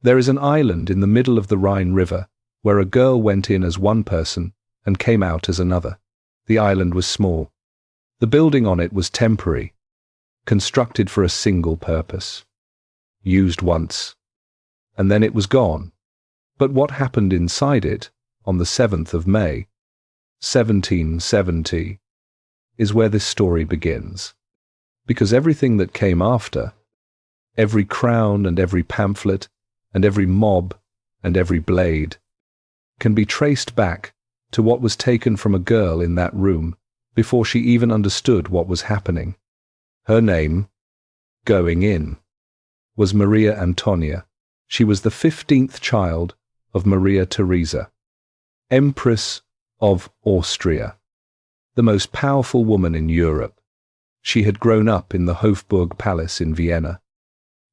There is an island in the middle of the Rhine River where a girl went in as one person and came out as another. The island was small. The building on it was temporary, constructed for a single purpose. Used once, and then it was gone. But what happened inside it on the 7th of May, 1770, is where this story begins. Because everything that came after, every crown and every pamphlet and every mob and every blade, can be traced back to what was taken from a girl in that room before she even understood what was happening. Her name, going in, was Marie Antoinette. She was the 15th child of Maria Theresa, Empress of Austria, the most powerful woman in Europe. She had grown up in the Hofburg Palace in Vienna,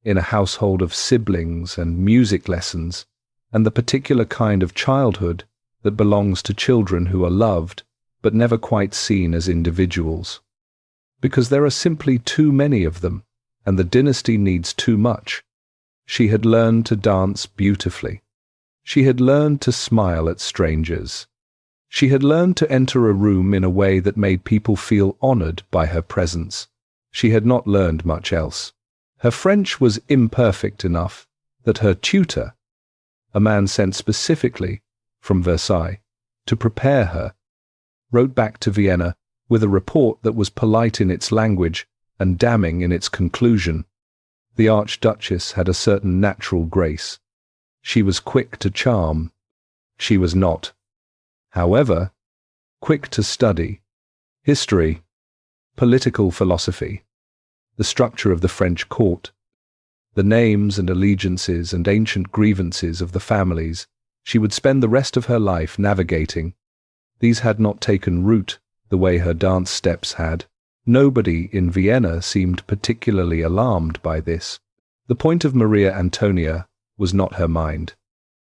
in a household of siblings and music lessons, and the particular kind of childhood that belongs to children who are loved but never quite seen as individuals. Because there are simply too many of them, and the dynasty needs too much. She had learned to dance beautifully. She had learned to smile at strangers. She had learned to enter a room in a way that made people feel honored by her presence. She had not learned much else. Her French was imperfect enough that her tutor, a man sent specifically from Versailles to prepare her, wrote back to Vienna with a report that was polite in its language and damning in its conclusion. The Archduchess had a certain natural grace. She was quick to charm. She was not, however, quick to study history, political philosophy, the structure of the French court, the names and allegiances and ancient grievances of the families she would spend the rest of her life navigating. These had not taken root the way her dance steps had. Nobody in Vienna seemed particularly alarmed by this. The point of Marie Antoinette was not her mind.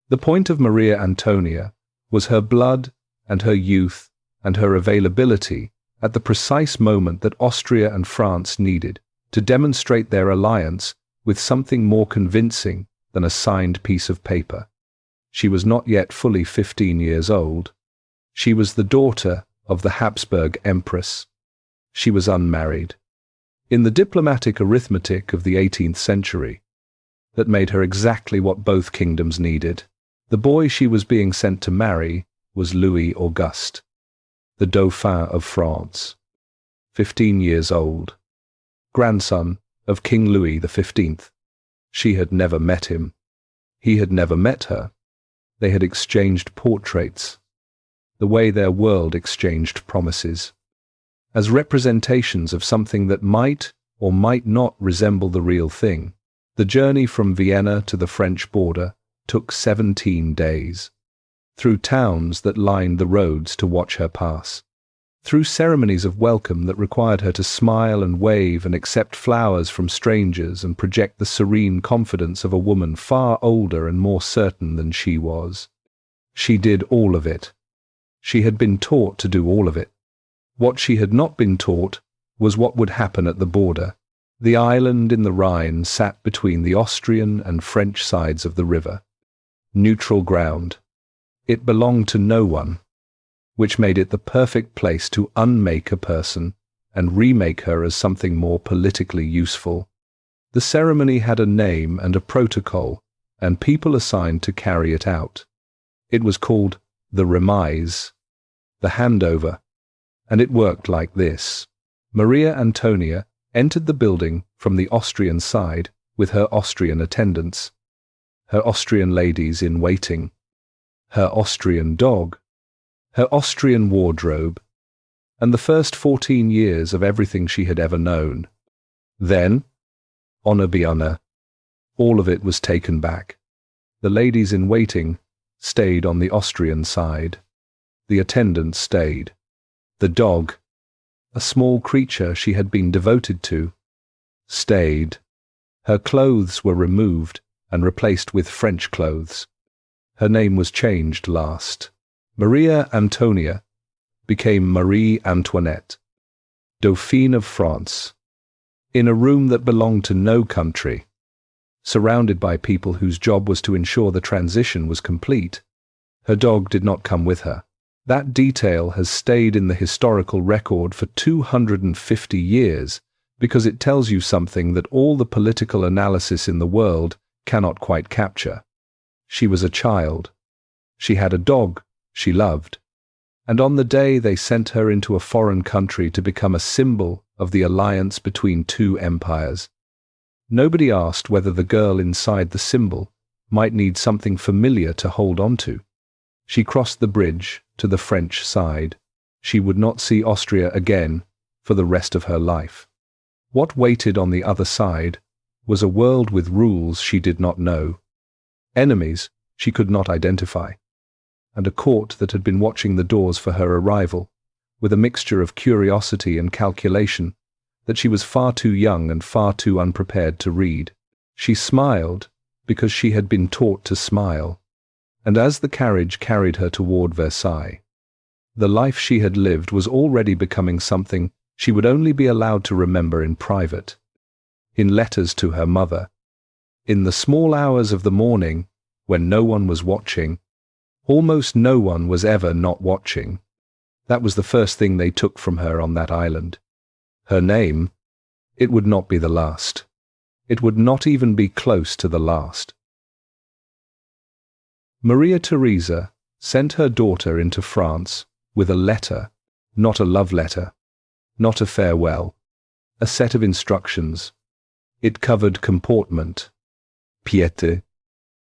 The point of Marie Antoinette was her blood and her youth and her availability at the precise moment that Austria and France needed to demonstrate their alliance with something more convincing than a signed piece of paper. She was not yet fully 15 years old. She was the daughter of the Habsburg Empress. She was unmarried. In the diplomatic arithmetic of the 18th century, that made her exactly what both kingdoms needed, the boy she was being sent to marry was Louis Auguste, the Dauphin of France, 15 years old, grandson of King Louis XV. She had never met him. He had never met her. They had exchanged portraits, the way their world exchanged promises, as representations of something that might or might not resemble the real thing. The journey from Vienna to the French border took 17 days, through towns that lined the roads to watch her pass, through ceremonies of welcome that required her to smile and wave and accept flowers from strangers and project the serene confidence of a woman far older and more certain than she was. She did all of it. She had been taught to do all of it. What she had not been taught was what would happen at the border. The island in the Rhine sat between the Austrian and French sides of the river. Neutral ground. It belonged to no one, which made it the perfect place to unmake a person and remake her as something more politically useful. The ceremony had a name and a protocol, and people assigned to carry it out. It was called the remise, the handover, and it worked like this. Marie Antoinette entered the building from the Austrian side with her Austrian attendants, her Austrian ladies in waiting, her Austrian dog, her Austrian wardrobe, and the first 14 years of everything she had ever known. Then, honor be honor, all of it was taken back. The ladies in waiting stayed on the Austrian side. The attendants stayed. The dog, a small creature she had been devoted to, stayed. Her clothes were removed and replaced with French clothes. Her name was changed last. Marie Antoinette became Marie Antoinette, Dauphine of France, in a room that belonged to no country, surrounded by people whose job was to ensure the transition was complete. Her dog did not come with her. That detail has stayed in the historical record for 250 years because it tells you something that all the political analysis in the world cannot quite capture. She was a child. She had a dog she loved. And on the day they sent her into a foreign country to become a symbol of the alliance between two empires, nobody asked whether the girl inside the symbol might need something familiar to hold on to. She crossed the bridge to the French side. She would not see Austria again for the rest of her life. What waited on the other side was a world with rules she did not know, enemies she could not identify, and a court that had been watching the doors for her arrival, with a mixture of curiosity and calculation that she was far too young and far too unprepared to read. She smiled because she had been taught to smile, and as the carriage carried her toward Versailles, the life she had lived was already becoming something she would only be allowed to remember in private, in letters to her mother, in the small hours of the morning when no one was watching. Almost no one was ever not watching. That was the first thing they took from her on that island. Her name, it would not be the last. It would not even be close to the last. Maria Theresa sent her daughter into France with a letter, not a love letter, not a farewell, a set of instructions. It covered comportment, piété,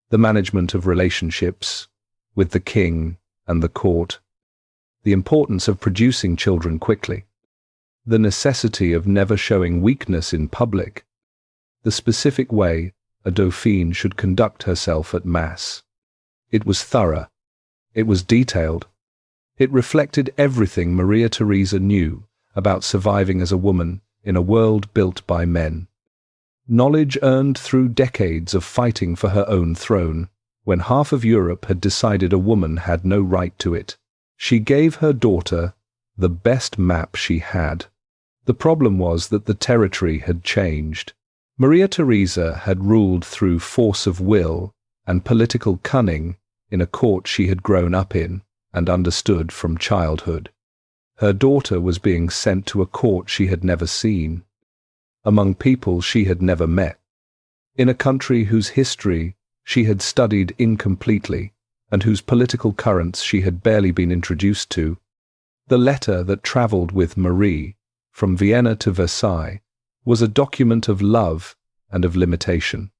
the management of relationships with the king and the court, the importance of producing children quickly, the necessity of never showing weakness in public, the specific way a dauphine should conduct herself at Mass. It was thorough. It was detailed. It reflected everything Maria Theresa knew about surviving as a woman in a world built by men. Knowledge earned through decades of fighting for her own throne, when half of Europe had decided a woman had no right to it. She gave her daughter the best map she had. The problem was that the territory had changed. Maria Theresa had ruled through force of will and political cunning in a court she had grown up in and understood from childhood. Her daughter was being sent to a court she had never seen, among people she had never met, in a country whose history she had studied incompletely and whose political currents she had barely been introduced to. The letter that travelled with Marie from Vienna to Versailles was a document of love and of limitation.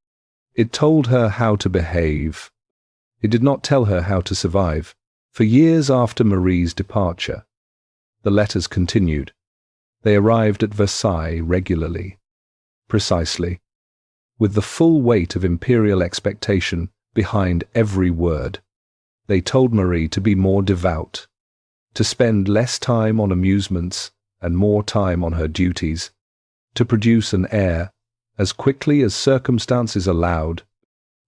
It told her how to behave. It did not tell her how to survive. For years after Marie's departure, the letters continued. They arrived at Versailles regularly, precisely, with the full weight of imperial expectation behind every word. They told Marie to be more devout, to spend less time on amusements and more time on her duties, to produce an heir as quickly as circumstances allowed,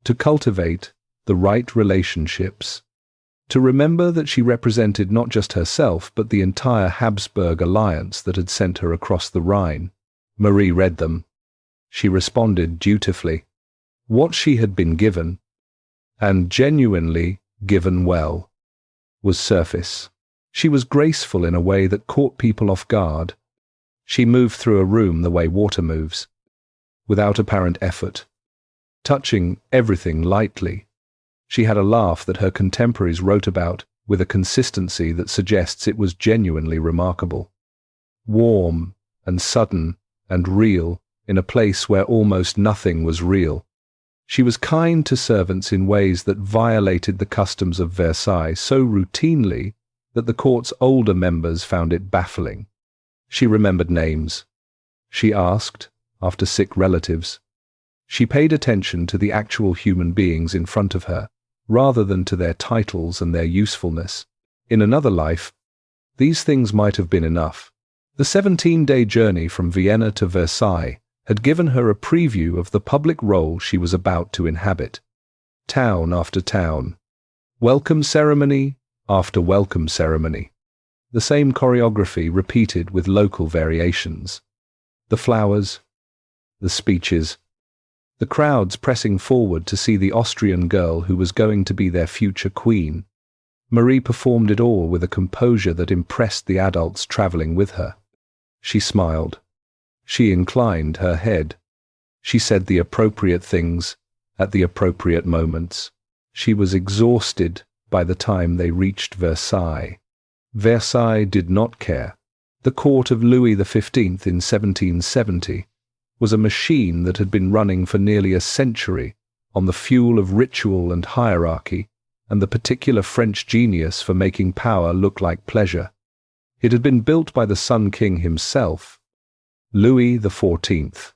to cultivate the right relationships, to remember that she represented not just herself but the entire Habsburg alliance that had sent her across the Rhine. Marie read them. She responded dutifully. What she had been given, and genuinely given well, was surface. She was graceful in a way that caught people off guard. She moved through a room the way water moves, without apparent effort, touching everything lightly. She had a laugh that her contemporaries wrote about with a consistency that suggests it was genuinely remarkable. Warm and sudden and real in a place where almost nothing was real. She was kind to servants in ways that violated the customs of Versailles so routinely that the court's older members found it baffling. She remembered names. She asked after sick relatives. She paid attention to the actual human beings in front of her, rather than to their titles and their usefulness. In another life, these things might have been enough. The 17-day journey from Vienna to Versailles had given her a preview of the public role she was about to inhabit. Town after town, welcome ceremony after welcome ceremony, the same choreography repeated with local variations. The flowers, the speeches, the crowds pressing forward to see the Austrian girl who was going to be their future queen. Marie performed it all with a composure that impressed the adults travelling with her. She smiled. She inclined her head. She said the appropriate things at the appropriate moments. She was exhausted by the time they reached Versailles. Versailles did not care. The court of Louis XV in 1770 was a machine that had been running for nearly a century on the fuel of ritual and hierarchy and the particular French genius for making power look like pleasure. It had been built by the Sun King himself, Louis XIV.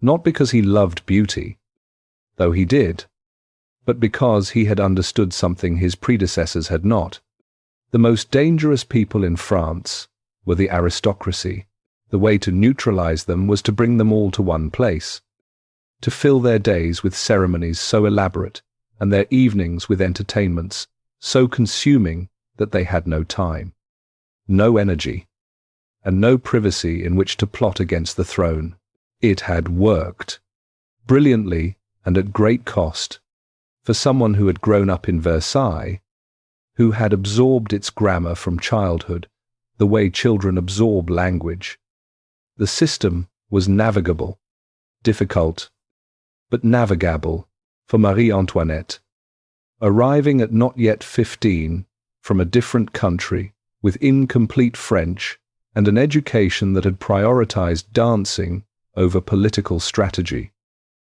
Not because he loved beauty, though he did, but because he had understood something his predecessors had not. The most dangerous people in France were the aristocracy. The way to neutralize them was to bring them all to one place, to fill their days with ceremonies so elaborate and their evenings with entertainments so consuming that they had no time, no energy, and no privacy in which to plot against the throne. It had worked, brilliantly and at great cost, for someone who had grown up in Versailles, who had absorbed its grammar from childhood, the way children absorb language. The system was navigable, difficult, but navigable for Marie Antoinette. Arriving at not yet 15, from a different country, with incomplete French and an education that had prioritized dancing over political strategy.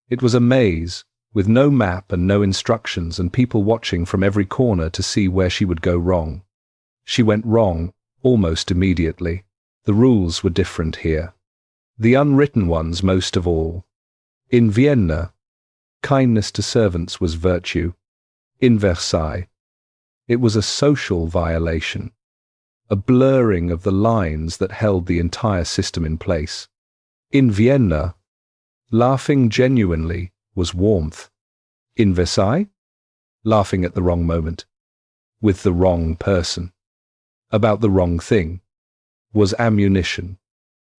It was a maze, with no map and no instructions and people watching from every corner to see where she would go wrong. She went wrong almost immediately. The rules were different here. The unwritten ones most of all. In Vienna, kindness to servants was virtue. In Versailles, it was a social violation, a blurring of the lines that held the entire system in place. In Vienna, laughing genuinely was warmth. In Versailles, laughing at the wrong moment, with the wrong person, about the wrong thing, was ammunition.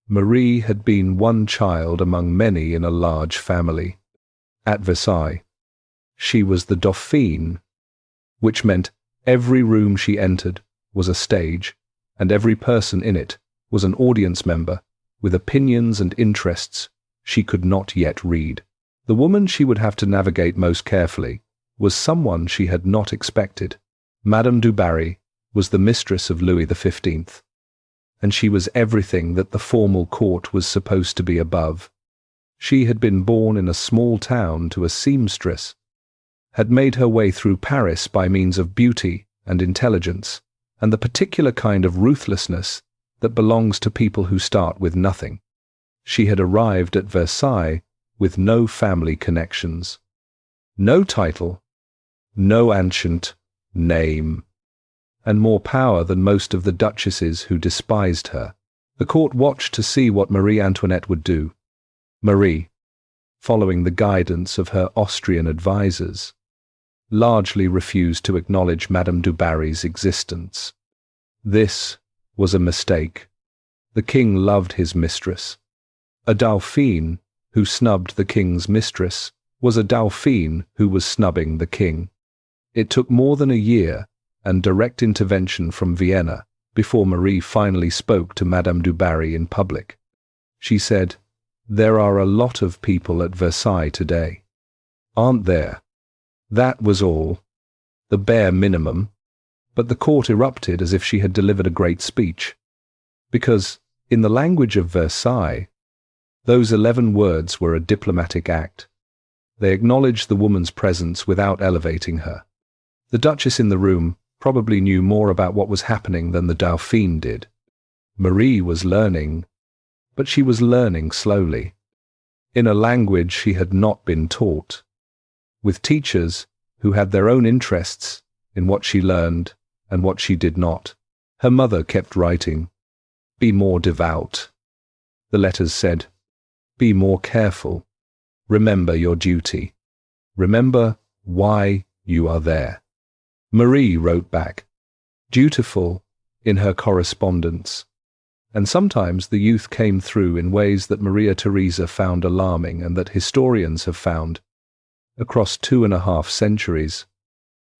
Marie had been one child among many in a large family. At Versailles, she was the Dauphine, which meant every room she entered was a stage, and every person in it was an audience member with opinions and interests she could not yet read. The woman she would have to navigate most carefully was someone she had not expected. Madame du Barry was the mistress of Louis XV, and she was everything that the formal court was supposed to be above. She had been born in a small town to a seamstress, had made her way through Paris by means of beauty and intelligence, and the particular kind of ruthlessness that belongs to people who start with nothing. She had arrived at Versailles with no family connections, no title, no ancient name, and more power than most of the duchesses who despised her. The court watched to see what Marie Antoinette would do. Marie, following the guidance of her Austrian advisers, largely refused to acknowledge Madame du Barry's existence. This was a mistake. The king loved his mistress. A Dauphine who snubbed the king's mistress was a Dauphine who was snubbing the king. It took more than a year and direct intervention from Vienna before Marie finally spoke to Madame du Barry in public. She said, "There are a lot of people at Versailles today, aren't there?" That was all, the bare minimum, but the court erupted as if she had delivered a great speech. Because, in the language of Versailles, those 11 words were a diplomatic act. They acknowledged the woman's presence without elevating her. The duchess in the room probably knew more about what was happening than the Dauphine did. Marie was learning, but she was learning slowly, in a language she had not been taught, with teachers who had their own interests in what she learned and what she did not. Her mother kept writing, "Be more devout." The letters said, "Be more careful. Remember your duty. Remember why you are there." Marie wrote back, dutiful in her correspondence, And sometimes the youth came through in ways that Maria Theresa found alarming and that historians have found, across 2.5 centuries,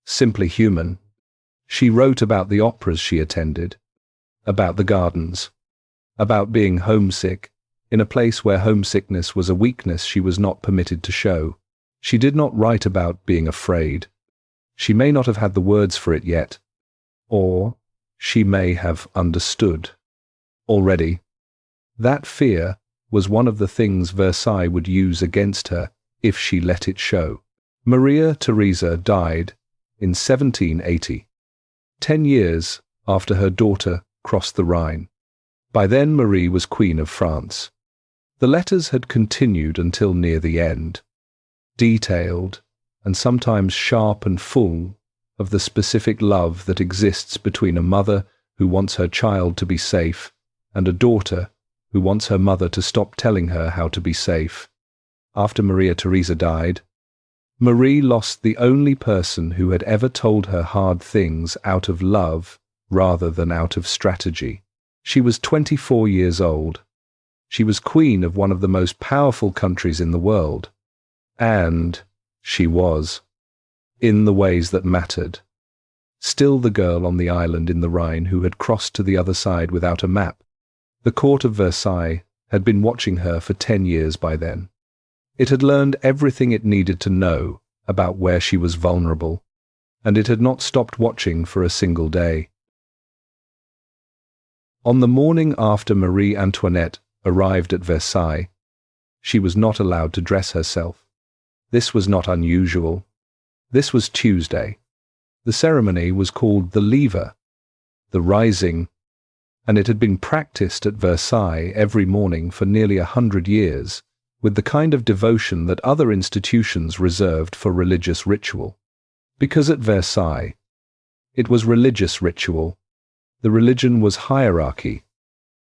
simply human. She wrote about the operas she attended, about the gardens, about being homesick, in a place where homesickness was a weakness she was not permitted to show. She did not write about being afraid. She may not have had the words for it yet, or she may have understood already. That fear was one of the things Versailles would use against her if she let it show. Maria Theresa died in 1780, 10 years after her daughter crossed the Rhine. By then Marie was Queen of France. The letters had continued until near the end, detailed and sometimes sharp and full of the specific love that exists between a mother who wants her child to be safe and a daughter who wants her mother to stop telling her how to be safe. After Maria Theresa died, Marie lost the only person who had ever told her hard things out of love rather than out of strategy. She was 24 years old. She was queen of one of the most powerful countries in the world. And she was, in the ways that mattered, still the girl on the island in the Rhine who had crossed to the other side without a map. The court of Versailles had been watching her for 10 years by then. It had learned everything it needed to know about where she was vulnerable, and it had not stopped watching for a single day. On the morning after Marie Antoinette arrived at Versailles, she was not allowed to dress herself. This was not unusual. This was Tuesday. The ceremony was called the Lever, the Rising, and it had been practiced at Versailles every morning for nearly 100 years, with the kind of devotion that other institutions reserved for religious ritual. Because at Versailles, it was religious ritual. The religion was hierarchy.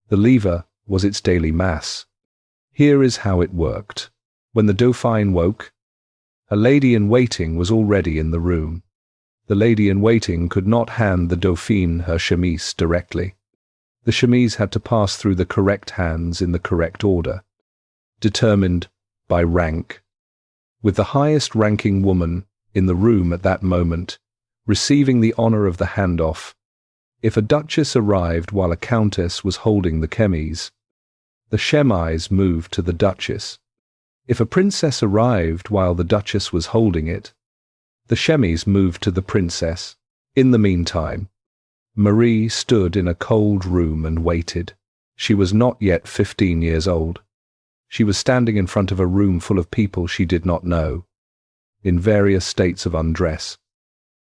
The Lever was its daily mass. Here is how it worked. When the Dauphin woke, a lady-in-waiting was already in the room. The lady-in-waiting could not hand the Dauphine her chemise directly. The chemise had to pass through the correct hands in the correct order, determined by rank, with the highest-ranking woman in the room at that moment receiving the honor of the handoff. If a duchess arrived while a countess was holding the chemise, the chemise moved to the duchess. If a princess arrived while the duchess was holding it, the chemise moved to the princess. In the meantime, Marie stood in a cold room and waited. She was not yet 15 years old. She was standing in front of a room full of people she did not know, in various states of undress,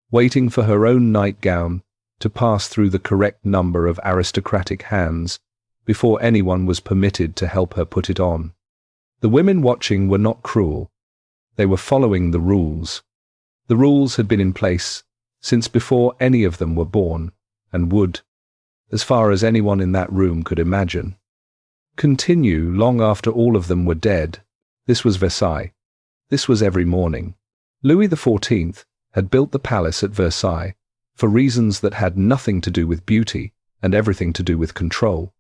waiting for her own nightgown to pass through the correct number of aristocratic hands before anyone was permitted to help her put it on. The women watching were not cruel. They were following the rules. The rules had been in place since before any of them were born, and would, as far as anyone in that room could imagine, continue long after all of them were dead. This was Versailles. This was every morning. Louis XIV had built the palace at Versailles for reasons that had nothing to do with beauty and everything to do with control.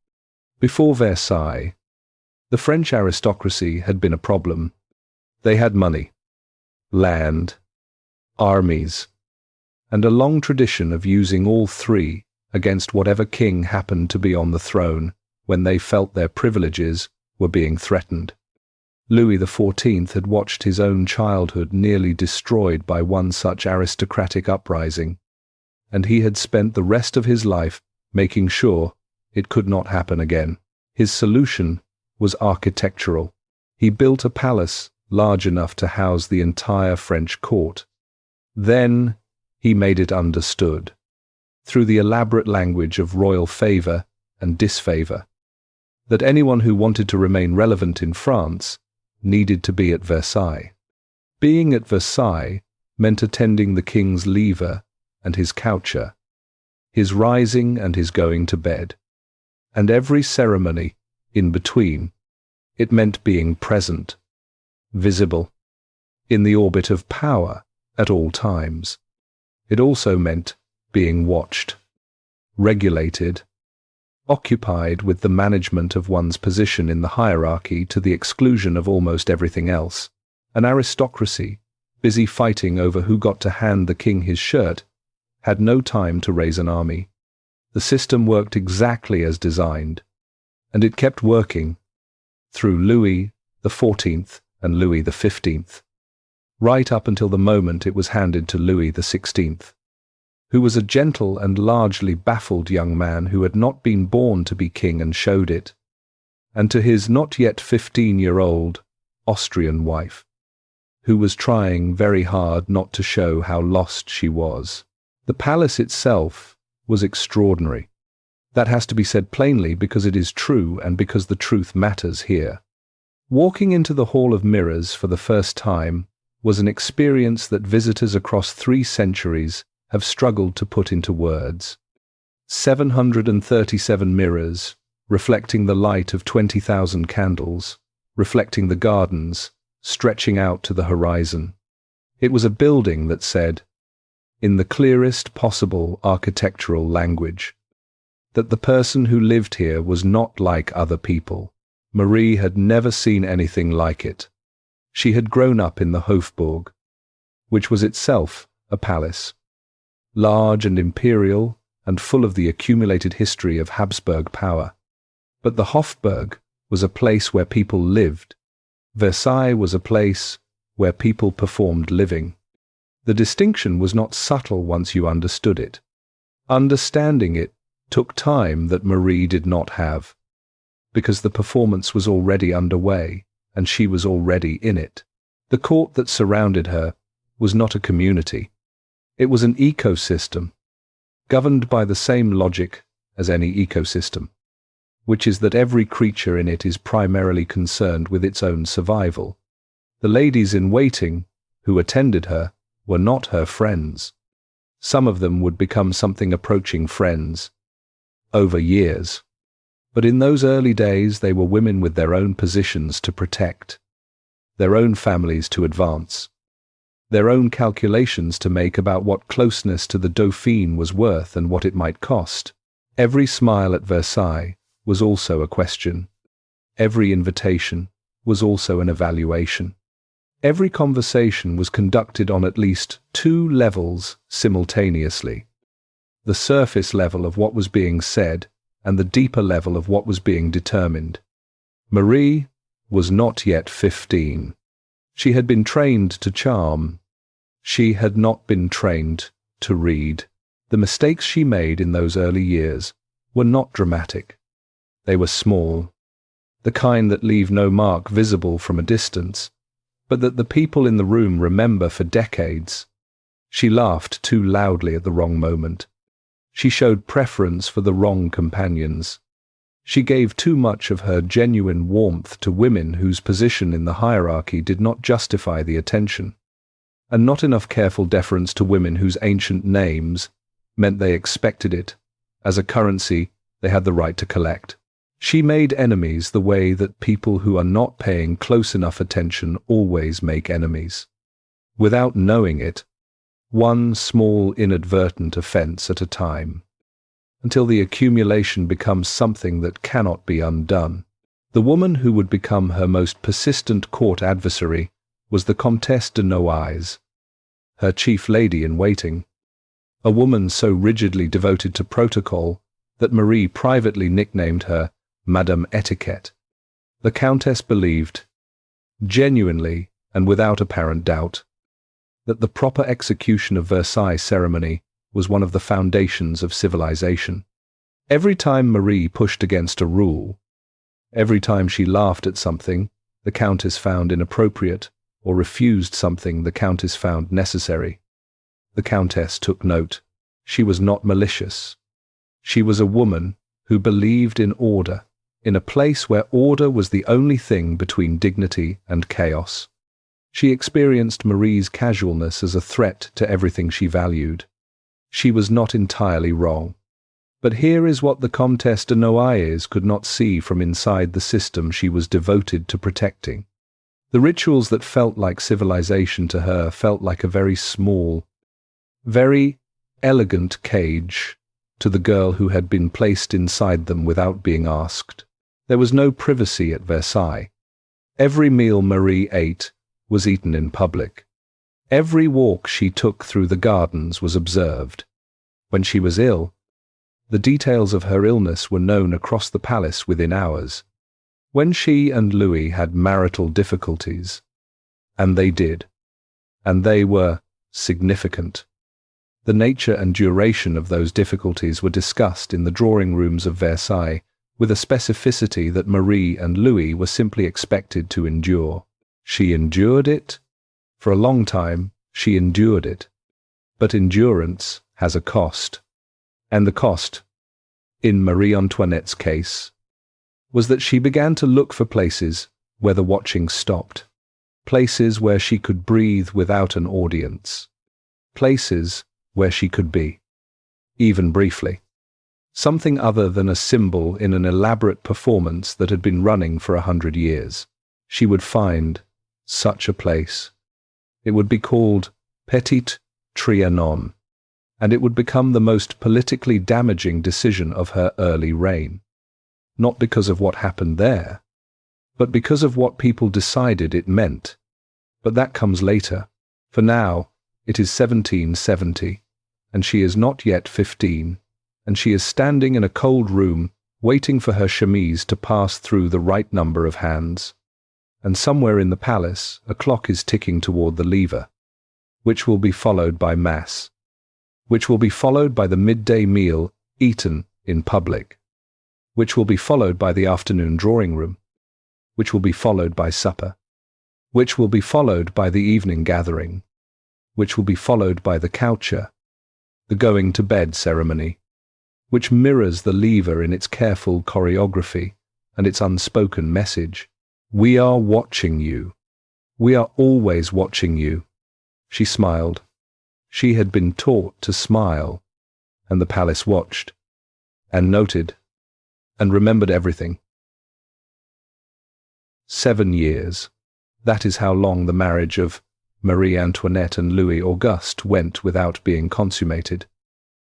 Before Versailles, the French aristocracy had been a problem. They had money, land, armies, and a long tradition of using all three against whatever king happened to be on the throne when they felt their privileges were being threatened. Louis XIV had watched his own childhood nearly destroyed by one such aristocratic uprising, and he had spent the rest of his life making sure it could not happen again. His solution was architectural. He built a palace large enough to house the entire French court. Then he made it understood, through the elaborate language of royal favor and disfavor, that anyone who wanted to remain relevant in France needed to be at Versailles. Being at Versailles meant attending the king's lever and his coucher, his rising and his going to bed, and every ceremony in between. It meant being present, visible, in the orbit of power at all times. It also meant being watched, regulated, occupied with the management of one's position in the hierarchy to the exclusion of almost everything else. An aristocracy, busy fighting over who got to hand the king his shirt, had no time to raise an army. The system worked exactly as designed, and it kept working through Louis XIV and Louis XV, right up until the moment it was handed to Louis XVI, who was a gentle and largely baffled young man who had not been born to be king and showed it, and to his not yet 15-year-old Austrian wife, who was trying very hard not to show how lost she was. The palace itself was extraordinary. That has to be said plainly because it is true and because the truth matters here. Walking into the Hall of Mirrors for the first time was an experience that visitors across 3 centuries have struggled to put into words. 737 mirrors, reflecting the light of 20,000 candles, reflecting the gardens, stretching out to the horizon. It was a building that said, in the clearest possible architectural language, that the person who lived here was not like other people. Marie had never seen anything like it. She had grown up in the Hofburg, which was itself a palace, large and imperial and full of the accumulated history of Habsburg power. But the Hofburg was a place where people lived. Versailles was a place where people performed living. The distinction was not subtle once you understood it. Understanding it took time that Marie did not have, because the performance was already underway and she was already in it. The court that surrounded her was not a community. It was an ecosystem, governed by the same logic as any ecosystem, which is that every creature in it is primarily concerned with its own survival. The ladies in waiting who attended her were not her friends. Some of them would become something approaching friends over years. But in those early days they were women with their own positions to protect, their own families to advance, their own calculations to make about what closeness to the Dauphine was worth and what it might cost. Every smile at Versailles was also a question. Every invitation was also an evaluation. Every conversation was conducted on at least 2 levels simultaneously. The surface level of what was being said and the deeper level of what was being determined. Marie was not yet 15. She had been trained to charm. She had not been trained to read. The mistakes she made in those early years were not dramatic. They were small, the kind that leave no mark visible from a distance, but that the people in the room remember for decades. She laughed too loudly at the wrong moment. She showed preference for the wrong companions. She gave too much of her genuine warmth to women whose position in the hierarchy did not justify the attention, and not enough careful deference to women whose ancient names meant they expected it, as a currency they had the right to collect. She made enemies the way that people who are not paying close enough attention always make enemies. Without knowing it, one small inadvertent offense at a time, until the accumulation becomes something that cannot be undone. The woman who would become her most persistent court adversary was the Comtesse de Noailles, her chief lady in waiting, a woman so rigidly devoted to protocol that Marie privately nicknamed her Madame Etiquette. The Countess believed, genuinely and without apparent doubt, that the proper execution of Versailles ceremony was one of the foundations of civilization. Every time Marie pushed against a rule, every time she laughed at something the Countess found inappropriate or refused something the Countess found necessary, the Countess took note. She was not malicious. She was a woman who believed in order, in a place where order was the only thing between dignity and chaos. She experienced Marie's casualness as a threat to everything she valued. She was not entirely wrong. But here is what the Comtesse de Noailles could not see from inside the system she was devoted to protecting. The rituals that felt like civilization to her felt like a very small, very elegant cage to the girl who had been placed inside them without being asked. There was no privacy at Versailles. Every meal Marie ate was eaten in public. Every walk she took through the gardens was observed. When she was ill, the details of her illness were known across the palace within hours. When she and Louis had marital difficulties, and they did, and they were significant, the nature and duration of those difficulties were discussed in the drawing rooms of Versailles with a specificity that Marie and Louis were simply expected to endure. She endured it. For a long time, she endured it. But endurance has a cost. And the cost, in Marie Antoinette's case, was that she began to look for places where the watching stopped. Places where she could breathe without an audience. Places where she could be, even briefly, something other than a symbol in an elaborate performance that had been running for 100 years. She would find such a place. It would be called Petit Trianon, and it would become the most politically damaging decision of her early reign. Not because of what happened there, but because of what people decided it meant. But that comes later. For now, it is 1770, and she is not yet 15, and she is standing in a cold room waiting for her chemise to pass through the right number of hands. And somewhere in the palace a clock is ticking toward the lever, which will be followed by mass, which will be followed by the midday meal eaten in public, which will be followed by the afternoon drawing room, which will be followed by supper, which will be followed by the evening gathering, which will be followed by the coucher, the going-to-bed ceremony, which mirrors the lever in its careful choreography and its unspoken message. We are watching you. We are always watching you. She smiled. She had been taught to smile, and the palace watched, and noted, and remembered everything. 7 years. That is how long the marriage of Marie Antoinette and Louis Auguste went without being consummated.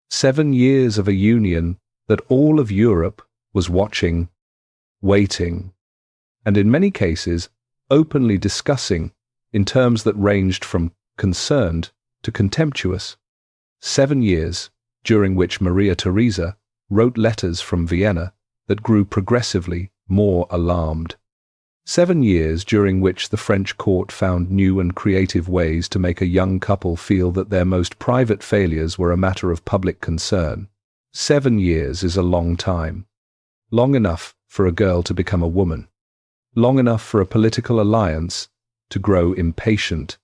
7 years of a union that all of Europe was watching, waiting, and in many cases openly discussing in terms that ranged from concerned to contemptuous. 7 years during which Maria Theresa wrote letters from Vienna that grew progressively more alarmed. 7 years during which the French court found new and creative ways to make a young couple feel that their most private failures were a matter of public concern. 7 years is a long time. Long enough for a girl to become a woman. Long enough for a political alliance to grow impatient.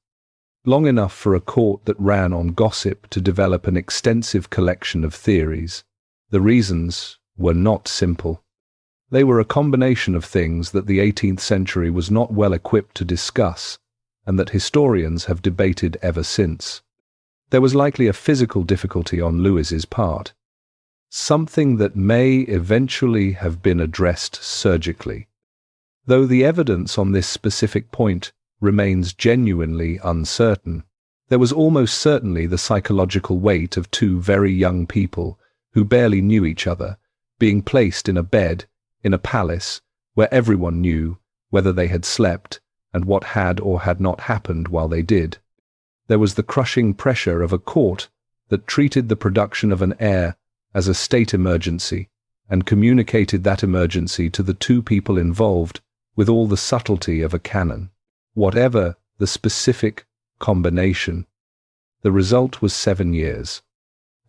Long enough for a court that ran on gossip to develop an extensive collection of theories. The reasons were not simple. They were a combination of things that the 18th century was not well equipped to discuss, and that historians have debated ever since. There was likely a physical difficulty on Louis's part, something that may eventually have been addressed surgically, though the evidence on this specific point remains genuinely uncertain. There was almost certainly the psychological weight of two very young people who barely knew each other, being placed in a bed in a palace where everyone knew whether they had slept and what had or had not happened while they did. There was the crushing pressure of a court that treated the production of an heir as a state emergency and communicated that emergency to the two people involved with all the subtlety of a canon. Whatever the specific combination, the result was 7 years.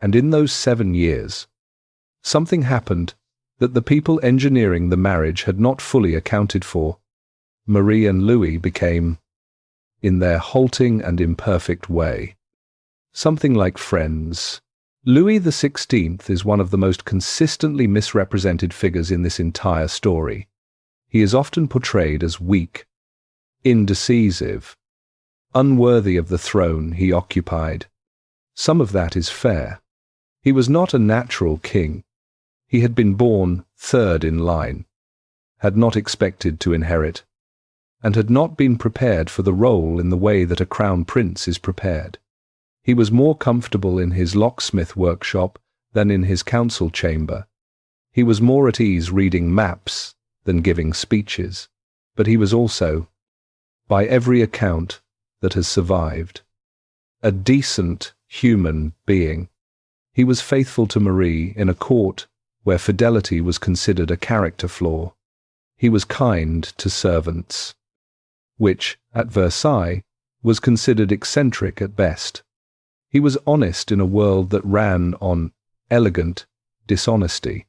And in those 7 years, something happened that the people engineering the marriage had not fully accounted for. Marie and Louis became, in their halting and imperfect way, something like friends. Louis XVI is one of the most consistently misrepresented figures in this entire story. He is often portrayed as weak, indecisive, unworthy of the throne he occupied. Some of that is fair. He was not a natural king. He had been born third in line, had not expected to inherit, and had not been prepared for the role in the way that a crown prince is prepared. He was more comfortable in his locksmith workshop than in his council chamber. He was more at ease reading maps than giving speeches, but he was also, by every account that has survived, a decent human being. He was faithful to Marie in a court where fidelity was considered a character flaw. He was kind to servants, which, at Versailles, was considered eccentric at best. He was honest in a world that ran on elegant dishonesty.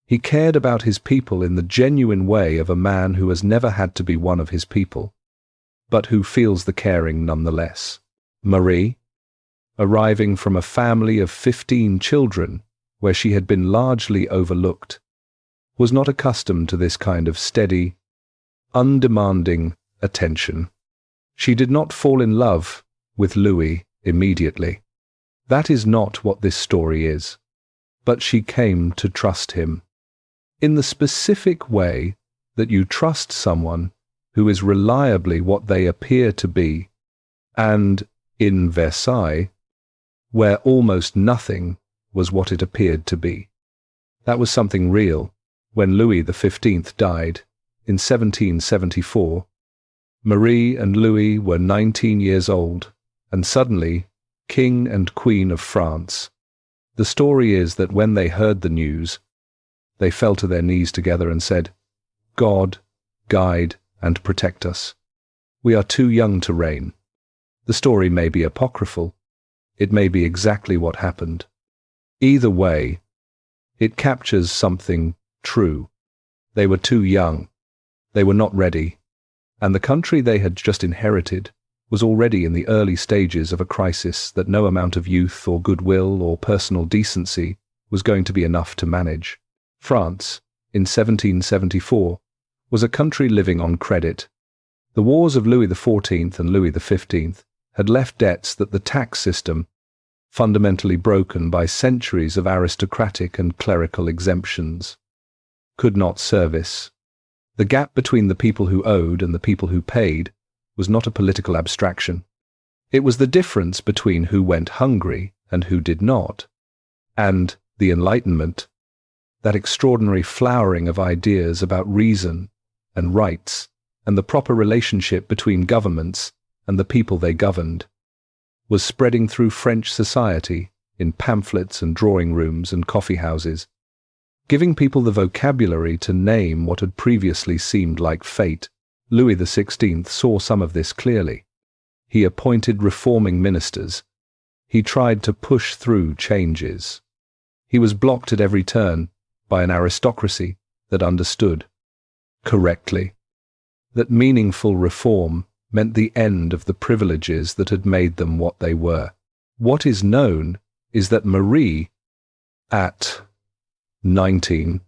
He cared about his people in the genuine way of a man who has never had to be one of his people, but who feels the caring nonetheless. Marie, arriving from a family of 15 children where she had been largely overlooked, was not accustomed to this kind of steady, undemanding attention. She did not fall in love with Louis immediately. That is not what this story is. But she came to trust him, in the specific way that you trust someone who is reliably what they appear to be, and in Versailles, where almost nothing was what it appeared to be. That was something real. When Louis XV died, in 1774, Marie and Louis were 19 years old, and suddenly King and Queen of France. The story is that when they heard the news, they fell to their knees together and said, "God, guide and protect us. We are too young to reign." The story may be apocryphal. It may be exactly what happened. Either way, it captures something true. They were too young. They were not ready. And the country they had just inherited was already in the early stages of a crisis that no amount of youth or goodwill or personal decency was going to be enough to manage. France, in 1774, was a country living on credit. The wars of Louis XIV and Louis XV had left debts that the tax system, fundamentally broken by centuries of aristocratic and clerical exemptions, could not service. The gap between the people who owed and the people who paid was not a political abstraction. It was the difference between who went hungry and who did not. And the Enlightenment, that extraordinary flowering of ideas about reason and rights and the proper relationship between governments and the people they governed, was spreading through French society in pamphlets and drawing rooms and coffee houses, giving people the vocabulary to name what had previously seemed like fate. Louis XVI saw some of this clearly. He appointed reforming ministers. He tried to push through changes. He was blocked at every turn by an aristocracy that understood, correctly, that meaningful reform meant the end of the privileges that had made them what they were. What is known is that Marie, at 19,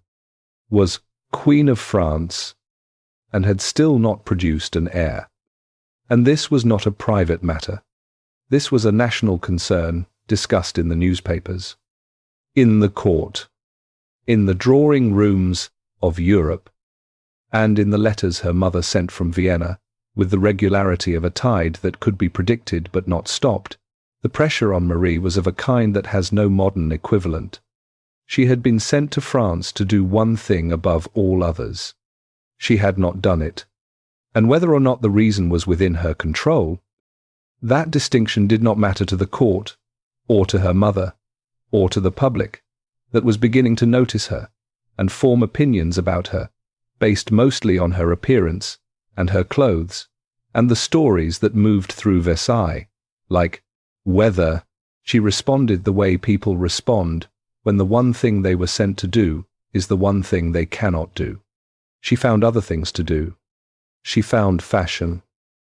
was Queen of France and had still not produced an heir. And this was not a private matter. This was a national concern discussed in the newspapers, in the court, in the drawing rooms of Europe, and in the letters her mother sent from Vienna, with the regularity of a tide that could be predicted but not stopped. The pressure on Marie was of a kind that has no modern equivalent. She had been sent to France to do one thing above all others. She had not done it, and whether or not the reason was within her control, that distinction did not matter to the court, or to her mother, or to the public, that was beginning to notice her and form opinions about her, based mostly on her appearance and her clothes, and the stories that moved through Versailles, like whether she responded the way people respond when the one thing they were sent to do is the one thing they cannot do. She found other things to do. She found fashion.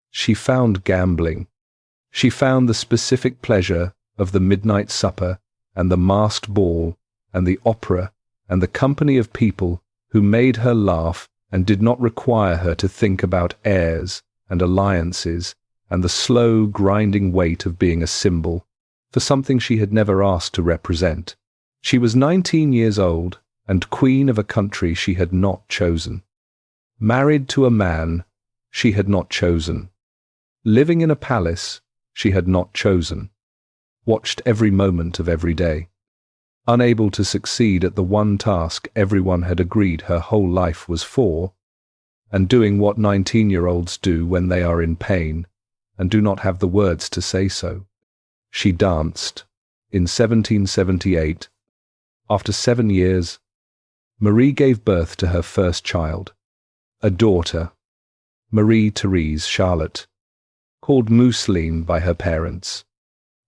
She found gambling. She found the specific pleasure of the midnight supper and the masked ball and the opera and the company of people who made her laugh and did not require her to think about heirs and alliances and the slow, grinding weight of being a symbol for something she had never asked to represent. She was 19 years old and queen of a country she had not chosen, married to a man she had not chosen, living in a palace she had not chosen, watched every moment of every day. Unable to succeed at the one task everyone had agreed her whole life was for, and doing what 19-year-olds do when they are in pain and do not have the words to say so, she danced. In 1778, after 7 years, Marie gave birth to her first child, a daughter, Marie Therese Charlotte, called Mousseline by her parents.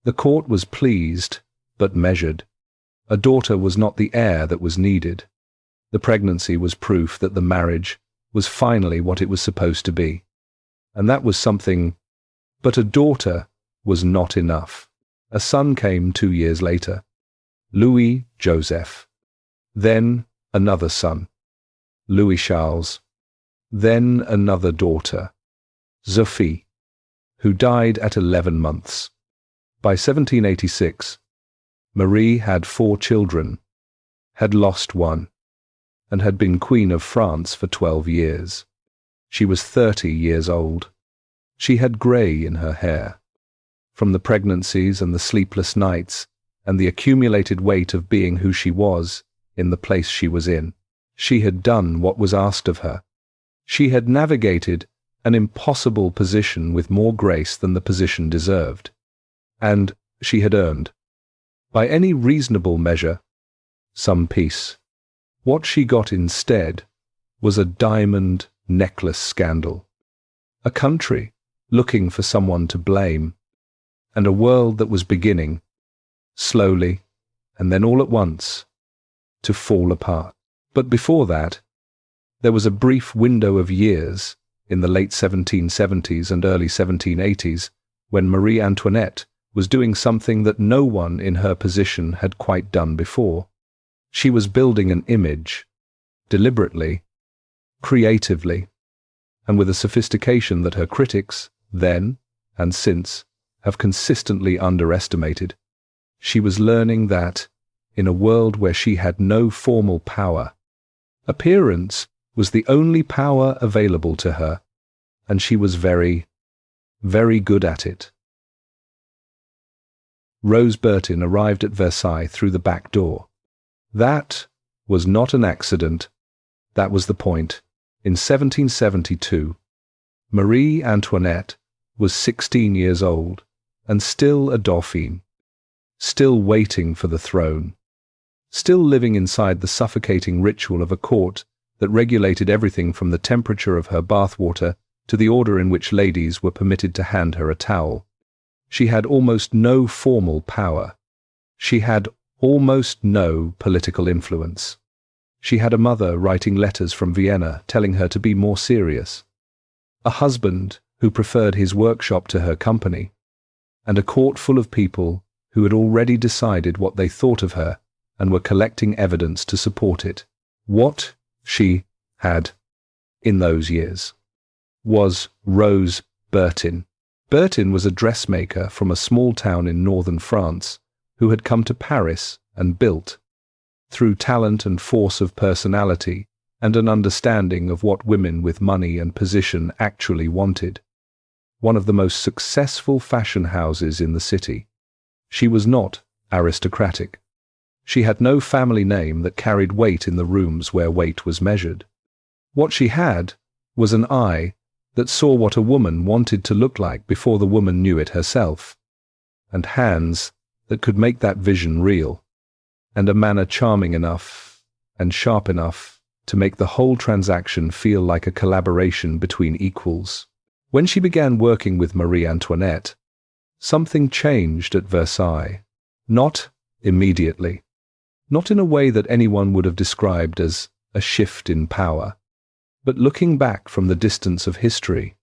The court was pleased, but measured. A daughter was not the heir that was needed. The pregnancy was proof that the marriage was finally what it was supposed to be. And that was something, but a daughter was not enough. A son came 2 years later, Louis Joseph. Then another son, Louis Charles. Then another daughter, Sophie, who died at 11 months. By 1786, Marie had 4 children, had lost one, and had been Queen of France for 12 years. She was 30 years old. She had grey in her hair. From the pregnancies and the sleepless nights and the accumulated weight of being who she was in the place she was in, she had done what was asked of her. She had navigated an impossible position with more grace than the position deserved. And she had earned, by any reasonable measure, some peace. What she got instead was a diamond necklace scandal, a country looking for someone to blame, and a world that was beginning, slowly, and then all at once, to fall apart. But before that, there was a brief window of years in the late 1770s and early 1780s when Marie Antoinette was doing something that no one in her position had quite done before. She was building an image, deliberately, creatively, and with a sophistication that her critics, then and since, have consistently underestimated. She was learning that, in a world where she had no formal power, appearance was the only power available to her, and she was very, very good at it. Rose Bertin arrived at Versailles through the back door. That was not an accident. That was the point. In 1772, Marie Antoinette was 16 years old and still a dauphine, still waiting for the throne, still living inside the suffocating ritual of a court that regulated everything from the temperature of her bathwater to the order in which ladies were permitted to hand her a towel. She had almost no formal power. She had almost no political influence. She had a mother writing letters from Vienna telling her to be more serious, a husband who preferred his workshop to her company, and a court full of people who had already decided what they thought of her and were collecting evidence to support it. What she had, in those years, was Rose Bertin. Bertin was a dressmaker from a small town in northern France who had come to Paris and built, through talent and force of personality and an understanding of what women with money and position actually wanted, one of the most successful fashion houses in the city. She was not aristocratic. She had no family name that carried weight in the rooms where weight was measured. What she had was an eye that saw what a woman wanted to look like before the woman knew it herself, and hands that could make that vision real, and a manner charming enough and sharp enough to make the whole transaction feel like a collaboration between equals. When she began working with Marie Antoinette, something changed at Versailles. Not immediately. Not in a way that anyone would have described as a shift in power. But looking back from the distance of history,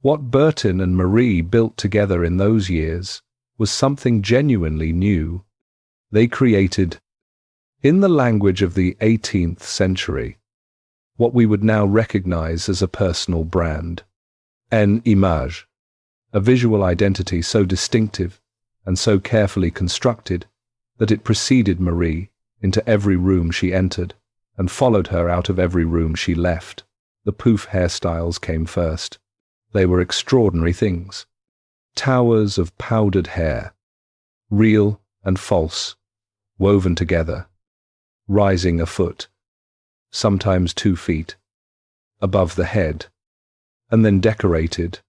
what Bertin and Marie built together in those years was something genuinely new. They created, in the language of the 18th century, what we would now recognize as a personal brand, an image, a visual identity so distinctive and so carefully constructed that it preceded Marie into every room she entered and followed her out of every room she left. The poof hairstyles came first. They were extraordinary things. Towers of powdered hair, real and false, woven together, rising a foot, sometimes 2 feet, above the head, and then decorated.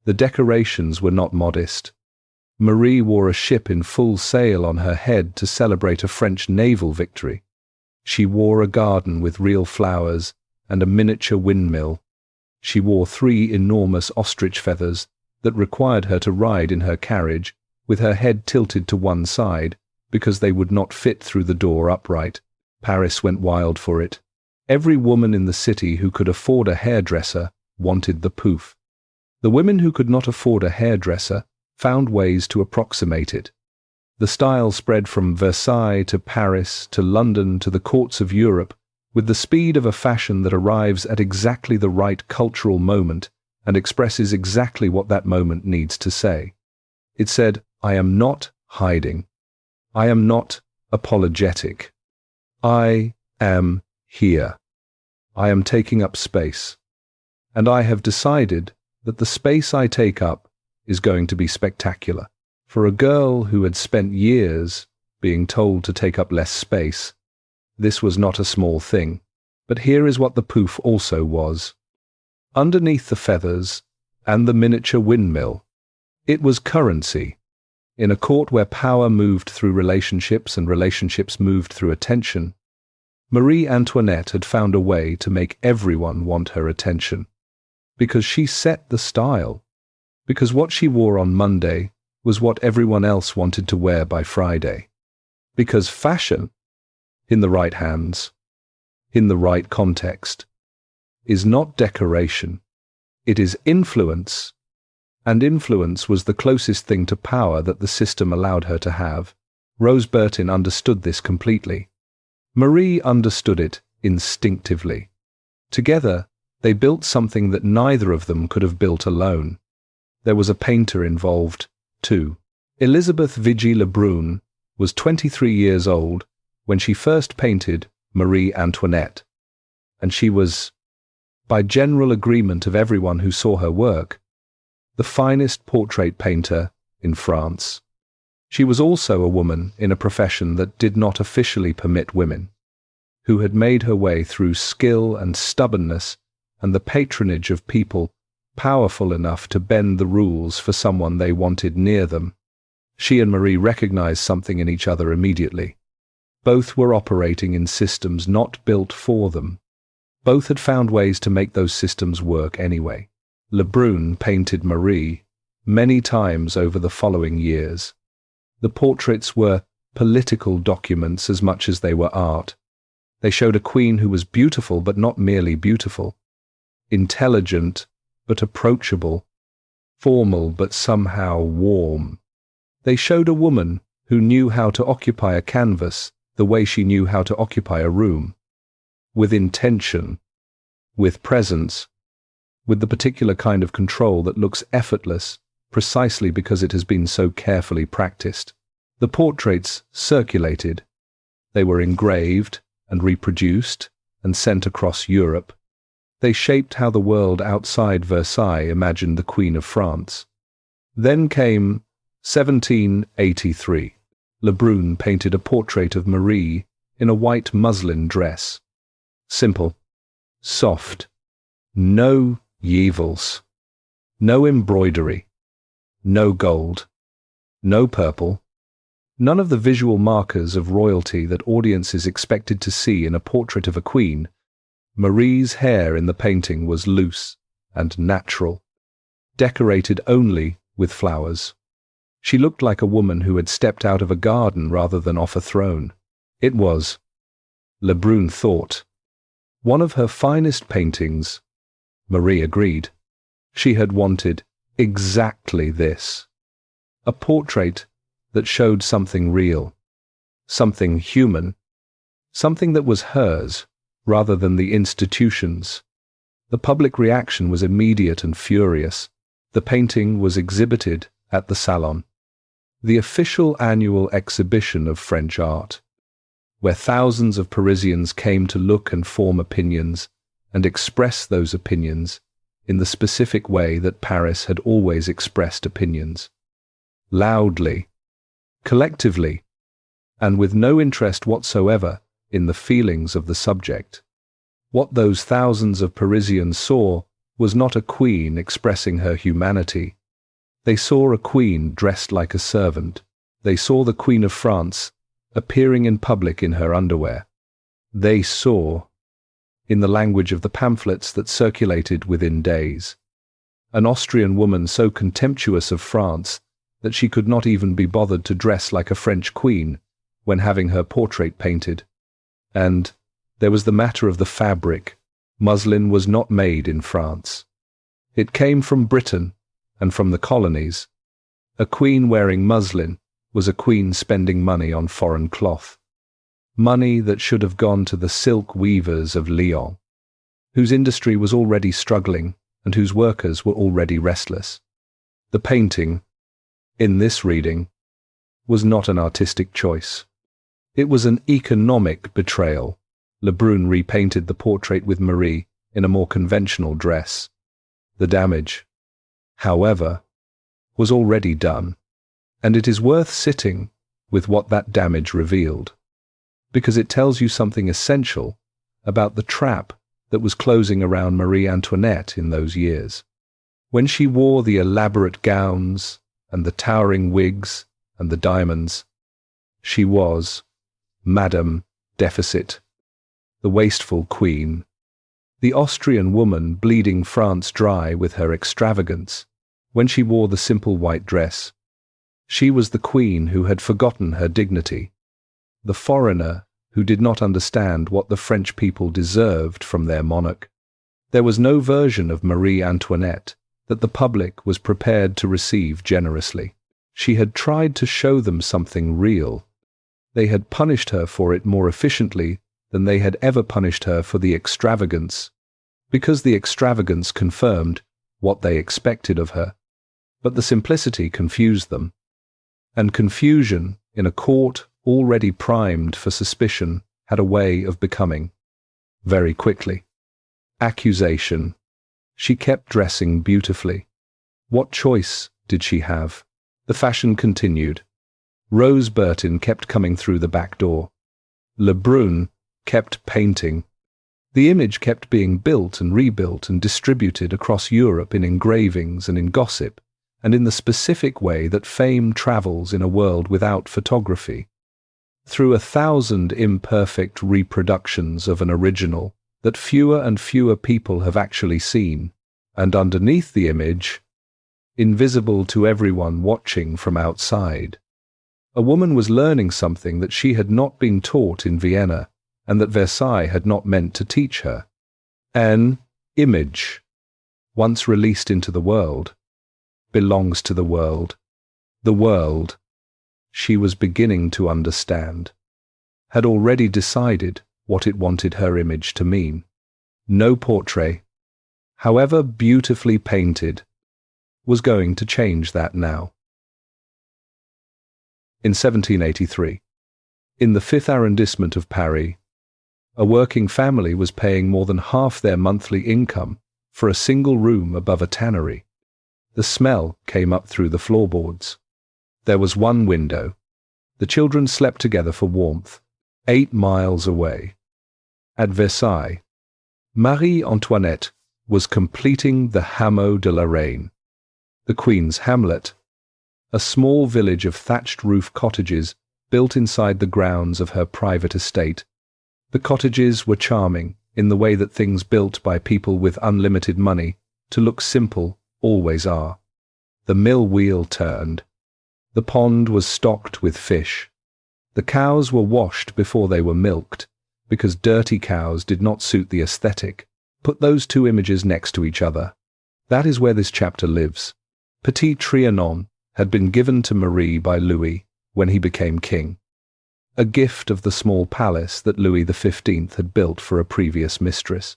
The decorations were not modest. Marie wore a ship in full sail on her head to celebrate a French naval victory. She wore a garden with real flowers and a miniature windmill. She wore 3 enormous ostrich feathers that required her to ride in her carriage with her head tilted to one side because they would not fit through the door upright. Paris went wild for it. Every woman in the city who could afford a hairdresser wanted the pouf. The women who could not afford a hairdresser found ways to approximate it. The style spread from Versailles to Paris to London to the courts of Europe with the speed of a fashion that arrives at exactly the right cultural moment and expresses exactly what that moment needs to say. It said, "I am not hiding. I am not apologetic. I am here. I am taking up space. And I have decided that the space I take up is going to be spectacular." For a girl who had spent years being told to take up less space, this was not a small thing. But here is what the pouf also was. Underneath the feathers and the miniature windmill, it was currency. In a court where power moved through relationships and relationships moved through attention, Marie Antoinette had found a way to make everyone want her attention. Because she set the style. Because what she wore on Monday was what everyone else wanted to wear by Friday. Because fashion, in the right hands, in the right context, is not decoration. It is influence. And influence was the closest thing to power that the system allowed her to have. Rose Bertin understood this completely. Marie understood it instinctively. Together, they built something that neither of them could have built alone. There was a painter involved, too. Elizabeth Vigée Lebrun was 23 years old when she first painted Marie Antoinette, and she was, by general agreement of everyone who saw her work, the finest portrait painter in France. She was also a woman in a profession that did not officially permit women, who had made her way through skill and stubbornness and the patronage of people powerful enough to bend the rules for someone they wanted near them. She and Marie recognized something in each other immediately. Both were operating in systems not built for them. Both had found ways to make those systems work anyway. Lebrun painted Marie many times over the following years. The portraits were political documents as much as they were art. They showed a queen who was beautiful but not merely beautiful, intelligent but approachable, formal but somehow warm. They showed a woman who knew how to occupy a canvas the way she knew how to occupy a room, with intention, with presence, with the particular kind of control that looks effortless precisely because it has been so carefully practiced. The portraits circulated. They were engraved and reproduced and sent across Europe. They shaped how the world outside Versailles imagined the Queen of France. Then came 1783. Lebrun painted a portrait of Marie in a white muslin dress. Simple, soft, no yevils, no embroidery, no gold, no purple, none of the visual markers of royalty that audiences expected to see in a portrait of a queen. Marie's hair in the painting was loose and natural, decorated only with flowers. She looked like a woman who had stepped out of a garden rather than off a throne. It was, Lebrun thought, one of her finest paintings. Marie agreed. She had wanted exactly this. A portrait that showed something real, something human, something that was hers rather than the institution's. The public reaction was immediate and furious. The painting was exhibited at the Salon, the official annual exhibition of French art, where thousands of Parisians came to look and form opinions and express those opinions in the specific way that Paris had always expressed opinions. Loudly, collectively, and with no interest whatsoever in the feelings of the subject. What those thousands of Parisians saw was not a queen expressing her humanity. They saw a queen dressed like a servant. They saw the Queen of France appearing in public in her underwear. They saw, in the language of the pamphlets that circulated within days, an Austrian woman so contemptuous of France that she could not even be bothered to dress like a French queen when having her portrait painted. And there was the matter of the fabric. Muslin was not made in France. It came from Britain and from the colonies. A queen wearing muslin was a queen spending money on foreign cloth. Money that should have gone to the silk weavers of Lyon, whose industry was already struggling and whose workers were already restless. The painting, in this reading, was not an artistic choice. It was an economic betrayal. Lebrun repainted the portrait with Marie in a more conventional dress. The damage, however, was already done, and it is worth sitting with what that damage revealed, because it tells you something essential about the trap that was closing around Marie Antoinette in those years. When she wore the elaborate gowns and the towering wigs and the diamonds, she was Madame Deficit, the wasteful queen, the Austrian woman bleeding France dry with her extravagance. When she wore the simple white dress, she was the queen who had forgotten her dignity, the foreigner who did not understand what the French people deserved from their monarch. There was no version of Marie Antoinette that the public was prepared to receive generously. She had tried to show them something real. They had punished her for it more efficiently than they had ever punished her for the extravagance, because the extravagance confirmed what they expected of her. But the simplicity confused them, and confusion in a court already primed for suspicion had a way of becoming, very quickly, accusation. She kept dressing beautifully. What choice did she have? The fashion continued. Rose Bertin kept coming through the back door. Lebrun kept painting. The image kept being built and rebuilt and distributed across Europe in engravings and in gossip, and in the specific way that fame travels in a world without photography, through 1,000 imperfect reproductions of an original that fewer and fewer people have actually seen, and underneath the image, invisible to everyone watching from outside, a woman was learning something that she had not been taught in Vienna and that Versailles had not meant to teach her. An image, once released into the world, belongs to the world. The world, she was beginning to understand, had already decided what it wanted her image to mean. No portrait, however beautifully painted, was going to change that now. In 1783, in the 5th arrondissement of Paris, a working family was paying more than half their monthly income for a single room above a tannery. The smell came up through the floorboards. There was one window. The children slept together for warmth, 8 miles away. At Versailles, Marie Antoinette was completing the Hameau de la Reine, the Queen's Hamlet, a small village of thatched roof cottages built inside the grounds of her private estate. The cottages were charming in the way that things built by people with unlimited money to look simple always are. The mill wheel turned. The pond was stocked with fish. The cows were washed before they were milked, because dirty cows did not suit the aesthetic. Put those two images next to each other. That is where this chapter lives. Petit Trianon had been given to Marie by Louis when he became king, a gift of the small palace that Louis XV had built for a previous mistress.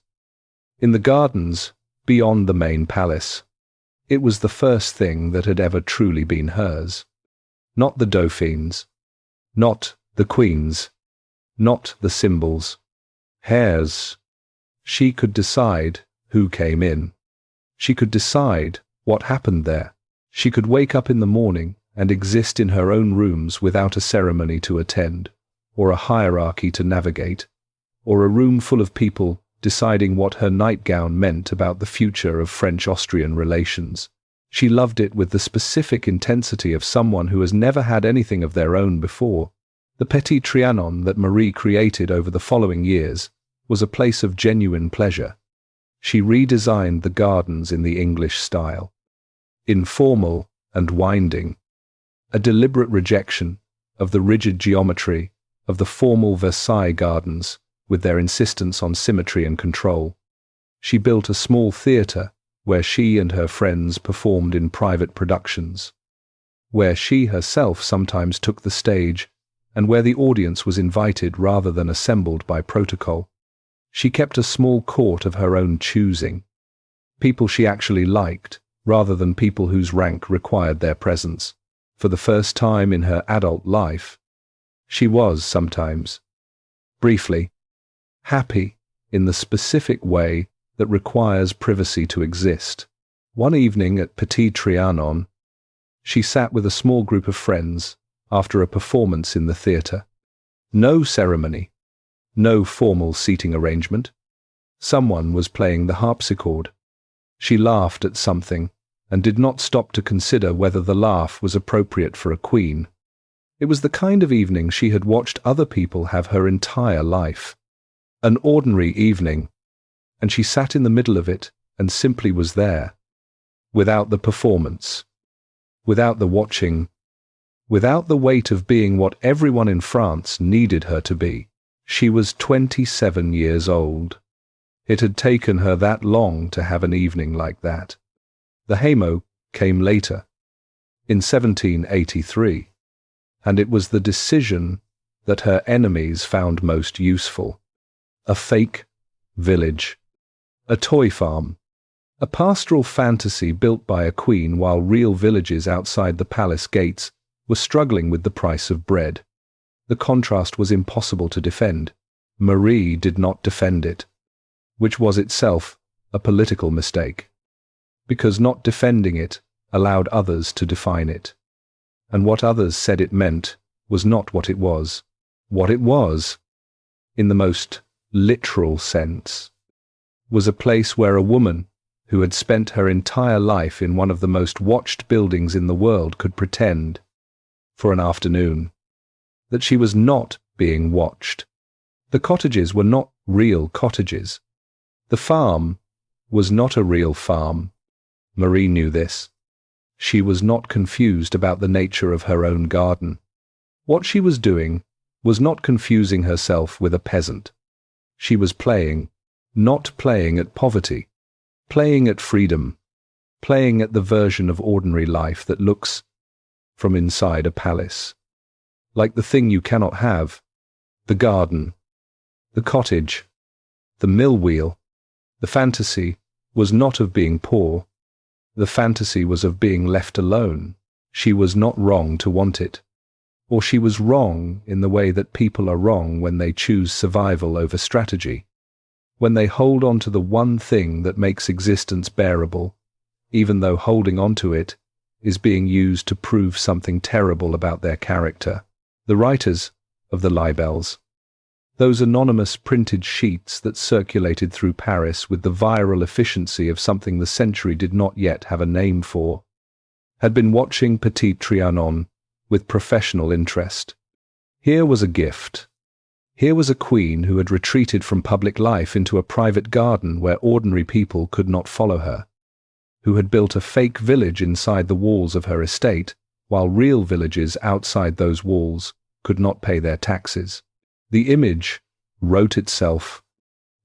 In the gardens, beyond the main palace, it was the first thing that had ever truly been hers. Not the Dauphine's, not the Queen's, not the symbols. Hers. She could decide who came in. She could decide what happened there. She could wake up in the morning and exist in her own rooms without a ceremony to attend. or a hierarchy to navigate, or a room full of people deciding what her nightgown meant about the future of French-Austrian relations. She loved it with the specific intensity of someone who has never had anything of their own before. The Petit Trianon that Marie created over the following years was a place of genuine pleasure. She redesigned the gardens in the English style. Informal and winding. A deliberate rejection of the rigid geometry of the formal Versailles gardens with their insistence on symmetry and control. She built a small theatre where she and her friends performed in private productions, where she herself sometimes took the stage, and where the audience was invited rather than assembled by protocol. She kept a small court of her own choosing, people she actually liked, rather than people whose rank required their presence. For the first time in her adult life, she was sometimes, briefly, happy in the specific way that requires privacy to exist. One evening at Petit Trianon, she sat with a small group of friends after a performance in the theatre. No ceremony, no formal seating arrangement. Someone was playing the harpsichord. She laughed at something and did not stop to consider whether the laugh was appropriate for a queen. It was the kind of evening she had watched other people have her entire life. An ordinary evening, and she sat in the middle of it and simply was there, without the performance, without the watching, without the weight of being what everyone in France needed her to be. She was 27 years old. It had taken her that long to have an evening like that. The Haymo came later, in 1783, and it was the decision that her enemies found most useful. A fake village, a toy farm, a pastoral fantasy built by a queen while real villages outside the palace gates were struggling with the price of bread. The contrast was impossible to defend. Marie did not defend it, which was itself a political mistake, because not defending it allowed others to define it. And what others said it meant was not what it was. What it was, in the most literal sense, was a place where a woman who had spent her entire life in one of the most watched buildings in the world could pretend, for an afternoon, that she was not being watched. The cottages were not real cottages. The farm was not a real farm. Marie knew this. She was not confused about the nature of her own garden. What she was doing was not confusing herself with a peasant. She was playing, not playing at poverty, playing at freedom, playing at the version of ordinary life that looks from inside a palace, like the thing you cannot have, the garden, the cottage, the mill wheel. The fantasy was not of being poor. The fantasy was of being left alone. She was not wrong to want it. Or she was wrong in the way that people are wrong when they choose survival over strategy, when they hold on to the one thing that makes existence bearable, even though holding on to it is being used to prove something terrible about their character. The writers of the libels, those anonymous printed sheets that circulated through Paris with the viral efficiency of something the century did not yet have a name for, had been watching Petit Trianon with professional interest. Here was a gift. Here was a queen who had retreated from public life into a private garden where ordinary people could not follow her, who had built a fake village inside the walls of her estate, while real villages outside those walls could not pay their taxes. The image wrote itself.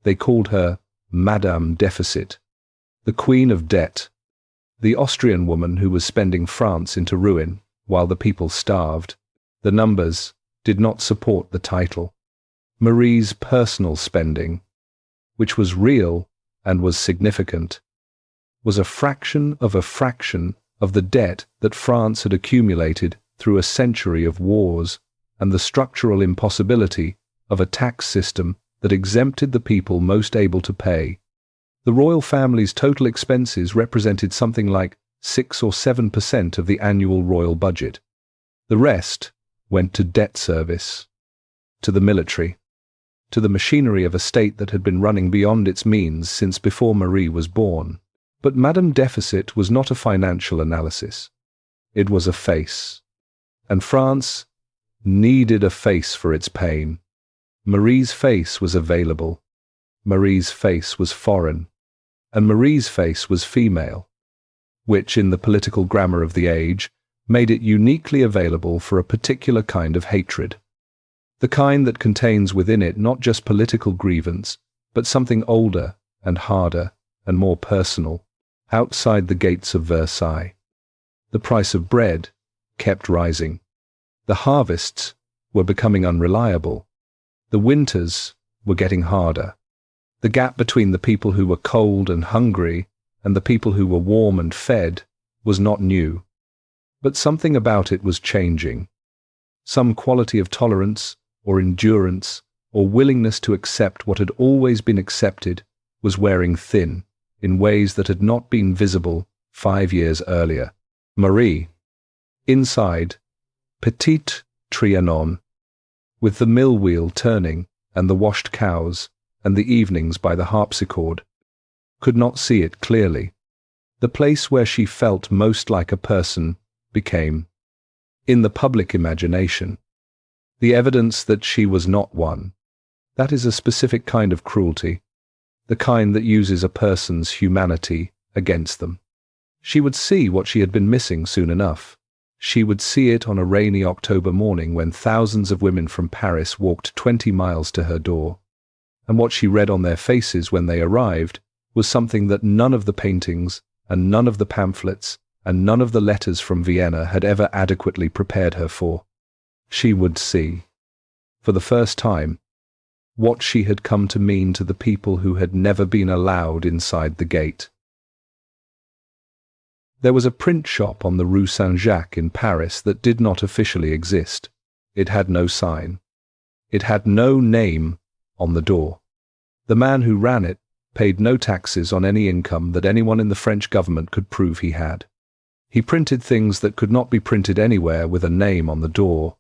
They called her Madame Deficit, the Queen of Debt, the Austrian woman who was spending France into ruin while the people starved. The numbers did not support the title. Marie's personal spending, which was real and was significant, was a fraction of the debt that France had accumulated through a century of wars and the structural impossibility of a tax system that exempted the people most able to pay. The royal family's total expenses represented something like 6 or 7% of the annual royal budget. The rest went to debt service. to the military, to the machinery of a state that had been running beyond its means since before Marie was born. But Madame Deficit was not a financial analysis. It was a face. And France needed a face for its pain. Marie's face was available. Marie's face was foreign. And Marie's face was female, which, in the political grammar of the age, made it uniquely available for a particular kind of hatred. The kind that contains within it not just political grievance, but something older and harder and more personal, outside the gates of Versailles. The price of bread kept rising. The harvests were becoming unreliable. The winters were getting harder. The gap between the people who were cold and hungry and the people who were warm and fed was not new. But something about it was changing. Some quality of tolerance or endurance or willingness to accept what had always been accepted was wearing thin in ways that had not been visible 5 years earlier. Marie, inside, Petit Trianon, with the mill wheel turning and the washed cows and the evenings by the harpsichord, could not see it clearly. The place where she felt most like a person became, in the public imagination, the evidence that she was not one. That is a specific kind of cruelty, the kind that uses a person's humanity against them. She would see what she had been missing soon enough. She would see it on a rainy October morning when thousands of women from Paris walked 20 miles to her door. And what she read on their faces when they arrived was something that none of the paintings and none of the pamphlets and none of the letters from Vienna had ever adequately prepared her for. She would see, for the first time, what she had come to mean to the people who had never been allowed inside the gate. There was a print shop on the Rue Saint-Jacques in Paris that did not officially exist. It had no sign. It had no name on the door. The man who ran it paid no taxes on any income that anyone in the French government could prove he had. He printed things that could not be printed anywhere with a name on the door,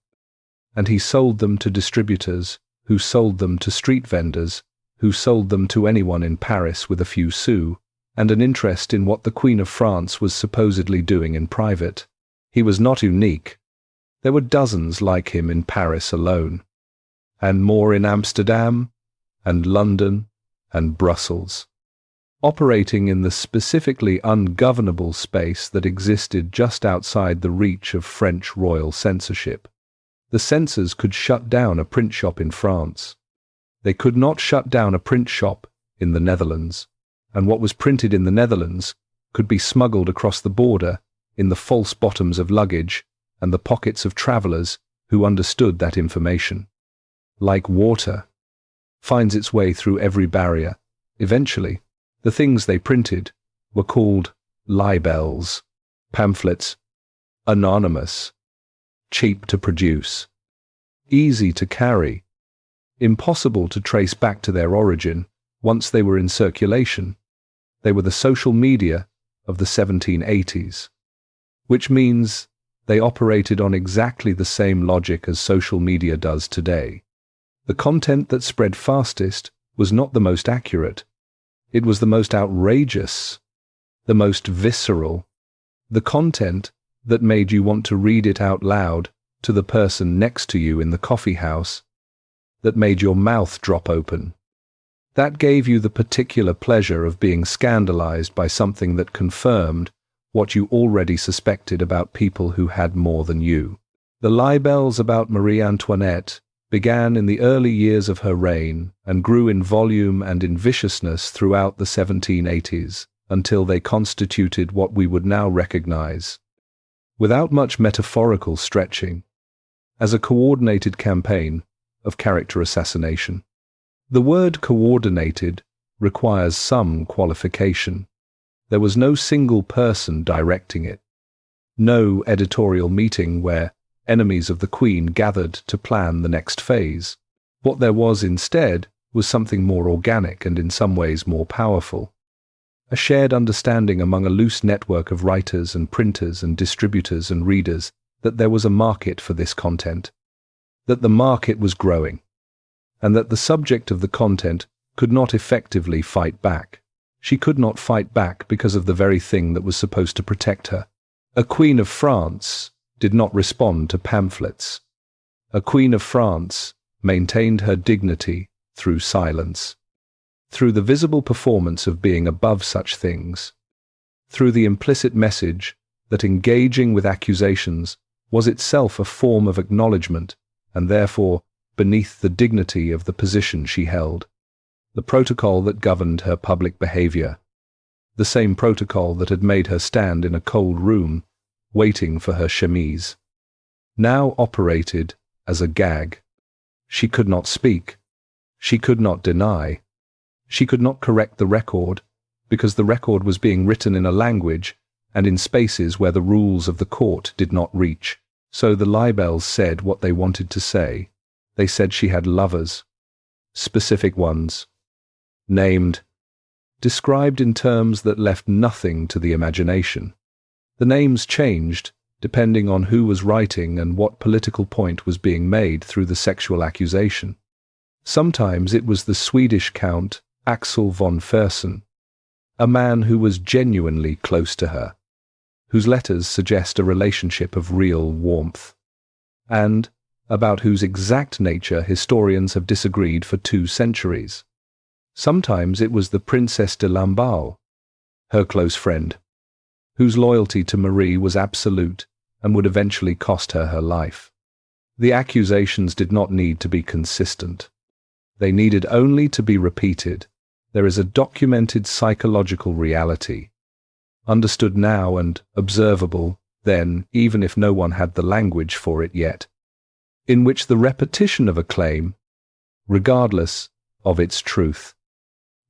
and he sold them to distributors, who sold them to street vendors, who sold them to anyone in Paris with a few sous, and an interest in what the Queen of France was supposedly doing in private. He was not unique. There were dozens like him in Paris alone, and more in Amsterdam, and London, and Brussels, operating in the specifically ungovernable space that existed just outside the reach of French royal censorship. The censors could shut down a print shop in France. They could not shut down a print shop in the Netherlands, and what was printed in the Netherlands could be smuggled across the border in the false bottoms of luggage and the pockets of travellers who understood that information. Like water, finds its way through every barrier. Eventually, the things they printed were called libels, pamphlets, anonymous, cheap to produce, easy to carry, impossible to trace back to their origin once they were in circulation. They were the social media of the 1780s, which means they operated on exactly the same logic as social media does today. The content that spread fastest was not the most accurate. It was the most outrageous, the most visceral, the content that made you want to read it out loud to the person next to you in the coffee house, that made your mouth drop open. That gave you the particular pleasure of being scandalized by something that confirmed what you already suspected about people who had more than you. The libels about Marie Antoinette began in the early years of her reign and grew in volume and in viciousness throughout the 1780s until they constituted what we would now recognize, without much metaphorical stretching, as a coordinated campaign of character assassination. The word coordinated requires some qualification. There was no single person directing it, no editorial meeting where enemies of the Queen gathered to plan the next phase. What there was instead was something more organic and in some ways more powerful. A shared understanding among a loose network of writers and printers and distributors and readers that there was a market for this content, that the market was growing, and that the subject of the content could not effectively fight back. She could not fight back because of the very thing that was supposed to protect her. A Queen of France did not respond to pamphlets. A Queen of France maintained her dignity through silence, through the visible performance of being above such things, through the implicit message that engaging with accusations was itself a form of acknowledgement and therefore beneath the dignity of the position she held, the protocol that governed her public behavior, the same protocol that had made her stand in a cold room waiting for her chemise, now operated as a gag. She could not speak. She could not deny. She could not correct the record, because the record was being written in a language and in spaces where the rules of the court did not reach. So the libels said what they wanted to say. They said she had lovers, specific ones, named, described in terms that left nothing to the imagination. The names changed depending on who was writing and what political point was being made through the sexual accusation. Sometimes it was the Swedish Count Axel von Fersen, a man who was genuinely close to her, whose letters suggest a relationship of real warmth, and about whose exact nature historians have disagreed for 2 centuries. Sometimes it was the Princess de Lamballe, her close friend, whose loyalty to Marie was absolute and would eventually cost her her life. The accusations did not need to be consistent. They needed only to be repeated. There is a documented psychological reality, understood now and observable then, even if no one had the language for it yet, in which the repetition of a claim, regardless of its truth,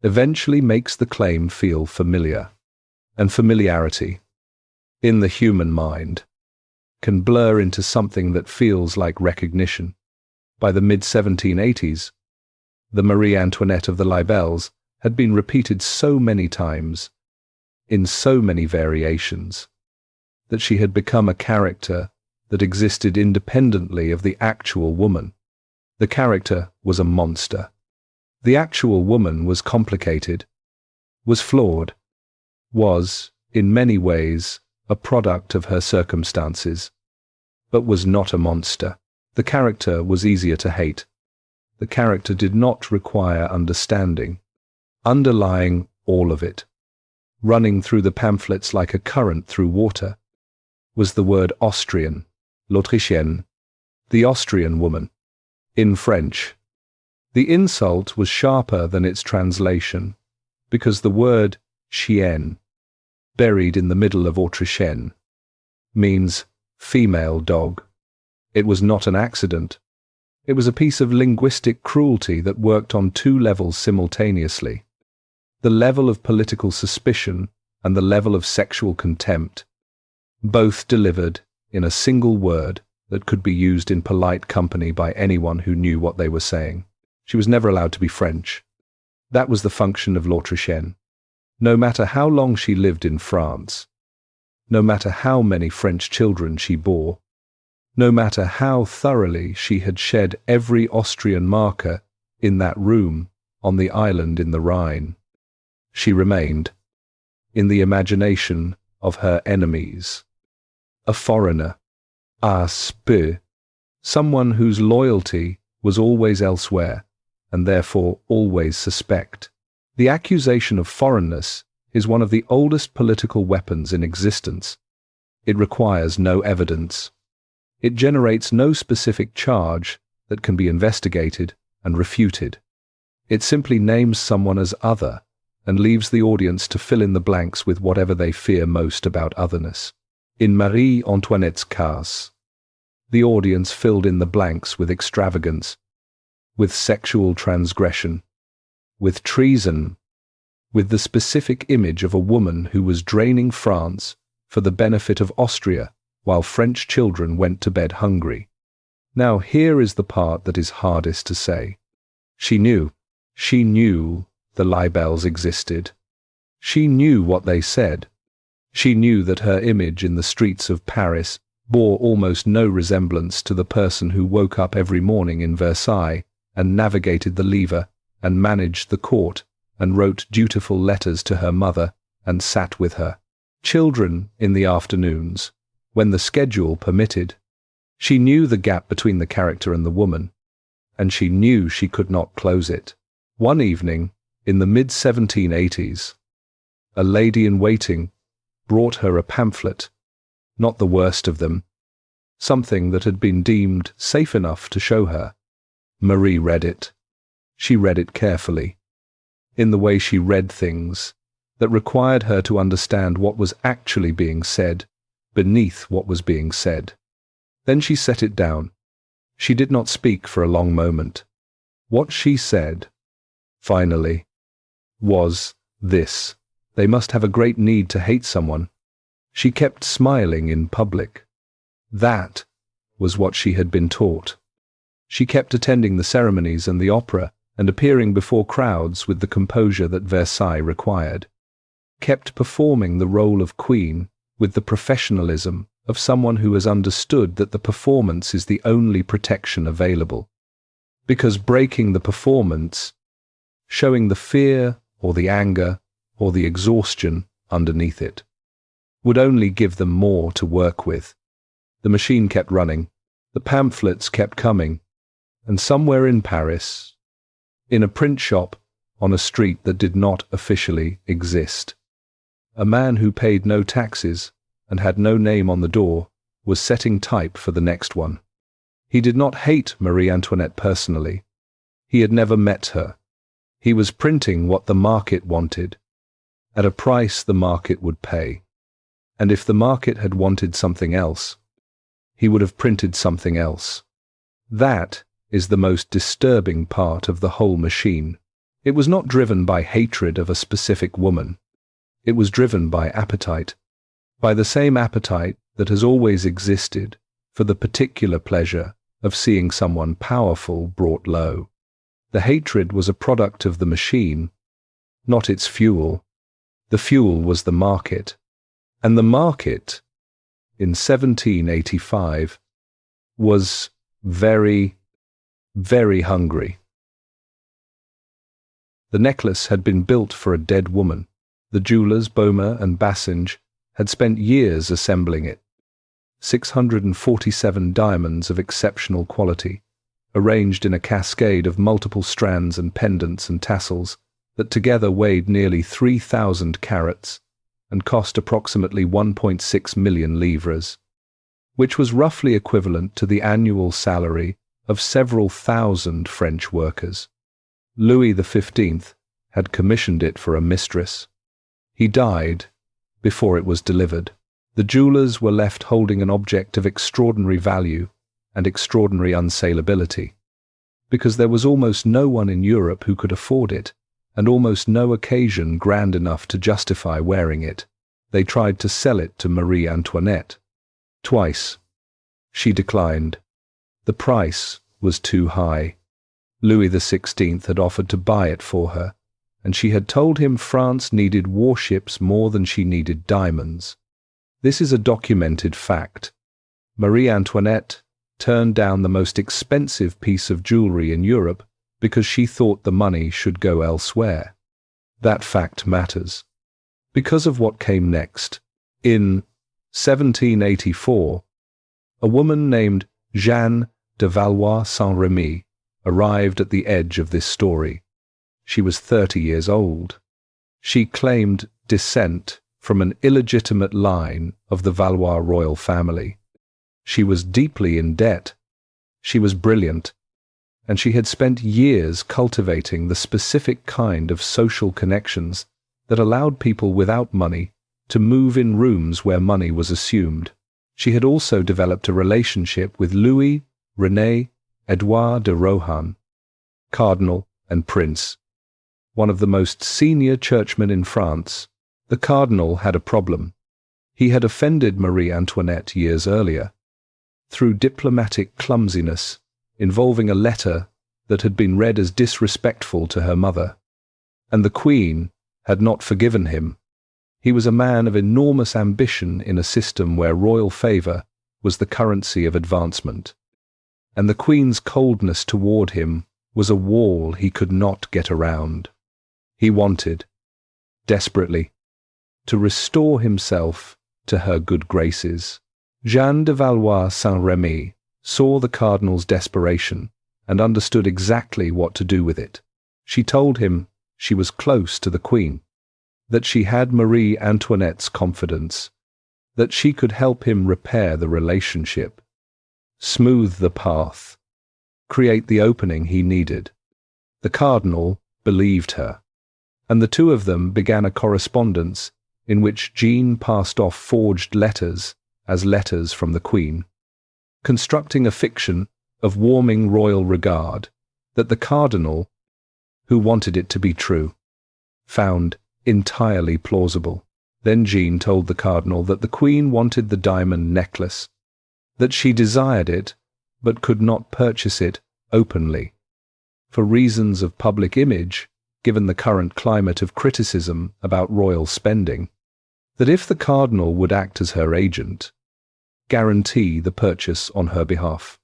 eventually makes the claim feel familiar. And familiarity, in the human mind, can blur into something that feels like recognition. By the mid-1780s, the Marie Antoinette of the libels had been repeated so many times, in so many variations, that she had become a character that existed independently of the actual woman. The character was a monster. The actual woman was complicated, was flawed, was, in many ways, a product of her circumstances, but was not a monster. The character was easier to hate. The character did not require understanding. Underlying all of it, running through the pamphlets like a current through water, was the word Austrian, l'Autrichienne, the Austrian woman, in French. The insult was sharper than its translation, because the word chienne, buried in the middle of Autrichienne, means female dog. It was not an accident. It was a piece of linguistic cruelty that worked on 2 levels simultaneously. The level of political suspicion and the level of sexual contempt, both delivered in a single word that could be used in polite company by anyone who knew what they were saying. She was never allowed to be French. That was the function of l'Autrichienne. No matter how long she lived in France, no matter how many French children she bore, no matter how thoroughly she had shed every Austrian marker in that room on the island in the Rhine, she remained, in the imagination of her enemies, a foreigner, un peu, someone whose loyalty was always elsewhere, and therefore always suspect. The accusation of foreignness is one of the oldest political weapons in existence. It requires no evidence. It generates no specific charge that can be investigated and refuted. It simply names someone as other and leaves the audience to fill in the blanks with whatever they fear most about otherness. In Marie Antoinette's case, the audience filled in the blanks with extravagance, with sexual transgression, with treason, with the specific image of a woman who was draining France for the benefit of Austria while French children went to bed hungry. Now here is the part that is hardest to say. She knew the libels existed. She knew what they said. She knew that her image in the streets of Paris bore almost no resemblance to the person who woke up every morning in Versailles and navigated the lever, and managed the court, and wrote dutiful letters to her mother, and sat with her children in the afternoons, when the schedule permitted. She knew the gap between the character and the woman, and she knew she could not close it. One evening, in the mid-1780s, a lady-in-waiting brought her a pamphlet, not the worst of them, something that had been deemed safe enough to show her. Marie read it. She read it carefully, in the way she read things that required her to understand what was actually being said beneath what was being said. Then she set it down. She did not speak for a long moment. What she said, finally, was this: they must have a great need to hate someone. She kept smiling in public. That was what she had been taught. She kept attending the ceremonies and the opera and appearing before crowds with the composure that Versailles required. Kept performing the role of queen with the professionalism of someone who has understood that the performance is the only protection available. Because breaking the performance, showing the fear or the anger or the exhaustion underneath it, would only give them more to work with. The machine kept running, the pamphlets kept coming, and somewhere in Paris, in a print shop on a street that did not officially exist, a man who paid no taxes and had no name on the door was setting type for the next one. He did not hate Marie Antoinette personally. He had never met her. He was printing what the market wanted, at a price the market would pay. And if the market had wanted something else, he would have printed something else. That is the most disturbing part of the whole machine. It was not driven by hatred of a specific woman. It was driven by appetite, by the same appetite that has always existed for the particular pleasure of seeing someone powerful brought low. The hatred was a product of the machine, not its fuel. The fuel was the market. And the market, in 1785, was very, very hungry. The necklace had been built for a dead woman. The jewelers, Boehmer and Bassinge, had spent years assembling it. 647 diamonds of exceptional quality, arranged in a cascade of multiple strands and pendants and tassels that together weighed nearly 3,000 carats and cost approximately 1.6 million livres, which was roughly equivalent to the annual salary of several thousand French workers. Louis XV had commissioned it for a mistress. He died before it was delivered. The jewelers were left holding an object of extraordinary value and extraordinary unsaleability, because there was almost no one in Europe who could afford it, and almost no occasion grand enough to justify wearing it. They tried to sell it to Marie Antoinette. Twice. She declined. The price was too high. Louis XVI had offered to buy it for her, and she had told him France needed warships more than she needed diamonds. This is a documented fact. Marie Antoinette turned down the most expensive piece of jewelry in Europe because she thought the money should go elsewhere. That fact matters. Because of what came next. In 1784, a woman named Jeanne de Valois-Saint-Remy arrived at the edge of this story. She was 30 years old. She claimed descent from an illegitimate line of the Valois royal family. She was deeply in debt. She was brilliant, and she had spent years cultivating the specific kind of social connections that allowed people without money to move in rooms where money was assumed. She had also developed a relationship with Louis, René, Edouard de Rohan, Cardinal and Prince, one of the most senior churchmen in France. The Cardinal had a problem. He had offended Marie Antoinette years earlier, through diplomatic clumsiness involving a letter that had been read as disrespectful to her mother, and the Queen had not forgiven him. He was a man of enormous ambition in a system where royal favour was the currency of advancement, and the Queen's coldness toward him was a wall he could not get around. He wanted, desperately, to restore himself to her good graces. Jeanne de Valois Saint-Remy saw the cardinal's desperation and understood exactly what to do with it. She told him she was close to the Queen, that she had Marie Antoinette's confidence, that she could help him repair the relationship, smooth the path, create the opening he needed. The cardinal believed her, and the two of them began a correspondence in which Jeanne passed off forged letters as letters from the Queen, constructing a fiction of warming royal regard that the cardinal, who wanted it to be true, found entirely plausible. Then Jeanne told the cardinal that the Queen wanted the diamond necklace, that she desired it but could not purchase it openly, for reasons of public image, given the current climate of criticism about royal spending, that if the cardinal would act as her agent, guarantee the purchase on her behalf,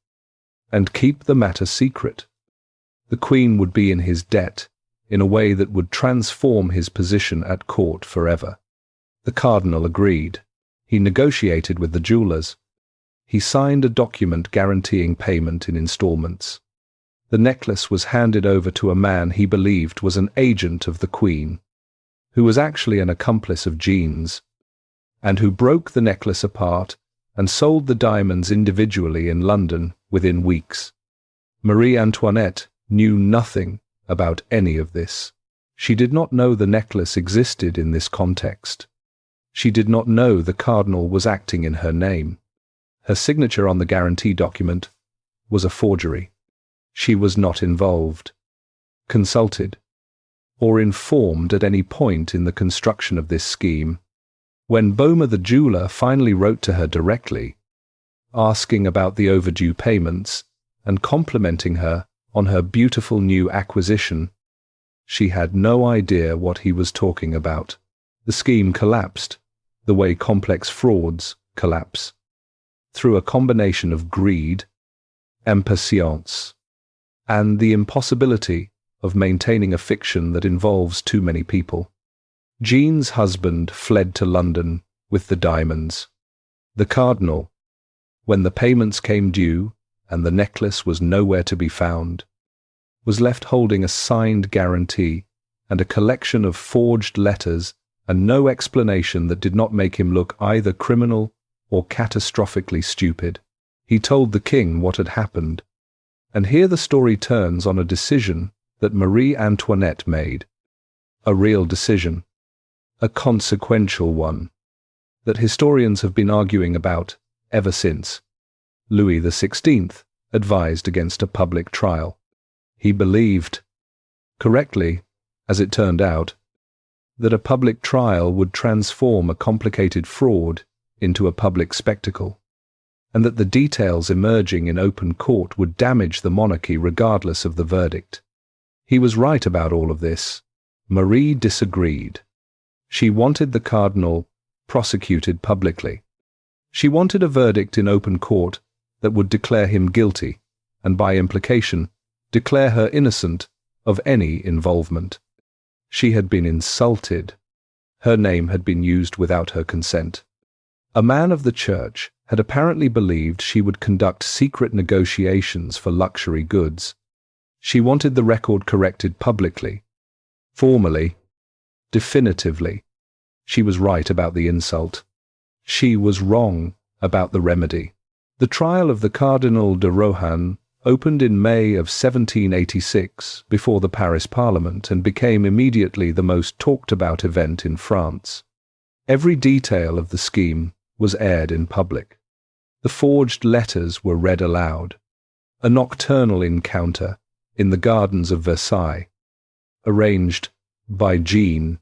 and keep the matter secret, the Queen would be in his debt in a way that would transform his position at court forever. The cardinal agreed. He negotiated with the jewelers. He signed a document guaranteeing payment in installments. The necklace was handed over to a man he believed was an agent of the Queen, who was actually an accomplice of Jeanne's, and who broke the necklace apart and sold the diamonds individually in London within weeks. Marie Antoinette knew nothing about any of this. She did not know the necklace existed in this context. She did not know the cardinal was acting in her name. Her signature on the guarantee document was a forgery. She was not involved, consulted, or informed at any point in the construction of this scheme. When Boma the jeweler finally wrote to her directly, asking about the overdue payments and complimenting her on her beautiful new acquisition, she had no idea what he was talking about. The scheme collapsed, the way complex frauds collapse, through a combination of greed, impatience, and the impossibility of maintaining a fiction that involves too many people. Jeanne's husband fled to London with the diamonds. The cardinal, when the payments came due and the necklace was nowhere to be found, was left holding a signed guarantee and a collection of forged letters and no explanation that did not make him look either criminal or catastrophically stupid. He told the king what had happened, and here the story turns on a decision that Marie Antoinette made, a real decision, a consequential one, that historians have been arguing about ever since. Louis XVI advised against a public trial. He believed, correctly, as it turned out, that a public trial would transform a complicated fraud into a public spectacle, and that the details emerging in open court would damage the monarchy regardless of the verdict. He was right about all of this. Marie disagreed. She wanted the cardinal prosecuted publicly. She wanted a verdict in open court that would declare him guilty, and by implication, declare her innocent of any involvement. She had been insulted. Her name had been used without her consent. A man of the church had apparently believed she would conduct secret negotiations for luxury goods. She wanted the record corrected publicly, formally, definitively. She was right about the insult. She was wrong about the remedy. The trial of the Cardinal de Rohan opened in May of 1786 before the Paris Parliament and became immediately the most talked-about event in France. Every detail of the scheme was aired in public. The forged letters were read aloud. A nocturnal encounter in the gardens of Versailles, arranged by Jeanne,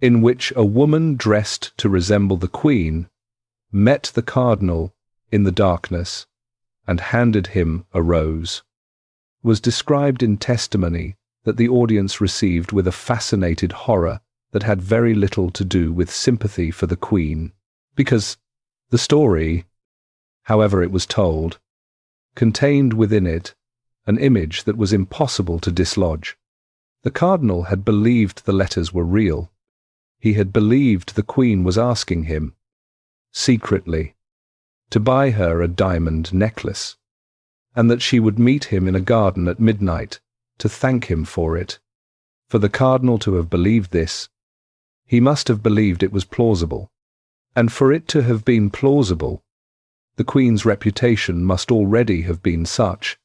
in which a woman dressed to resemble the Queen met the cardinal in the darkness and handed him a rose, was described in testimony that the audience received with a fascinated horror that had very little to do with sympathy for the Queen, because the story, however it was told, contained within it an image that was impossible to dislodge. The cardinal had believed the letters were real. He had believed the Queen was asking him, secretly, to buy her a diamond necklace, and that she would meet him in a garden at midnight to thank him for it. For the cardinal to have believed this, he must have believed it was plausible, and for it to have been plausible, the Queen's reputation must already have been such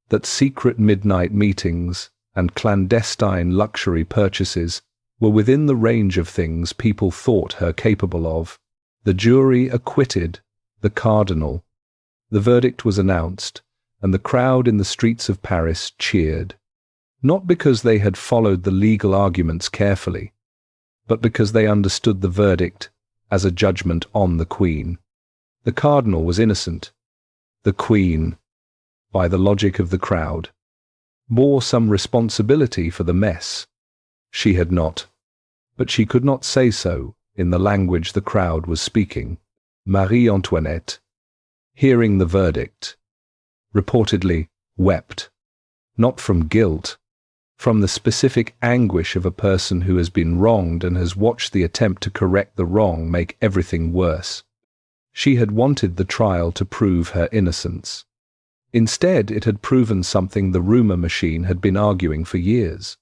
that secret midnight meetings and clandestine luxury purchases were within the range of things people thought her capable of. The jury acquitted the cardinal. The verdict was announced, and the crowd in the streets of Paris cheered, not because they had followed the legal arguments carefully, but because they understood the verdict as a judgment on the Queen. The cardinal was innocent. The Queen, by the logic of the crowd, bore some responsibility for the mess. She had not, but she could not say so in the language the crowd was speaking. Marie Antoinette, hearing the verdict, reportedly wept, not from guilt, from the specific anguish of a person who has been wronged and has watched the attempt to correct the wrong make everything worse. She had wanted the trial to prove her innocence. Instead, it had proven something the rumor machine had been arguing for years,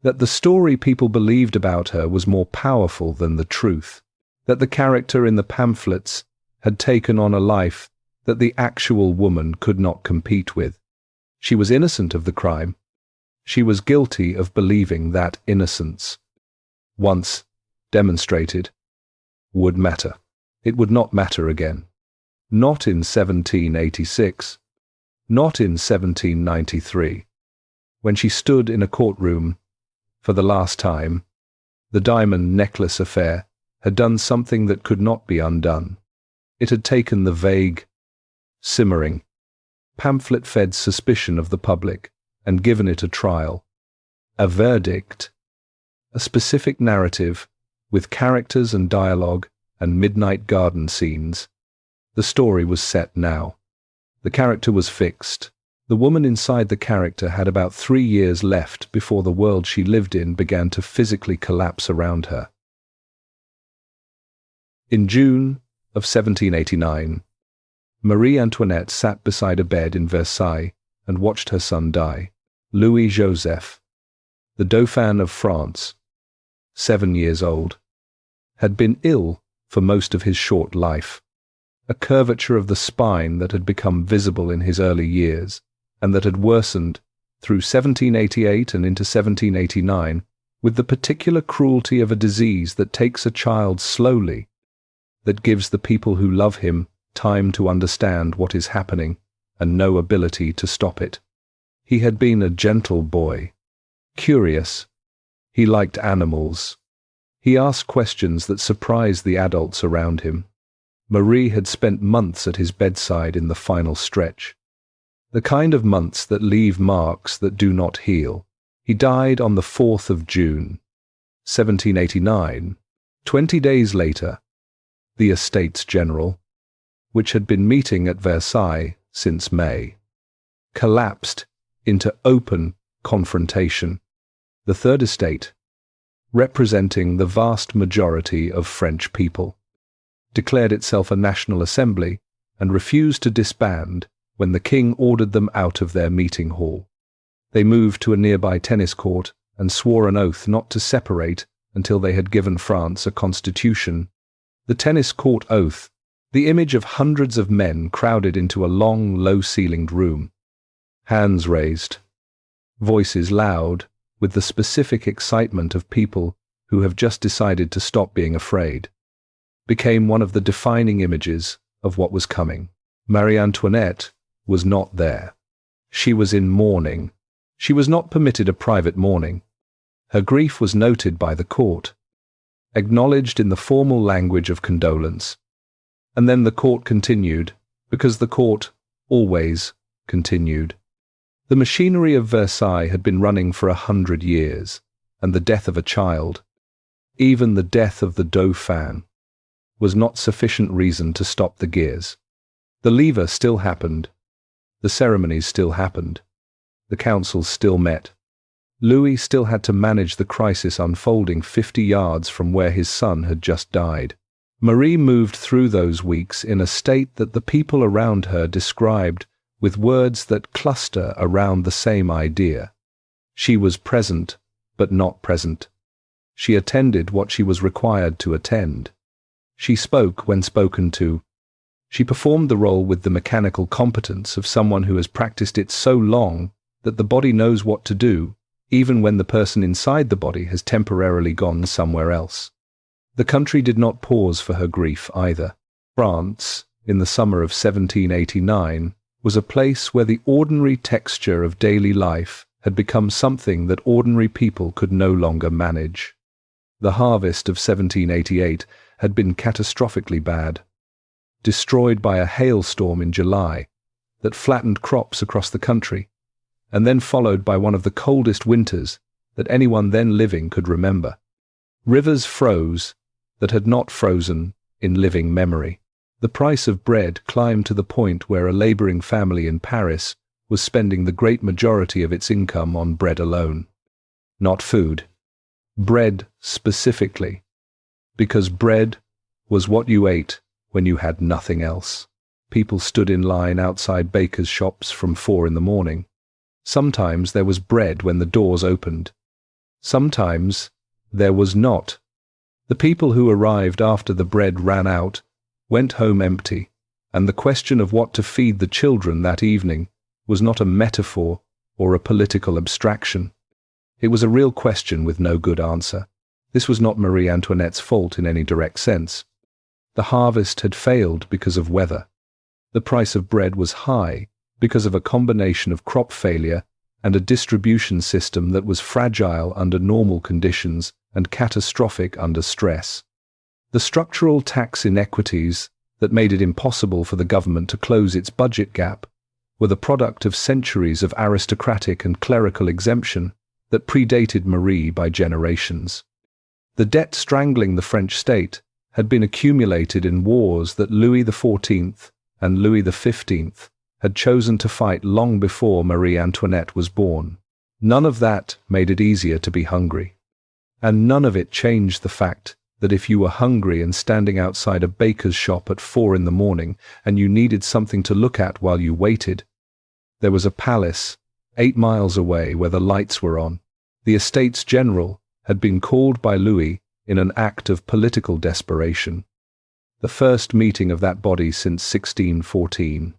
that the story people believed about her was more powerful than the truth, that the character in the pamphlets had taken on a life that the actual woman could not compete with. She was innocent of the crime. She was guilty of believing that innocence, once demonstrated, would matter. It would not matter again. Not in 1786. Not in 1793. When she stood in a courtroom for the last time, the diamond necklace affair had done something that could not be undone. It had taken the vague, simmering, pamphlet-fed suspicion of the public and given it a trial, a verdict, a specific narrative with characters and dialogue and midnight garden scenes. The story was set now. The character was fixed. The woman inside the character had about 3 years left before the world she lived in began to physically collapse around her. In June of 1789, Marie Antoinette sat beside a bed in Versailles and watched her son die. Louis-Joseph, the Dauphin of France, 7 years old, had been ill for most of his short life, a curvature of the spine that had become visible in his early years and that had worsened through 1788 and into 1789 with the particular cruelty of a disease that takes a child slowly, that gives the people who love him time to understand what is happening and no ability to stop it. He had been a gentle boy, curious. He liked animals. He asked questions that surprised the adults around him. Marie had spent months at his bedside in the final stretch, the kind of months that leave marks that do not heal. He died on the 4th of June, 1789. 20 days later, the Estates General, which had been meeting at Versailles since May, collapsed into open confrontation. The Third Estate, representing the vast majority of French people, declared itself a national assembly and refused to disband when the king ordered them out of their meeting hall. They moved to a nearby tennis court and swore an oath not to separate until they had given France a constitution. The tennis court oath, the image of hundreds of men crowded into a long, low-ceilinged room, hands raised, voices loud, with the specific excitement of people who have just decided to stop being afraid, became one of the defining images of what was coming. Marie Antoinette was not there. She was in mourning. She was not permitted a private mourning. Her grief was noted by the court, acknowledged in the formal language of condolence, and then the court continued, because the court always continued. The machinery of Versailles had been running for 100 years, and the death of a child, even the death of the Dauphin, was not sufficient reason to stop the gears. The lever still happened. The ceremonies still happened. The councils still met. Louis still had to manage the crisis unfolding 50 yards from where his son had just died. Marie moved through those weeks in a state that the people around her described with words that cluster around the same idea. She was present, but not present. She attended what she was required to attend. She spoke when spoken to. She performed the role with the mechanical competence of someone who has practiced it so long that the body knows what to do, even when the person inside the body has temporarily gone somewhere else. The country did not pause for her grief either. France, in the summer of 1789, was a place where the ordinary texture of daily life had become something that ordinary people could no longer manage. The harvest of 1788 had been catastrophically bad, destroyed by a hailstorm in July that flattened crops across the country, and then followed by one of the coldest winters that anyone then living could remember. Rivers froze that had not frozen in living memory. The price of bread climbed to the point where a labouring family in Paris was spending the great majority of its income on bread alone. Not food. Bread specifically, because bread was what you ate when you had nothing else. People stood in line outside bakers' shops from 4 in the morning. Sometimes there was bread when the doors opened. Sometimes there was not. The people who arrived after the bread ran out went home empty, and the question of what to feed the children that evening was not a metaphor or a political abstraction. It was a real question with no good answer. This was not Marie Antoinette's fault in any direct sense. The harvest had failed because of weather. The price of bread was high because of a combination of crop failure and a distribution system that was fragile under normal conditions and catastrophic under stress. The structural tax inequities that made it impossible for the government to close its budget gap were the product of centuries of aristocratic and clerical exemption that predated Marie by generations. The debt strangling the French state had been accumulated in wars that Louis XIV and Louis XV had chosen to fight long before Marie Antoinette was born. None of that made it easier to be hungry. And none of it changed the fact that if you were hungry and standing outside a baker's shop at 4 in the morning and you needed something to look at while you waited, there was a palace 8 miles away where the lights were on. The Estates General had been called by Louis in an act of political desperation, the first meeting of that body since 1614,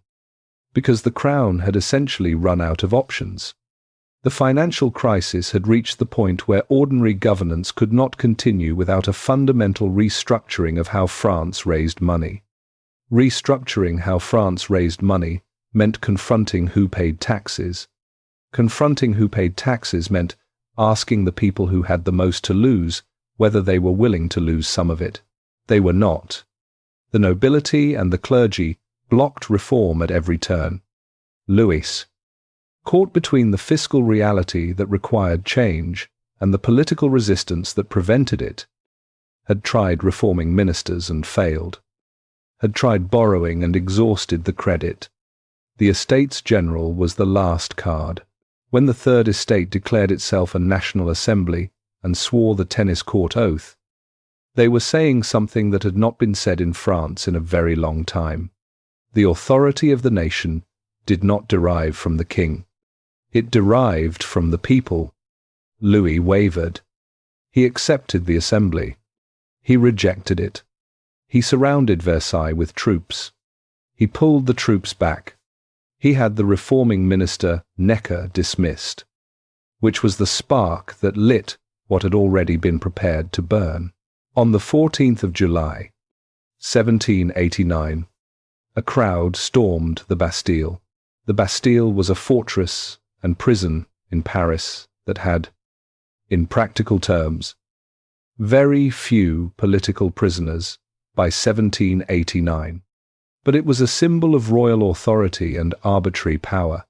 because the Crown had essentially run out of options. The financial crisis had reached the point where ordinary governance could not continue without a fundamental restructuring of how France raised money. Restructuring how France raised money meant confronting who paid taxes. Confronting who paid taxes meant asking the people who had the most to lose whether they were willing to lose some of it. They were not. The nobility and the clergy blocked reform at every turn. Louis, caught between the fiscal reality that required change and the political resistance that prevented it, had tried reforming ministers and failed, had tried borrowing and exhausted the credit. The Estates General was the last card. When the Third Estate declared itself a national assembly and swore the tennis court oath, they were saying something that had not been said in France in a very long time. The authority of the nation did not derive from the king. It derived from the people. Louis wavered. He accepted the assembly. He rejected it. He surrounded Versailles with troops. He pulled the troops back. He had the reforming minister Necker dismissed, which was the spark that lit what had already been prepared to burn. On the 14th of July, 1789, a crowd stormed the Bastille. The Bastille was a fortress and prison in Paris that had, in practical terms, very few political prisoners by 1789. But it was a symbol of royal authority and arbitrary power,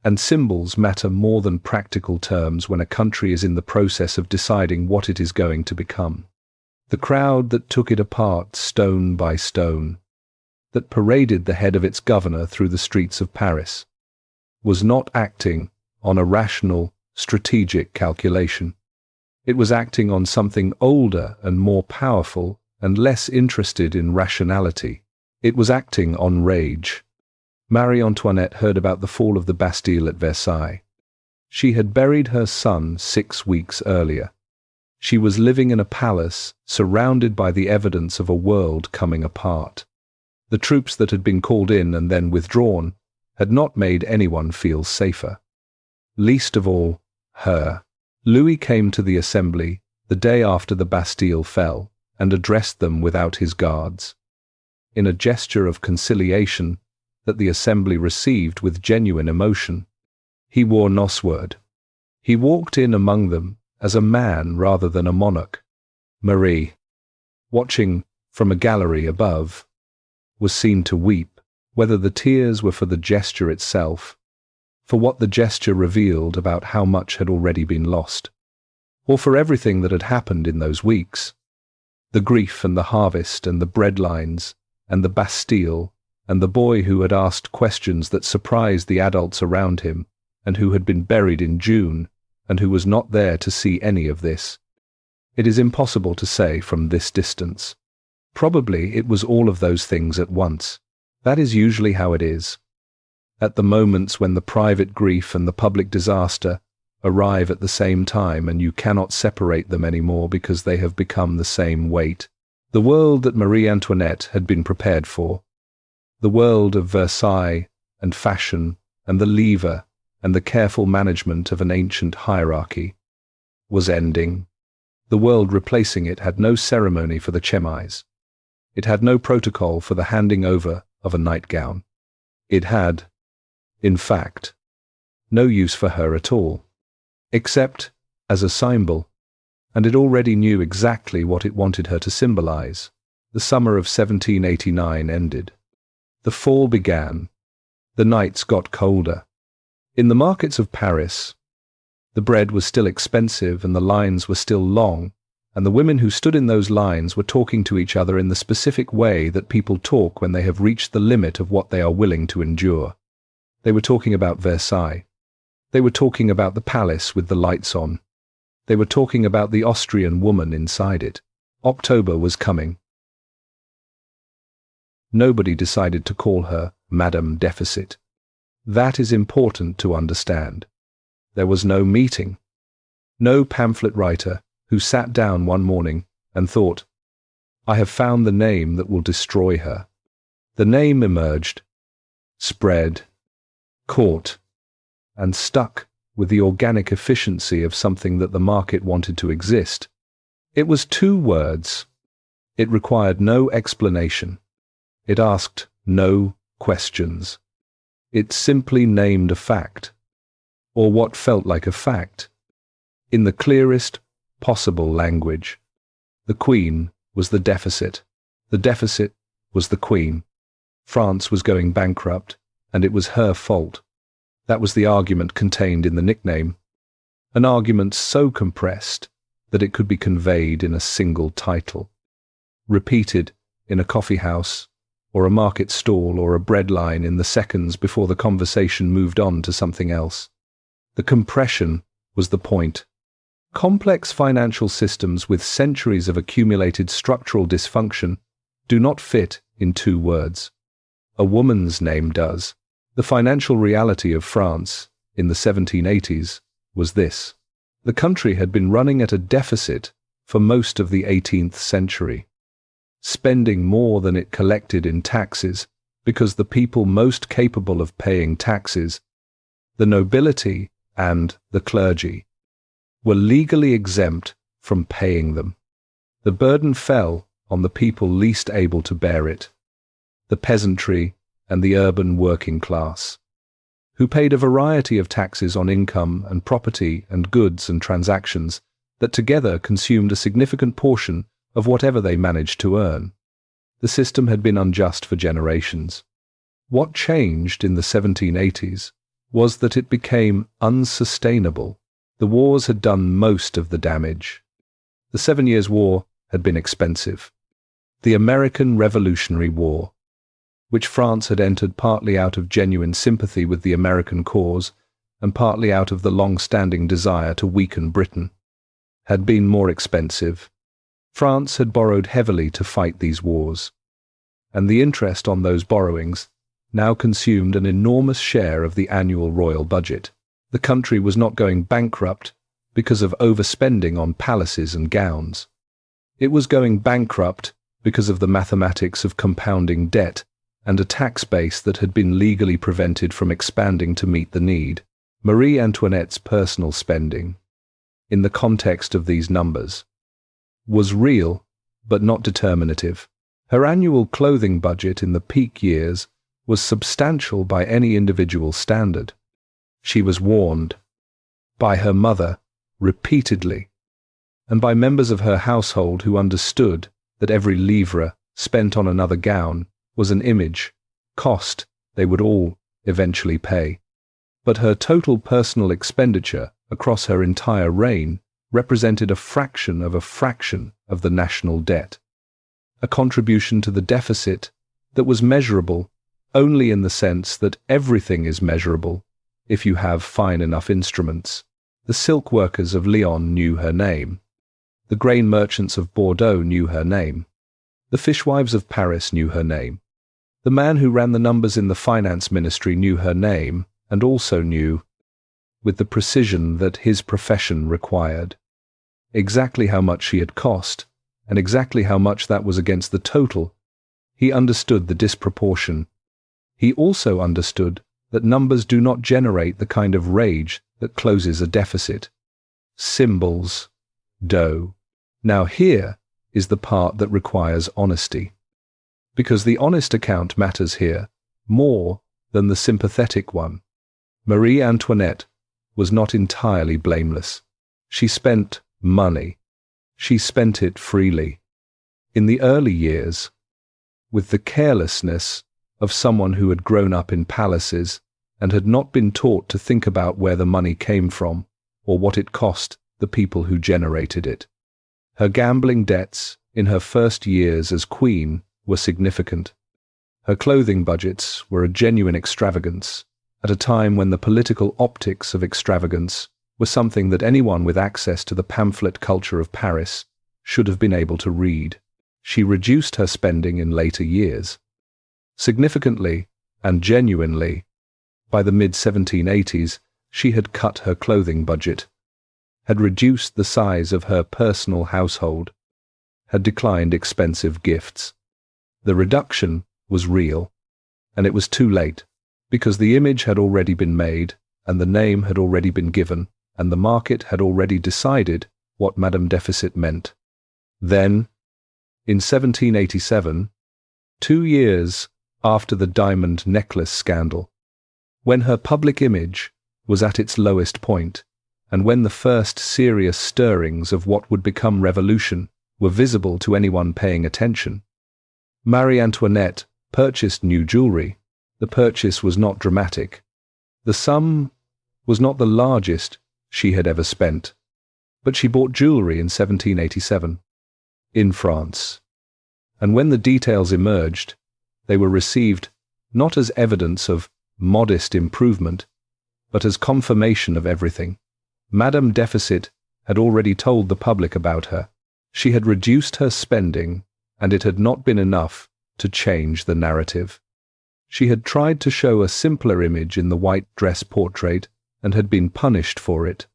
and symbols matter more than practical terms when a country is in the process of deciding what it is going to become. The crowd that took it apart stone by stone, that paraded the head of its governor through the streets of Paris, was not acting on a rational, strategic calculation. It was acting on something older and more powerful and less interested in rationality. It was acting on rage. Marie Antoinette heard about the fall of the Bastille at Versailles. She had buried her son 6 weeks earlier. She was living in a palace surrounded by the evidence of a world coming apart. The troops that had been called in and then withdrawn had not made anyone feel safer. Least of all, her. Louis came to the assembly the day after the Bastille fell and addressed them without his guards. In a gesture of conciliation that the assembly received with genuine emotion, he wore no sword. He walked in among them as a man rather than a monarch. Marie, watching from a gallery above, was seen to weep, whether the tears were for the gesture itself, for what the gesture revealed about how much had already been lost, or for everything that had happened in those weeks. The grief and the harvest and the bread lines and the Bastille and the boy who had asked questions that surprised the adults around him and who had been buried in June and who was not there to see any of this. It is impossible to say from this distance. Probably it was all of those things at once. That is usually how it is. At the moments when the private grief and the public disaster arrive at the same time and you cannot separate them anymore because they have become the same weight. The world that Marie Antoinette had been prepared for, the world of Versailles and fashion and the lever and the careful management of an ancient hierarchy, was ending. The world replacing it had no ceremony for the chemise. It had no protocol for the handing over of a nightgown. It had, in fact, no use for her at all, except as a symbol, and it already knew exactly what it wanted her to symbolize. The summer of 1789 ended. The fall began. The nights got colder. In the markets of Paris, the bread was still expensive and the lines were still long, and the women who stood in those lines were talking to each other in the specific way that people talk when they have reached the limit of what they are willing to endure. They were talking about Versailles. They were talking about the palace with the lights on. They were talking about the Austrian woman inside it. October was coming. Nobody decided to call her Madame Deficit. That is important to understand. There was no meeting. No pamphlet writer who sat down one morning and thought, I have found the name that will destroy her. The name emerged, spread, caught, and stuck with the organic efficiency of something that the market wanted to exist. It was 2 words. It required no explanation. It asked no questions. It simply named a fact, or what felt like a fact, in the clearest possible language. The Queen was the deficit. The deficit was the Queen. France was going bankrupt, and it was her fault. That was the argument contained in the nickname, an argument so compressed that it could be conveyed in a single title, repeated in a coffee house or a market stall or a bread line in the seconds before the conversation moved on to something else. The compression was the point. Complex financial systems with centuries of accumulated structural dysfunction do not fit in 2 words. A woman's name does. The financial reality of France in the 1780s was this. The country had been running at a deficit for most of the 18th century, spending more than it collected in taxes because the people most capable of paying taxes, the nobility and the clergy, were legally exempt from paying them. The burden fell on the people least able to bear it, the peasantry and the urban working class, who paid a variety of taxes on income and property and goods and transactions that together consumed a significant portion of whatever they managed to earn. The system had been unjust for generations. What changed in the 1780s was that it became unsustainable. The wars had done most of the damage. The 7 Years' War had been expensive. The American Revolutionary War, which France had entered partly out of genuine sympathy with the American cause and partly out of the long-standing desire to weaken Britain, had been more expensive. France had borrowed heavily to fight these wars, and the interest on those borrowings now consumed an enormous share of the annual royal budget. The country was not going bankrupt because of overspending on palaces and gowns. It was going bankrupt because of the mathematics of compounding debt and a tax base that had been legally prevented from expanding to meet the need. Marie Antoinette's personal spending, in the context of these numbers, was real but not determinative. Her annual clothing budget in the peak years was substantial by any individual standard. She was warned by her mother repeatedly, and by members of her household who understood that every livre spent on another gown was an image, cost they would all eventually pay. But her total personal expenditure across her entire reign represented a fraction of the national debt, a contribution to the deficit that was measurable only in the sense that everything is measurable if you have fine enough instruments. The silk workers of Lyon knew her name. The grain merchants of Bordeaux knew her name. The fishwives of Paris knew her name. The man who ran the numbers in the finance ministry knew her name, and also knew, with the precision that his profession required, exactly how much she had cost, and exactly how much that was against the total. He understood the disproportion. He also understood that numbers do not generate the kind of rage that closes a deficit. Symbols, dough. Now here is the part that requires honesty, because the honest account matters here more than the sympathetic one. Marie Antoinette was not entirely blameless. She spent money. She spent it freely. In the early years, with the carelessness of someone who had grown up in palaces and had not been taught to think about where the money came from or what it cost the people who generated it. Her gambling debts in her first years as queen were significant. Her clothing budgets were a genuine extravagance, at a time when the political optics of extravagance were something that anyone with access to the pamphlet culture of Paris should have been able to read. She reduced her spending in later years. Significantly and genuinely, by the mid-1780s, she had cut her clothing budget, had reduced the size of her personal household, had declined expensive gifts. The reduction was real, and it was too late, because the image had already been made, and the name had already been given, and the market had already decided what Madame Deficit meant. Then, in 1787, 2 years after the diamond necklace scandal, when her public image was at its lowest point, and when the first serious stirrings of what would become revolution were visible to anyone paying attention, Marie Antoinette purchased new jewelry. The purchase was not dramatic. The sum was not the largest she had ever spent, but she bought jewelry in 1787, in France. And when the details emerged, they were received not as evidence of modest improvement, but as confirmation of everything. Madame Deficit had already told the public about her. She had reduced her spending, and it had not been enough to change the narrative. She had tried to show a simpler image in the white dress portrait and had been punished for it.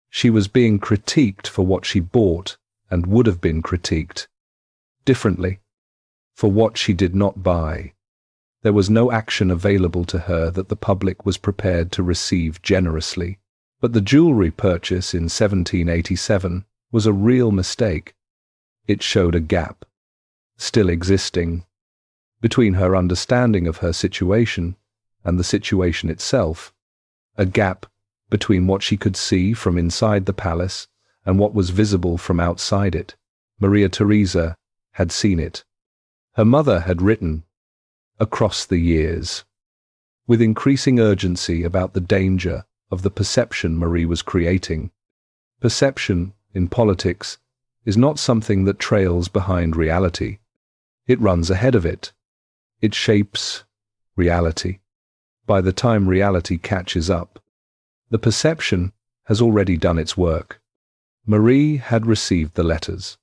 She was being critiqued for what she bought and would have been critiqued differently for what she did not buy. There was no action available to her that the public was prepared to receive generously. But the jewelry purchase in 1787 was a real mistake. It showed a gap, still existing, between her understanding of her situation and the situation itself, a gap between what she could see from inside the palace and what was visible from outside it. Maria Theresa had seen it. Her mother had written, across the years, with increasing urgency about the danger of the perception Marie was creating. Perception, in politics, is not something that trails behind reality. It runs ahead of it. It shapes reality. By the time reality catches up, The perception has already done its work. Marie had received the letters.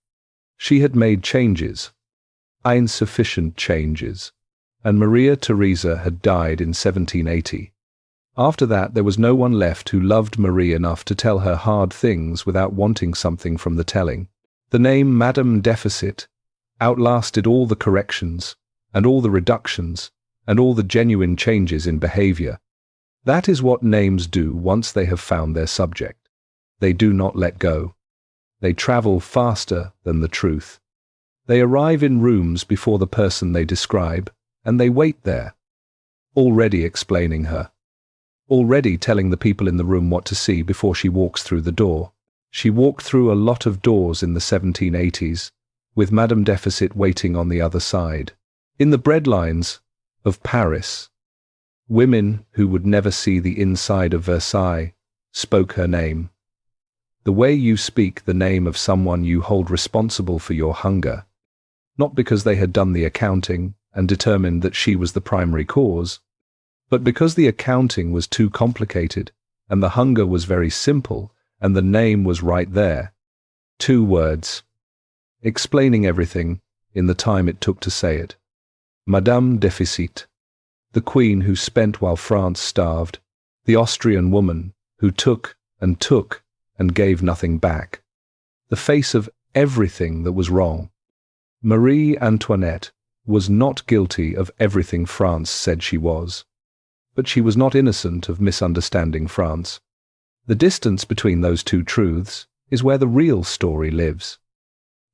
She had made changes, insufficient changes, and Maria Theresa had died in 1780. After that, there was no one left who loved Marie enough to tell her hard things without wanting something from the telling. The name Madame Deficit outlasted all the corrections, and all the reductions, and all the genuine changes in behavior. That is what names do once they have found their subject. They do not let go. They travel faster than the truth. They arrive in rooms before the person they describe, and they wait there, already explaining her, already telling the people in the room what to see before she walks through the door. She walked through a lot of doors in the 1780s, with Madame Deficit waiting on the other side. In the breadlines of Paris, women who would never see the inside of Versailles spoke her name. The way you speak the name of someone you hold responsible for your hunger, not because they had done the accounting and determined that she was the primary cause, but because the accounting was too complicated and the hunger was very simple and the name was right there. 2 words, explaining everything in the time it took to say it. Madame Deficit, the queen who spent while France starved, the Austrian woman who took and gave nothing back, the face of everything that was wrong. Marie Antoinette was not guilty of everything France said she was, but she was not innocent of misunderstanding France. The distance between those 2 truths is where the real story lives,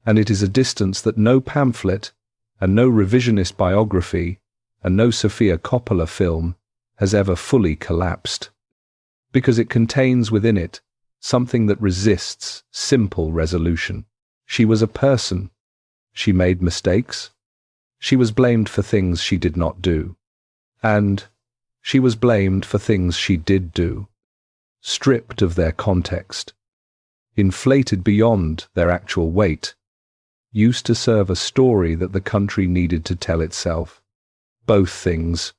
and it is a distance that no pamphlet and no revisionist biography and no Sofia Coppola film has ever fully collapsed, because it contains within it something that resists simple resolution. She was a person. She made mistakes. She was blamed for things she did not do. And she was blamed for things she did do, stripped of their context, inflated beyond their actual weight, used to serve a story that the country needed to tell itself. Both things.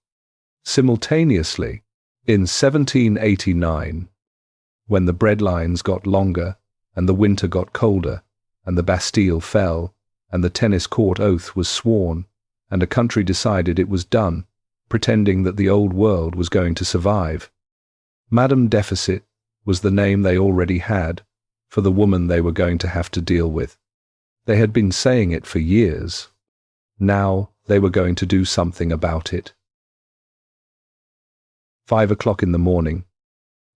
Simultaneously, in 1789, when the breadlines got longer and the winter got colder and the Bastille fell and the tennis court oath was sworn and a country decided it was done, pretending that the old world was going to survive, Madame Deficit was the name they already had for the woman they were going to have to deal with. They had been saying it for years. Now they were going to do something about it. 5 o'clock in the morning,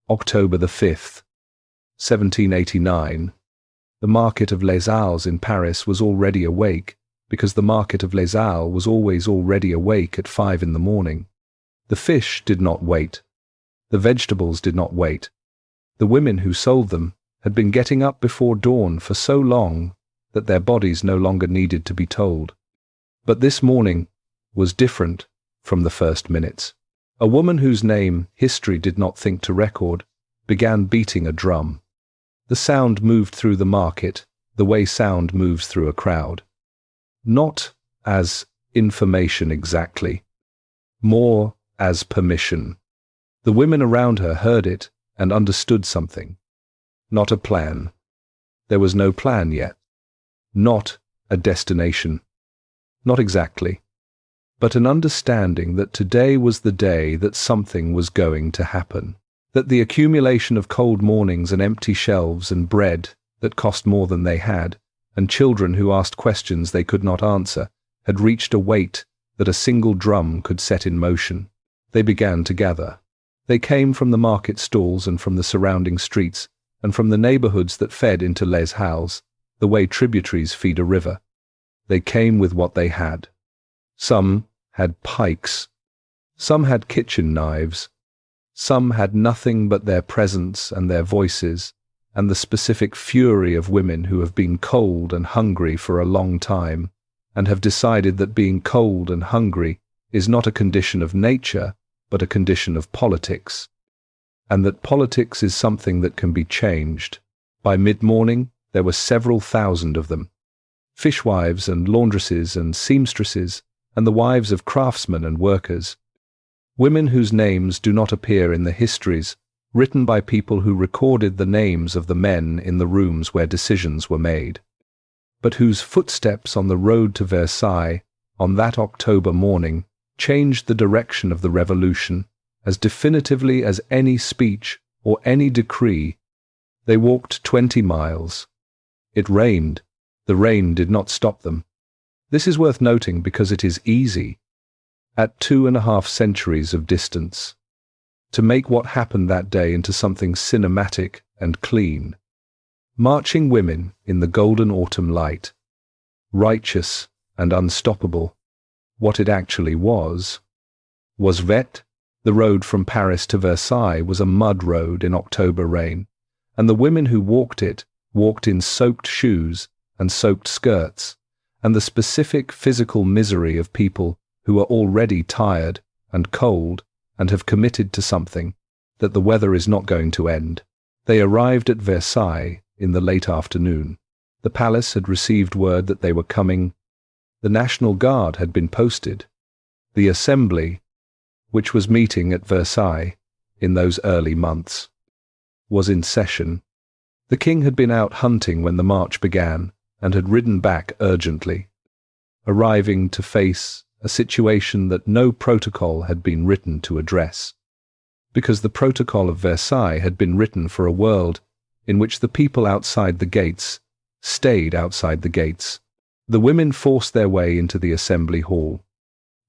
October the 5th, 1789. The market of Les Halles in Paris was already awake, because the market of Les Halles was always already awake at 5 in the morning. The fish did not wait. The vegetables did not wait. The women who sold them had been getting up before dawn for so long that their bodies no longer needed to be told. But this morning was different from the first minutes. A woman whose name history did not think to record began beating a drum. The sound moved through the market the way sound moves through a crowd. Not as information exactly, more as permission. The women around her heard it and understood something. Not a plan. There was no plan yet. Not a destination. Not exactly. But an understanding that today was the day that something was going to happen. That the accumulation of cold mornings and empty shelves and bread that cost more than they had, and children who asked questions they could not answer, had reached a weight that a single drum could set in motion. They began to gather. They came from the market stalls and from the surrounding streets, and from the neighborhoods that fed into Les Halles, the way tributaries feed a river. They came with what they had. Some had pikes. Some had kitchen knives. Some had nothing but their presence and their voices, and the specific fury of women who have been cold and hungry for a long time, and have decided that being cold and hungry is not a condition of nature, but a condition of politics, and that politics is something that can be changed. By mid-morning, there were several thousand of them. Fishwives and laundresses and seamstresses, and the wives of craftsmen and workers. Women whose names do not appear in the histories written by people who recorded the names of the men in the rooms where decisions were made, but whose footsteps on the road to Versailles on that October morning changed the direction of the revolution as definitively as any speech or any decree. They walked 20 miles. It rained. The rain did not stop them. This is worth noting because it is easy, at 2.5 centuries of distance, to make what happened that day into something cinematic and clean. Marching women in the golden autumn light, righteous and unstoppable. What it actually was Veto. The road from Paris to Versailles was a mud road in October rain, and the women who walked it walked in soaked shoes and soaked skirts, and the specific physical misery of people who are already tired and cold and have committed to something, that the weather is not going to end. They arrived at Versailles in the late afternoon. The palace had received word that they were coming. The National Guard had been posted. The Assembly, which was meeting at Versailles in those early months, was in session. The king had been out hunting when the march began and had ridden back urgently, arriving to face a situation that no protocol had been written to address, because the protocol of Versailles had been written for a world in which the people outside the gates stayed outside the gates. The women forced their way into the assembly hall.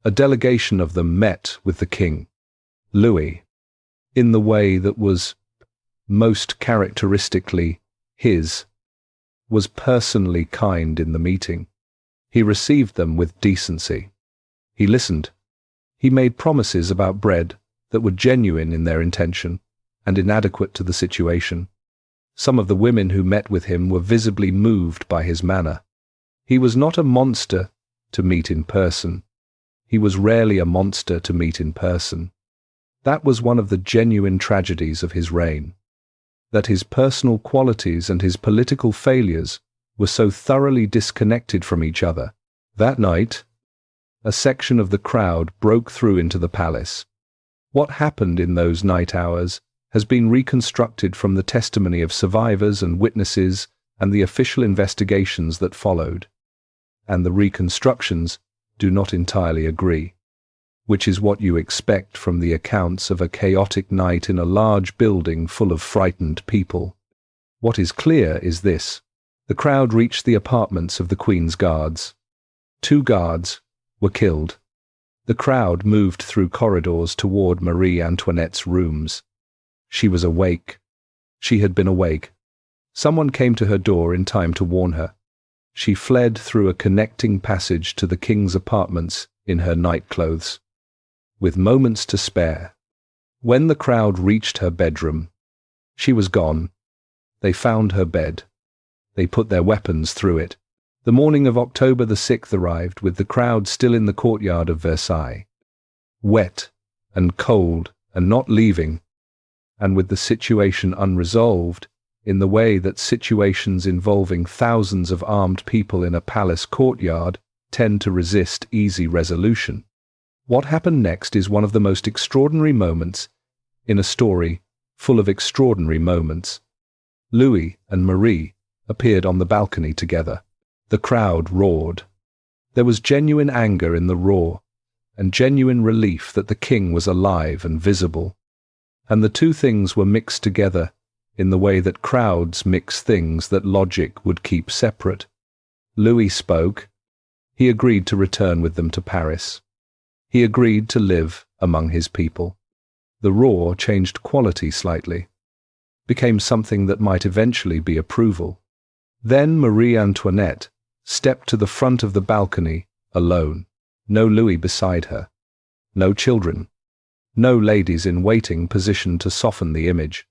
A delegation of them met with the king. Louis, in the way that was most characteristically his, was personally kind in the meeting. He received them with decency. He listened. He made promises about bread that were genuine in their intention and inadequate to the situation. Some of the women who met with him were visibly moved by his manner. He was not a monster to meet in person. He was rarely a monster to meet in person. That was one of the genuine tragedies of his reign, that his personal qualities and his political failures were so thoroughly disconnected from each other. That night, a section of the crowd broke through into the palace. What happened in those night hours has been reconstructed from the testimony of survivors and witnesses and the official investigations that followed. And the reconstructions do not entirely agree, which is what you expect from the accounts of a chaotic night in a large building full of frightened people. What is clear is this: the crowd reached the apartments of the Queen's guards. 2 guards were killed. The crowd moved through corridors toward Marie Antoinette's rooms. She was awake. She had been awake. Someone came to her door in time to warn her. She fled through a connecting passage to the king's apartments in her nightclothes, with moments to spare. When the crowd reached her bedroom, she was gone. They found her bed. They put their weapons through it. The morning of October the 6th arrived with the crowd still in the courtyard of Versailles, wet and cold and not leaving, and with the situation unresolved in the way that situations involving thousands of armed people in a palace courtyard tend to resist easy resolution. What happened next is one of the most extraordinary moments in a story full of extraordinary moments. Louis and Marie appeared on the balcony together. The crowd roared. There was genuine anger in the roar, and genuine relief that the king was alive and visible. And the two things were mixed together in the way that crowds mix things that logic would keep separate. Louis spoke. He agreed to return with them to Paris. He agreed to live among his people. The roar changed quality slightly, became something that might eventually be approval. Then Marie Antoinette stepped to the front of the balcony alone. No Louis beside her. No children. No ladies in waiting positioned to soften the image.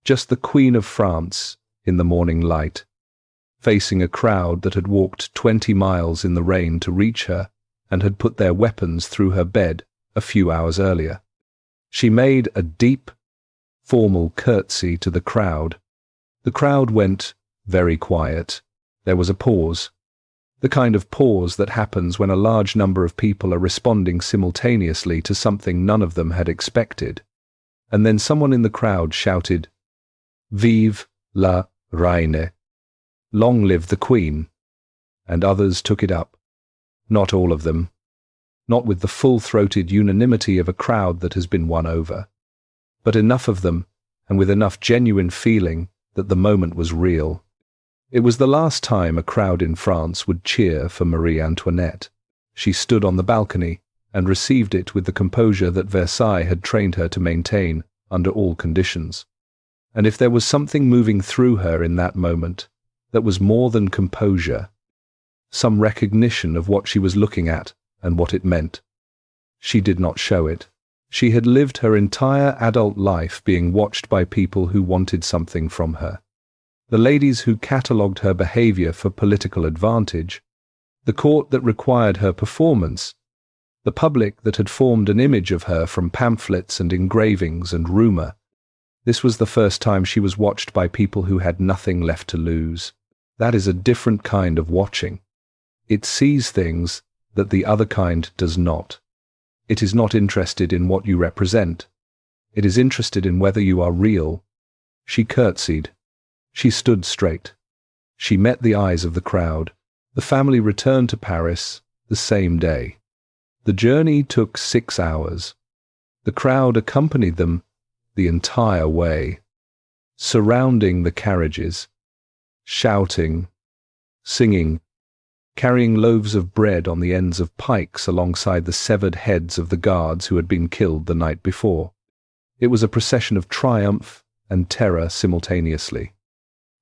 Just the Queen of France in the morning light, facing a crowd that had walked 20 miles in the rain to reach her and had put their weapons through her bed a few hours earlier. She made a deep, formal curtsy to the crowd. The crowd went very quiet. There was a pause. The kind of pause that happens when a large number of people are responding simultaneously to something none of them had expected. And then someone in the crowd shouted, "Vive la Reine! Long live the Queen!" And others took it up. Not all of them. Not with the full-throated unanimity of a crowd that has been won over. But enough of them, and with enough genuine feeling that the moment was real. It was the last time a crowd in France would cheer for Marie Antoinette. She stood on the balcony and received it with the composure that Versailles had trained her to maintain under all conditions. And if there was something moving through her in that moment that was more than composure, some recognition of what she was looking at and what it meant, she did not show it. She had lived her entire adult life being watched by people who wanted something from her. The ladies who catalogued her behavior for political advantage, the court that required her performance, the public that had formed an image of her from pamphlets and engravings and rumor. This was the first time she was watched by people who had nothing left to lose. That is a different kind of watching. It sees things that the other kind does not. It is not interested in what you represent. It is interested in whether you are real. She curtsied. She stood straight. She met the eyes of the crowd. The family returned to Paris the same day. The journey took 6 hours. The crowd accompanied them the entire way, surrounding the carriages, shouting, singing, carrying loaves of bread on the ends of pikes alongside the severed heads of the guards who had been killed the night before. It was a procession of triumph and terror simultaneously.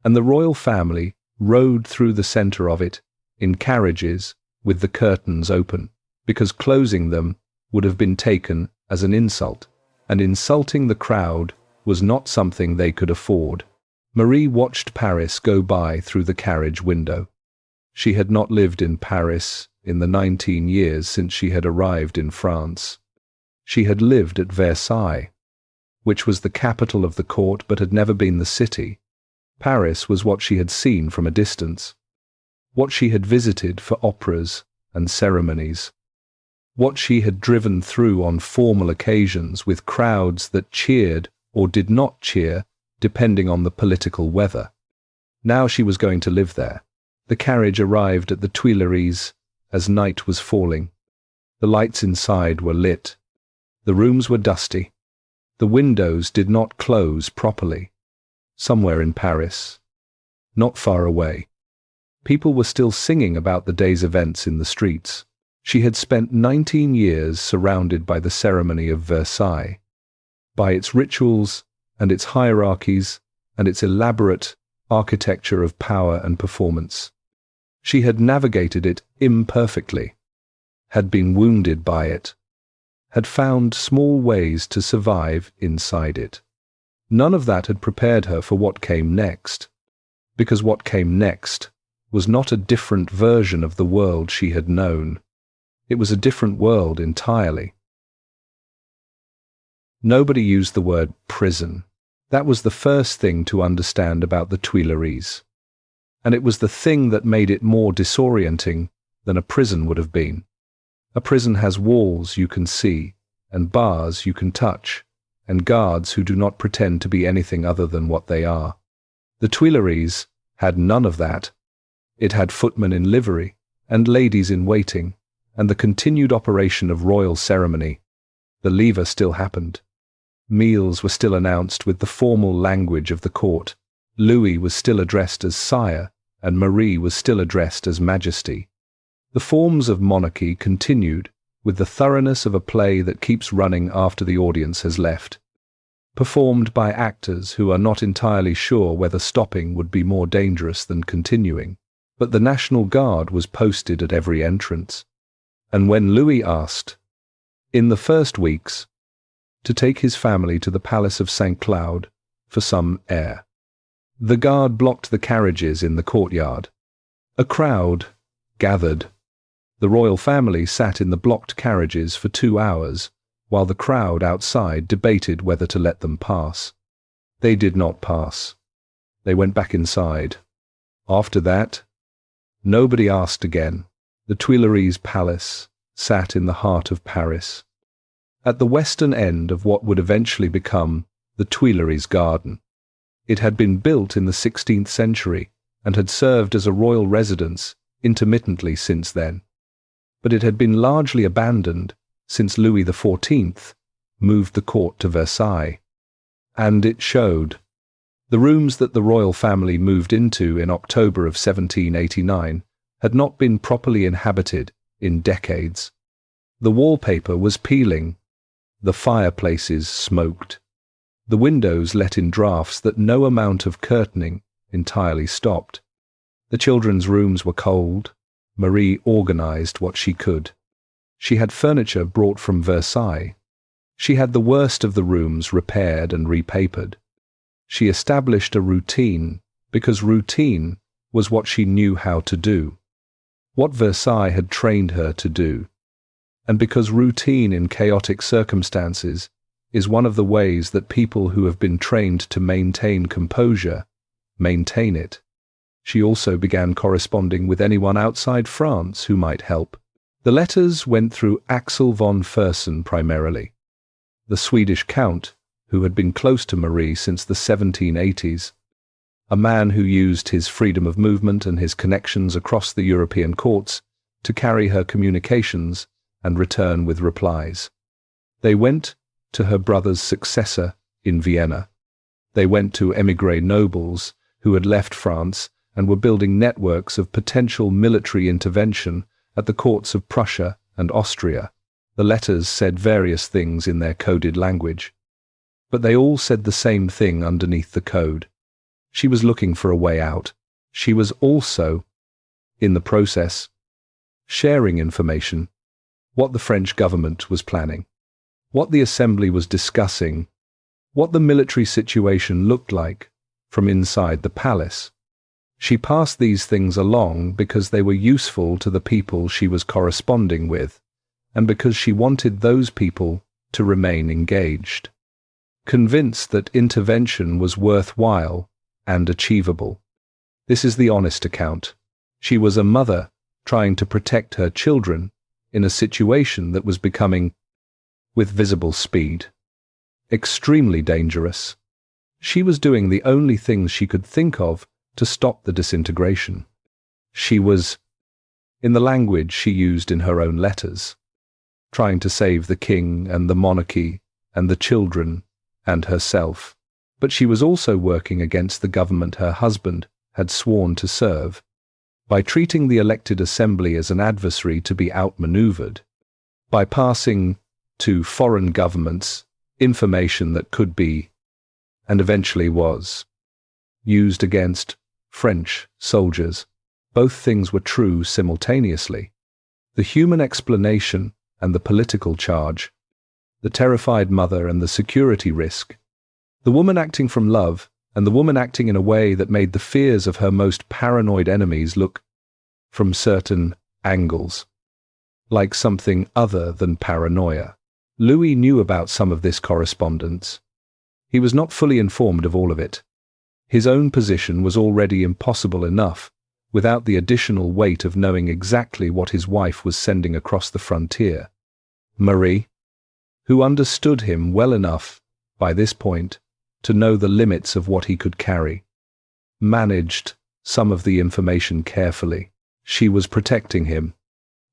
And the royal family rode through the center of it in carriages with the curtains open, because closing them would have been taken as an insult, and insulting the crowd was not something they could afford. Marie watched Paris go by through the carriage window. She had not lived in Paris in the 19 years since she had arrived in France. She had lived at Versailles, which was the capital of the court but had never been the city. Paris was what she had seen from a distance, what she had visited for operas and ceremonies, what she had driven through on formal occasions with crowds that cheered or did not cheer depending on the political weather. Now she was going to live there. The carriage arrived at the Tuileries as night was falling. The lights inside were lit. The rooms were dusty. The windows did not close properly. Somewhere in Paris, not far away, people were still singing about the day's events in the streets. She had spent 19 years surrounded by the ceremony of Versailles, by its rituals and its hierarchies and its elaborate architecture of power and performance. She had navigated it imperfectly, had been wounded by it, had found small ways to survive inside it. None of that had prepared her for what came next, because what came next was not a different version of the world she had known. It was a different world entirely. Nobody used the word prison. That was the first thing to understand about the Tuileries. And it was the thing that made it more disorienting than a prison would have been. A prison has walls you can see, and bars you can touch, and guards who do not pretend to be anything other than what they are. The Tuileries had none of that. It had footmen in livery, and ladies in waiting, and the continued operation of royal ceremony. The lever still happened. Meals were still announced with the formal language of the court. Louis was still addressed as sire, and Marie was still addressed as majesty. The forms of monarchy continued with the thoroughness of a play that keeps running after the audience has left, performed by actors who are not entirely sure whether stopping would be more dangerous than continuing. But the National Guard was posted at every entrance. And when Louis asked, in the first weeks, to take his family to the Palace of St. Cloud for some air, the guard blocked the carriages in the courtyard. A crowd gathered. The royal family sat in the blocked carriages for 2 hours, while the crowd outside debated whether to let them pass. They did not pass. They went back inside. After that, nobody asked again. The Tuileries Palace sat in the heart of Paris. at the western end of what would eventually become the Tuileries garden. It had been built in the 16th century and had served as a royal residence intermittently since then. But it had been largely abandoned since Louis XIV moved the court to Versailles. And it showed. The rooms that the royal family moved into in October of 1789 had not been properly inhabited in decades. The wallpaper was peeling. The fireplaces smoked. The windows let in draughts that no amount of curtaining entirely stopped. The children's rooms were cold. Marie organized what she could. She had furniture brought from Versailles. She had the worst of the rooms repaired and repapered. She established a routine because routine was what she knew how to do, what Versailles had trained her to do, and because routine in chaotic circumstances is one of the ways that people who have been trained to maintain composure maintain it. She also began corresponding with anyone outside France who might help. The letters went through Axel von Fersen primarily, the Swedish count who had been close to Marie since the 1780s, a man who used his freedom of movement and his connections across the European courts to carry her communications and return with replies. They went to her brother's successor in Vienna. They went to émigré nobles who had left France and were building networks of potential military intervention at the courts of Prussia and Austria. The letters said various things in their coded language, but they all said the same thing underneath the code. She was looking for a way out. She was also, in the process, sharing information, what the French government was planning, what the Assembly was discussing, what the military situation looked like from inside the palace. She passed these things along because they were useful to the people she was corresponding with, and because she wanted those people to remain engaged, convinced that intervention was worthwhile and achievable. This is the honest account. She was a mother trying to protect her children in a situation that was becoming, with visible speed, extremely dangerous. She was doing the only things she could think of to stop the disintegration. She was, in the language she used in her own letters, trying to save the king and the monarchy and the children and herself. But she was also working against the government her husband had sworn to serve, by treating the elected assembly as an adversary to be outmaneuvered, by passing to foreign governments information that could be, and eventually was, used against French soldiers. Both things were true simultaneously. The human explanation and the political charge, the terrified mother and the security risk, the woman acting from love and the woman acting in a way that made the fears of her most paranoid enemies look, from certain angles, like something other than paranoia. Louis knew about some of this correspondence. He was not fully informed of all of it. His own position was already impossible enough, without the additional weight of knowing exactly what his wife was sending across the frontier. Marie, who understood him well enough, by this point, to know the limits of what he could carry, managed some of the information carefully. She was protecting him.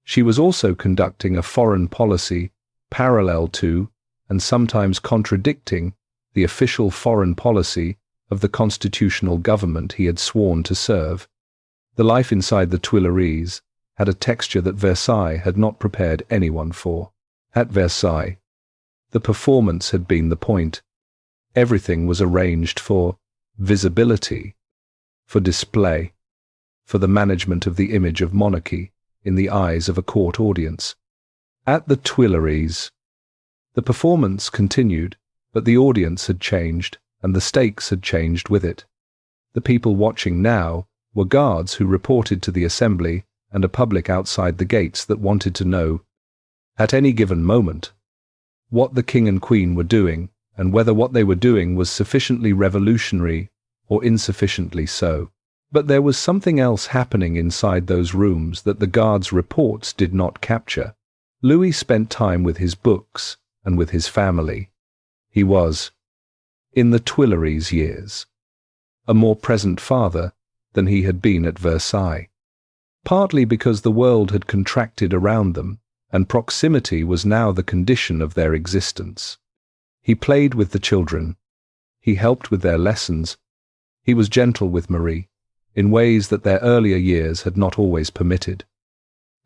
She was also conducting a foreign policy parallel to, and sometimes contradicting, the official foreign policy of the constitutional government he had sworn to serve. The life inside the Tuileries had a texture that Versailles had not prepared anyone for. At Versailles, the performance had been the point. Everything was arranged for visibility, for display, for the management of the image of monarchy in the eyes of a court audience. At the Tuileries, the performance continued, but the audience had changed, and the stakes had changed with it. The people watching now were guards who reported to the assembly and a public outside the gates that wanted to know, at any given moment, what the king and queen were doing and whether what they were doing was sufficiently revolutionary or insufficiently so. But there was something else happening inside those rooms that the guards' reports did not capture. Louis spent time with his books, and with his family. He was, in the Tuileries years, a more present father than he had been at Versailles, partly because the world had contracted around them, and proximity was now the condition of their existence. He played with the children. He helped with their lessons. He was gentle with Marie, in ways that their earlier years had not always permitted.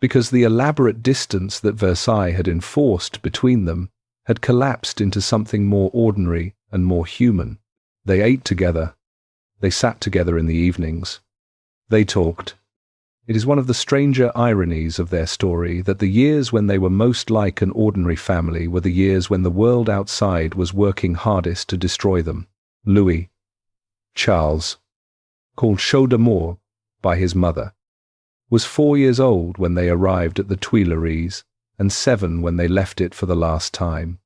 Because the elaborate distance that Versailles had enforced between them had collapsed into something more ordinary and more human. They ate together. They sat together in the evenings. They talked. It is one of the stranger ironies of their story that the years when they were most like an ordinary family were the years when the world outside was working hardest to destroy them. Louis, Charles, called Chaud d'Amour by his mother, was 4 years old when they arrived at the Tuileries and 7 when they left it for the last time.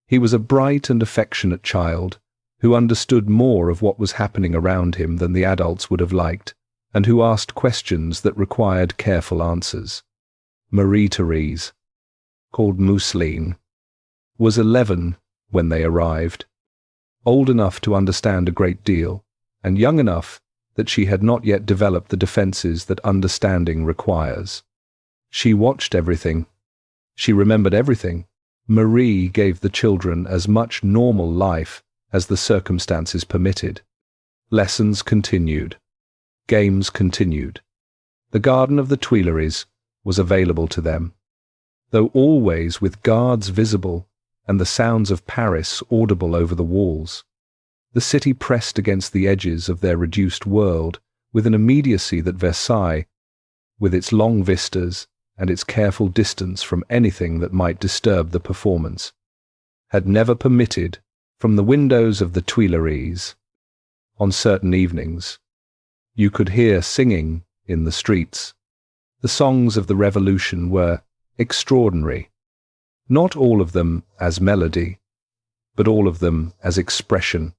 He was a bright and affectionate child who understood more of what was happening around him than the adults would have liked, and who asked questions that required careful answers. Marie-Therese, called Mousseline, was 11 when they arrived, old enough to understand a great deal, and young enough that she had not yet developed the defenses that understanding requires. She watched everything. She remembered everything. Marie gave the children as much normal life as the circumstances permitted. Lessons continued. Games continued. The garden of the Tuileries was available to them, though always with guards visible and the sounds of Paris audible over the walls. The city pressed against the edges of their reduced world with an immediacy that Versailles, with its long vistas and its careful distance from anything that might disturb the performance, had never permitted. From the windows of the Tuileries, on certain evenings, you could hear singing in the streets. The songs of the Revolution were extraordinary, not all of them as melody, but all of them as expression.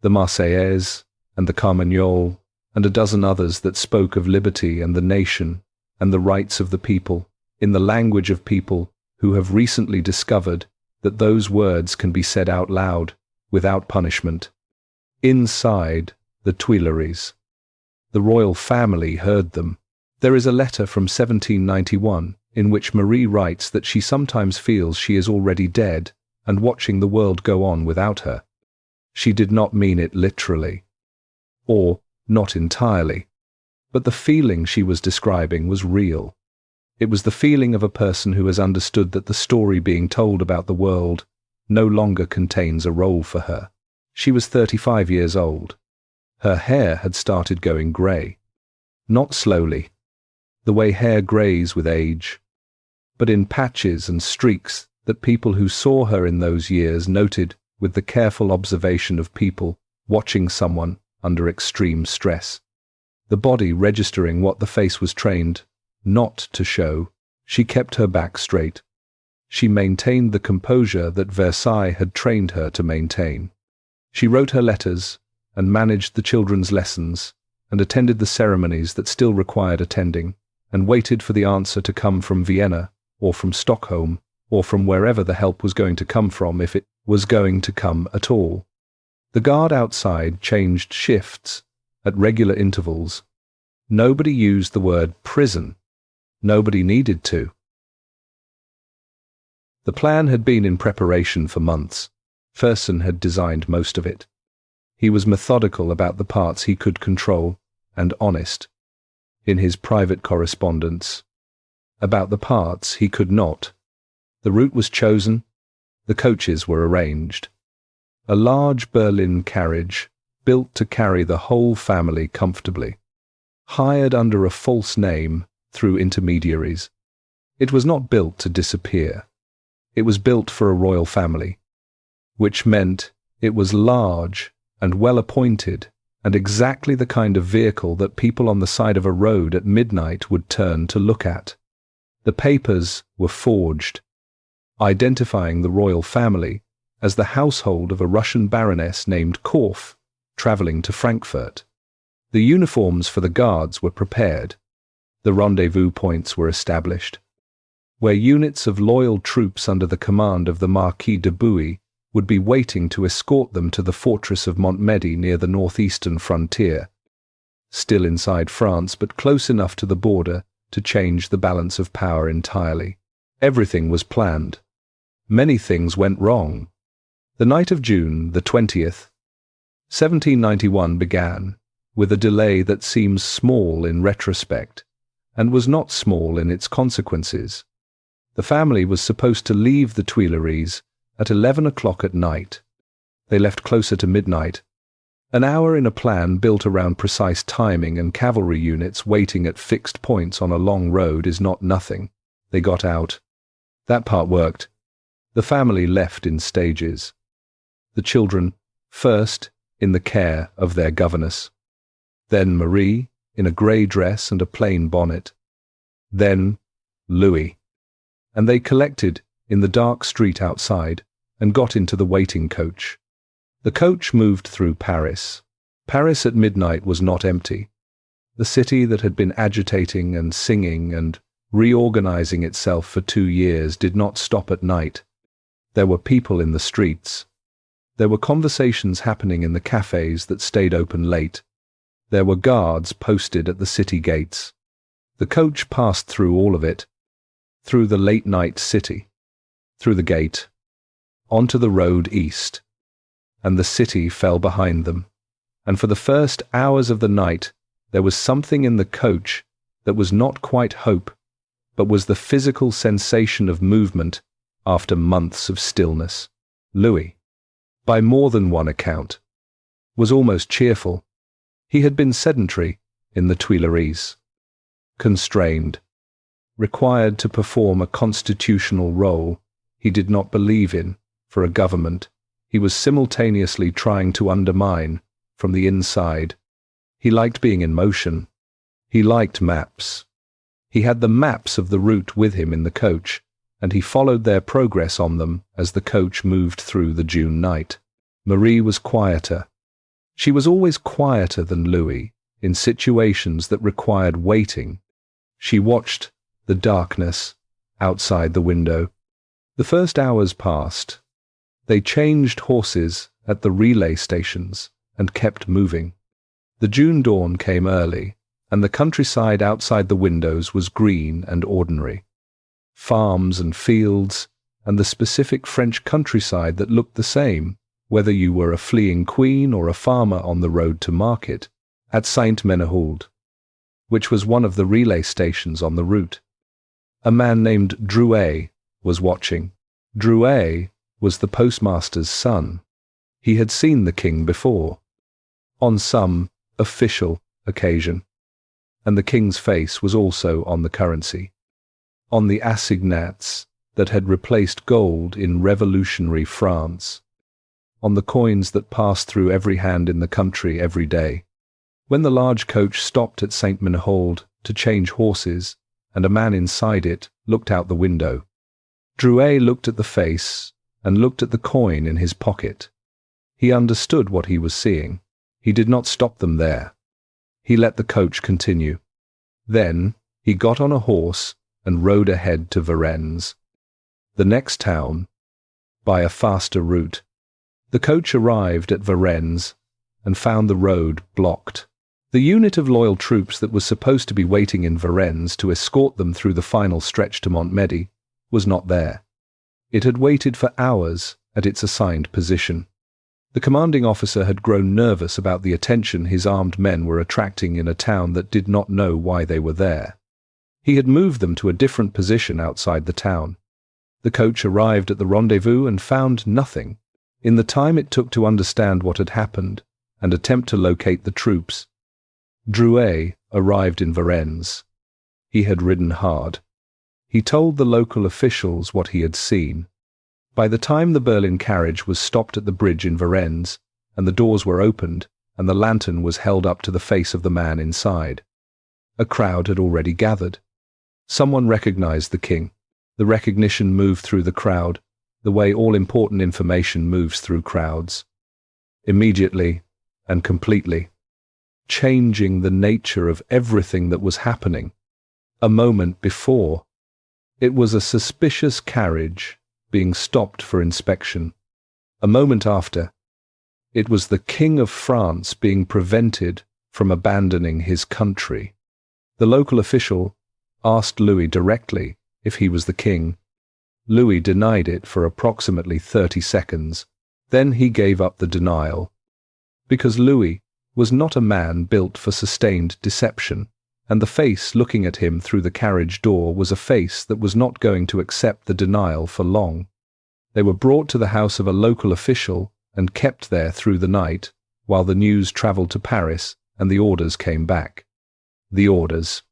The Marseillaise and the Carmagnole and a dozen others that spoke of liberty and the nation and the rights of the people in the language of people who have recently discovered that those words can be said out loud, without punishment. Inside the Tuileries, the royal family heard them. There is a letter from 1791 in which Marie writes that she sometimes feels she is already dead and watching the world go on without her. She did not mean it literally, or not entirely, but the feeling she was describing was real. It was the feeling of a person who has understood that the story being told about the world no longer contains a role for her. She was 35 years old. Her hair had started going grey. Not slowly, the way hair greys with age, but in patches and streaks that people who saw her in those years noted with the careful observation of people watching someone under extreme stress. The body registering what the face was trained not to show. She kept her back straight. She maintained the composure that Versailles had trained her to maintain. She wrote her letters and managed the children's lessons and attended the ceremonies that still required attending and waited for the answer to come from Vienna or from Stockholm or from wherever the help was going to come from, if it was going to come at all. The guard outside changed shifts at regular intervals. Nobody used the word prison. Nobody needed to. The plan had been in preparation for months. Fersen had designed most of it. He was methodical about the parts he could control and honest in his private correspondence about the parts he could not. The route was chosen. The coaches were arranged. A large Berlin carriage built to carry the whole family comfortably, hired under a false name through intermediaries. It was not built to disappear. It was built for a royal family, which meant it was large and well appointed and exactly the kind of vehicle that people on the side of a road at midnight would turn to look at. The papers were forged, identifying the royal family as the household of a Russian baroness named Korff, travelling to Frankfurt. The uniforms for the guards were prepared. The rendezvous points were established. where units of loyal troops under the command of the Marquis de Bouillé would be waiting to escort them to the fortress of Montmedy near the northeastern frontier, still inside France but close enough to the border to change the balance of power entirely. Everything was planned. Many things went wrong. The night of June the 20th, 1791 began with a delay that seems small in retrospect, and was not small in its consequences. The family was supposed to leave the Tuileries at 11 o'clock at night. They left closer to midnight. An hour in a plan built around precise timing and cavalry units waiting at fixed points on a long road is not nothing. They got out. That part worked. The family left in stages. The children, first, in the care of their governess. Then Marie, in a grey dress and a plain bonnet. Then Louis. And they collected in the dark street outside and got into the waiting coach. The coach moved through Paris. Paris at midnight was not empty. The city that had been agitating and singing and reorganizing itself for 2 years did not stop at night. There were people in the streets. There were conversations happening in the cafes that stayed open late. There were guards posted at the city gates. The coach passed through all of it, through the late-night city, through the gate, onto the road east, and the city fell behind them. And for the first hours of the night, there was something in the coach that was not quite hope, but was the physical sensation of movement after months of stillness. Louis, by more than one account, was almost cheerful. He had been sedentary in the Tuileries, constrained, required to perform a constitutional role he did not believe in for a government he was simultaneously trying to undermine from the inside. He liked being in motion. He liked maps. He had the maps of the route with him in the coach, and he followed their progress on them as the coach moved through the June night. Marie was quieter. She was always quieter than Louis in situations that required waiting. She watched the darkness outside the window. The first hours passed. They changed horses at the relay stations and kept moving. The June dawn came early, and the countryside outside the windows was green and ordinary. Farms and fields, and the specific French countryside that looked the same, whether you were a fleeing queen or a farmer on the road to market, at Saint-Menehould, which was one of the relay stations on the route. A man named Drouet was watching. Drouet was the postmaster's son. He had seen the king before, on some official occasion, and the king's face was also on the currency, on the assignats that had replaced gold in revolutionary France, on the coins that passed through every hand in the country every day. When the large coach stopped at Saint-Menehould to change horses, and a man inside it looked out the window, Drouet looked at the face and looked at the coin in his pocket. He understood what he was seeing. He did not stop them there. He let the coach continue. Then he got on a horse and rode ahead to Varennes, the next town, by a faster route. The coach arrived at Varennes and found the road blocked. The unit of loyal troops that was supposed to be waiting in Varennes to escort them through the final stretch to Montmedy was not there. It had waited for hours at its assigned position. The commanding officer had grown nervous about the attention his armed men were attracting in a town that did not know why they were there. He had moved them to a different position outside the town. The coach arrived at the rendezvous and found nothing. In the time it took to understand what had happened and attempt to locate the troops, Drouet arrived in Varennes. He had ridden hard. He told the local officials what he had seen. By the time the Berlin carriage was stopped at the bridge in Varennes, and the doors were opened, and the lantern was held up to the face of the man inside, a crowd had already gathered. Someone recognized the king. The recognition moved through the crowd, the way all important information moves through crowds. Immediately and completely, changing the nature of everything that was happening. A moment before, It was a suspicious carriage being stopped for inspection. A moment after, it was the King of France being prevented from abandoning his country. The local official asked Louis directly if he was the king. Louis denied it for approximately 30 seconds. Then he gave up the denial. Because Louis was not a man built for sustained deception, and the face looking at him through the carriage door was a face that was not going to accept the denial for long. They were brought to the house of a local official and kept there through the night, while the news travelled to Paris and the orders came back. The orders,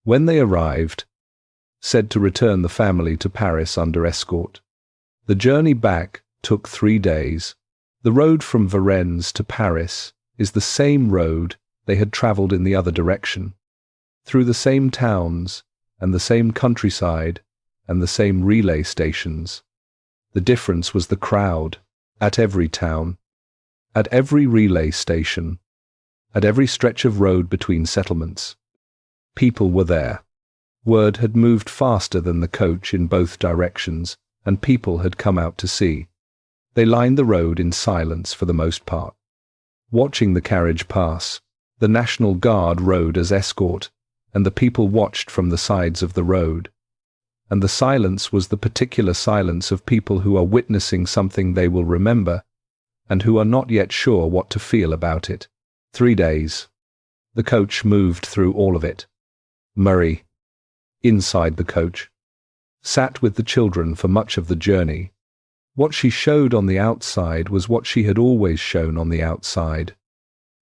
when they arrived, said to return the family to Paris under escort. The journey back took 3 days. The road from Varennes to Paris is the same road they had travelled in the other direction, through the same towns and the same countryside and the same relay stations. The difference was the crowd at every town, at every relay station, at every stretch of road between settlements. People were there. Word had moved faster than the coach in both directions, and people had come out to see. They lined the road in silence for the most part. Watching the carriage pass, the National Guard rode as escort, and the people watched from the sides of the road. And the silence was the particular silence of people who are witnessing something they will remember, and who are not yet sure what to feel about it. 3 days. The coach moved through all of it. Marie, inside the coach, sat with the children for much of the journey. What she showed on the outside was what she had always shown on the outside,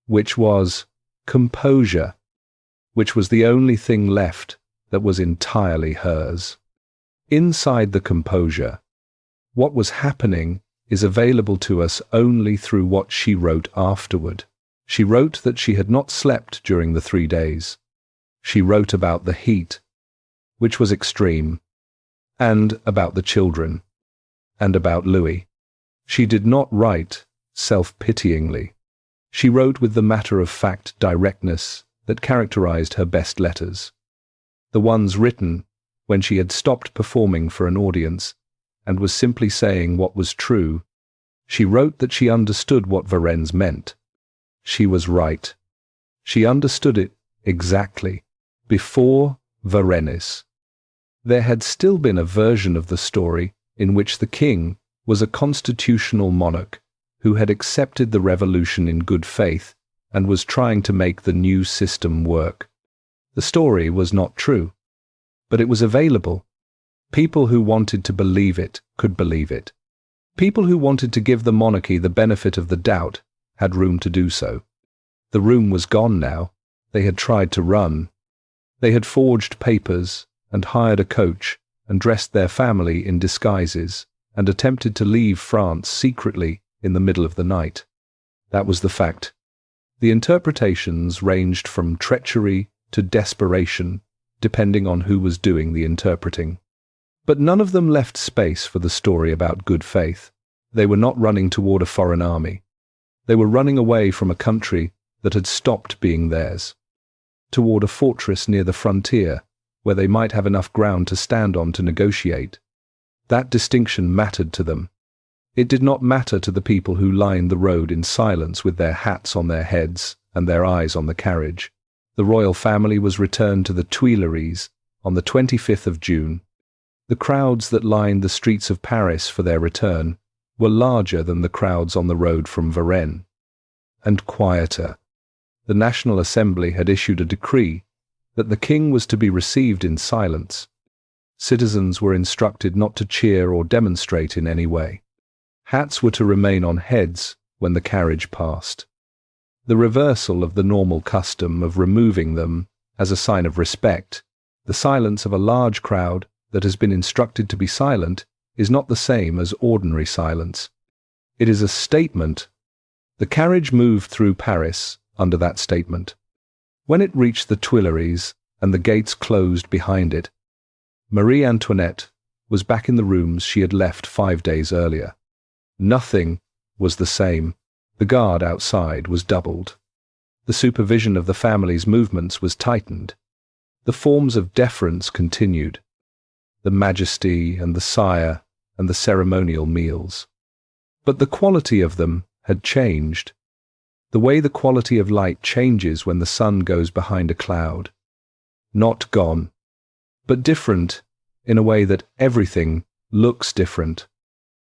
which was composure, which was the only thing left that was entirely hers. Inside the composure, what was happening is available to us only through what she wrote afterward. She wrote that she had not slept during the 3 days. She wrote about the heat, which was extreme, and about the children, and about Louis. She did not write self-pityingly. She wrote with the matter-of-fact directness that characterized her best letters, the ones written when she had stopped performing for an audience and was simply saying what was true. She wrote that she understood what Varennes meant. She was right. She understood it exactly. Before Varennes, there had still been a version of the story in which the king was a constitutional monarch who had accepted the revolution in good faith and was trying to make the new system work. The story was not true, but it was available. People who wanted to believe it could believe it. People who wanted to give the monarchy the benefit of the doubt had room to do so. The room was gone now. They had tried to run. They had forged papers and hired a coach and dressed their family in disguises and attempted to leave France secretly in the middle of the night. That was the fact. The interpretations ranged from treachery to desperation, depending on who was doing the interpreting. But none of them left space for the story about good faith. They were not running toward a foreign army. They were running away from a country that had stopped being theirs, toward a fortress near the frontier where they might have enough ground to stand on to negotiate. That distinction mattered to them. It did not matter to the people who lined the road in silence with their hats on their heads and their eyes on the carriage. The royal family was returned to the Tuileries on the 25th of June. The crowds that lined the streets of Paris for their return were larger than the crowds on the road from Varennes, and quieter. The National Assembly had issued a decree that the king was to be received in silence. Citizens were instructed not to cheer or demonstrate in any way. Hats were to remain on heads when the carriage passed. The reversal of the normal custom of removing them as a sign of respect, the silence of a large crowd that has been instructed to be silent, is not the same as ordinary silence. It is a statement. The carriage moved through Paris under that statement. When it reached the Tuileries and the gates closed behind it, Marie Antoinette was back in the rooms she had left 5 days earlier. Nothing was the same. The guard outside was doubled. The supervision of the family's movements was tightened. The forms of deference continued. the majesty and the sire and the ceremonial meals. But the quality of them had changed. The way the quality of light changes when the sun goes behind a cloud. Not gone, but different in a way that everything looks different.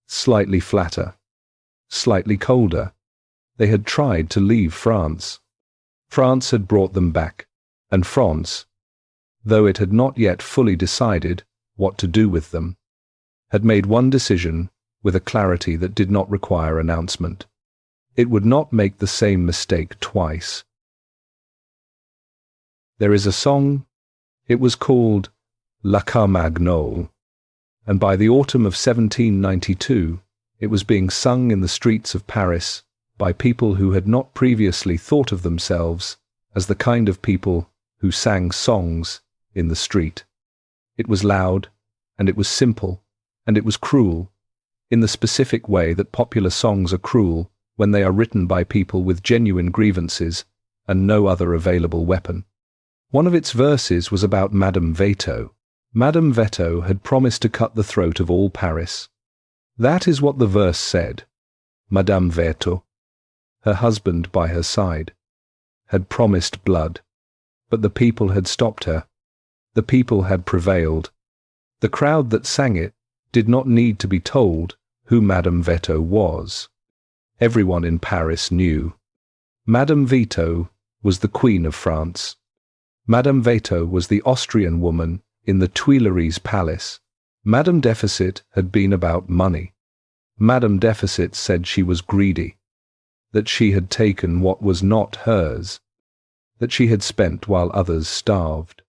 Slightly flatter, slightly colder. They had tried to leave France. France had brought them back, and France, though it had not yet fully decided what to do with them, had made one decision with a clarity that did not require announcement. It would not make the same mistake twice. There is a song, it was called La Carmagnole, and by the autumn of 1792 it was being sung in the streets of Paris by people who had not previously thought of themselves as the kind of people who sang songs in the street. It was loud, and it was simple, and it was cruel, in the specific way that popular songs are cruel when they are written by people with genuine grievances and no other available weapon. One of its verses was about Madame Veto. Madame Veto had promised to cut the throat of all Paris. That is what the verse said. Madame Veto, her husband by her side, had promised blood, but the people had stopped her. The people had prevailed. The crowd that sang it did not need to be told who Madame Veto was. Everyone in Paris knew. Madame Veto was the Queen of France. Madame Veto was the Austrian woman in the Tuileries palace. Madame Deficit had been about money. Madame Deficit said she was greedy, that she had taken what was not hers, that she had spent while others starved.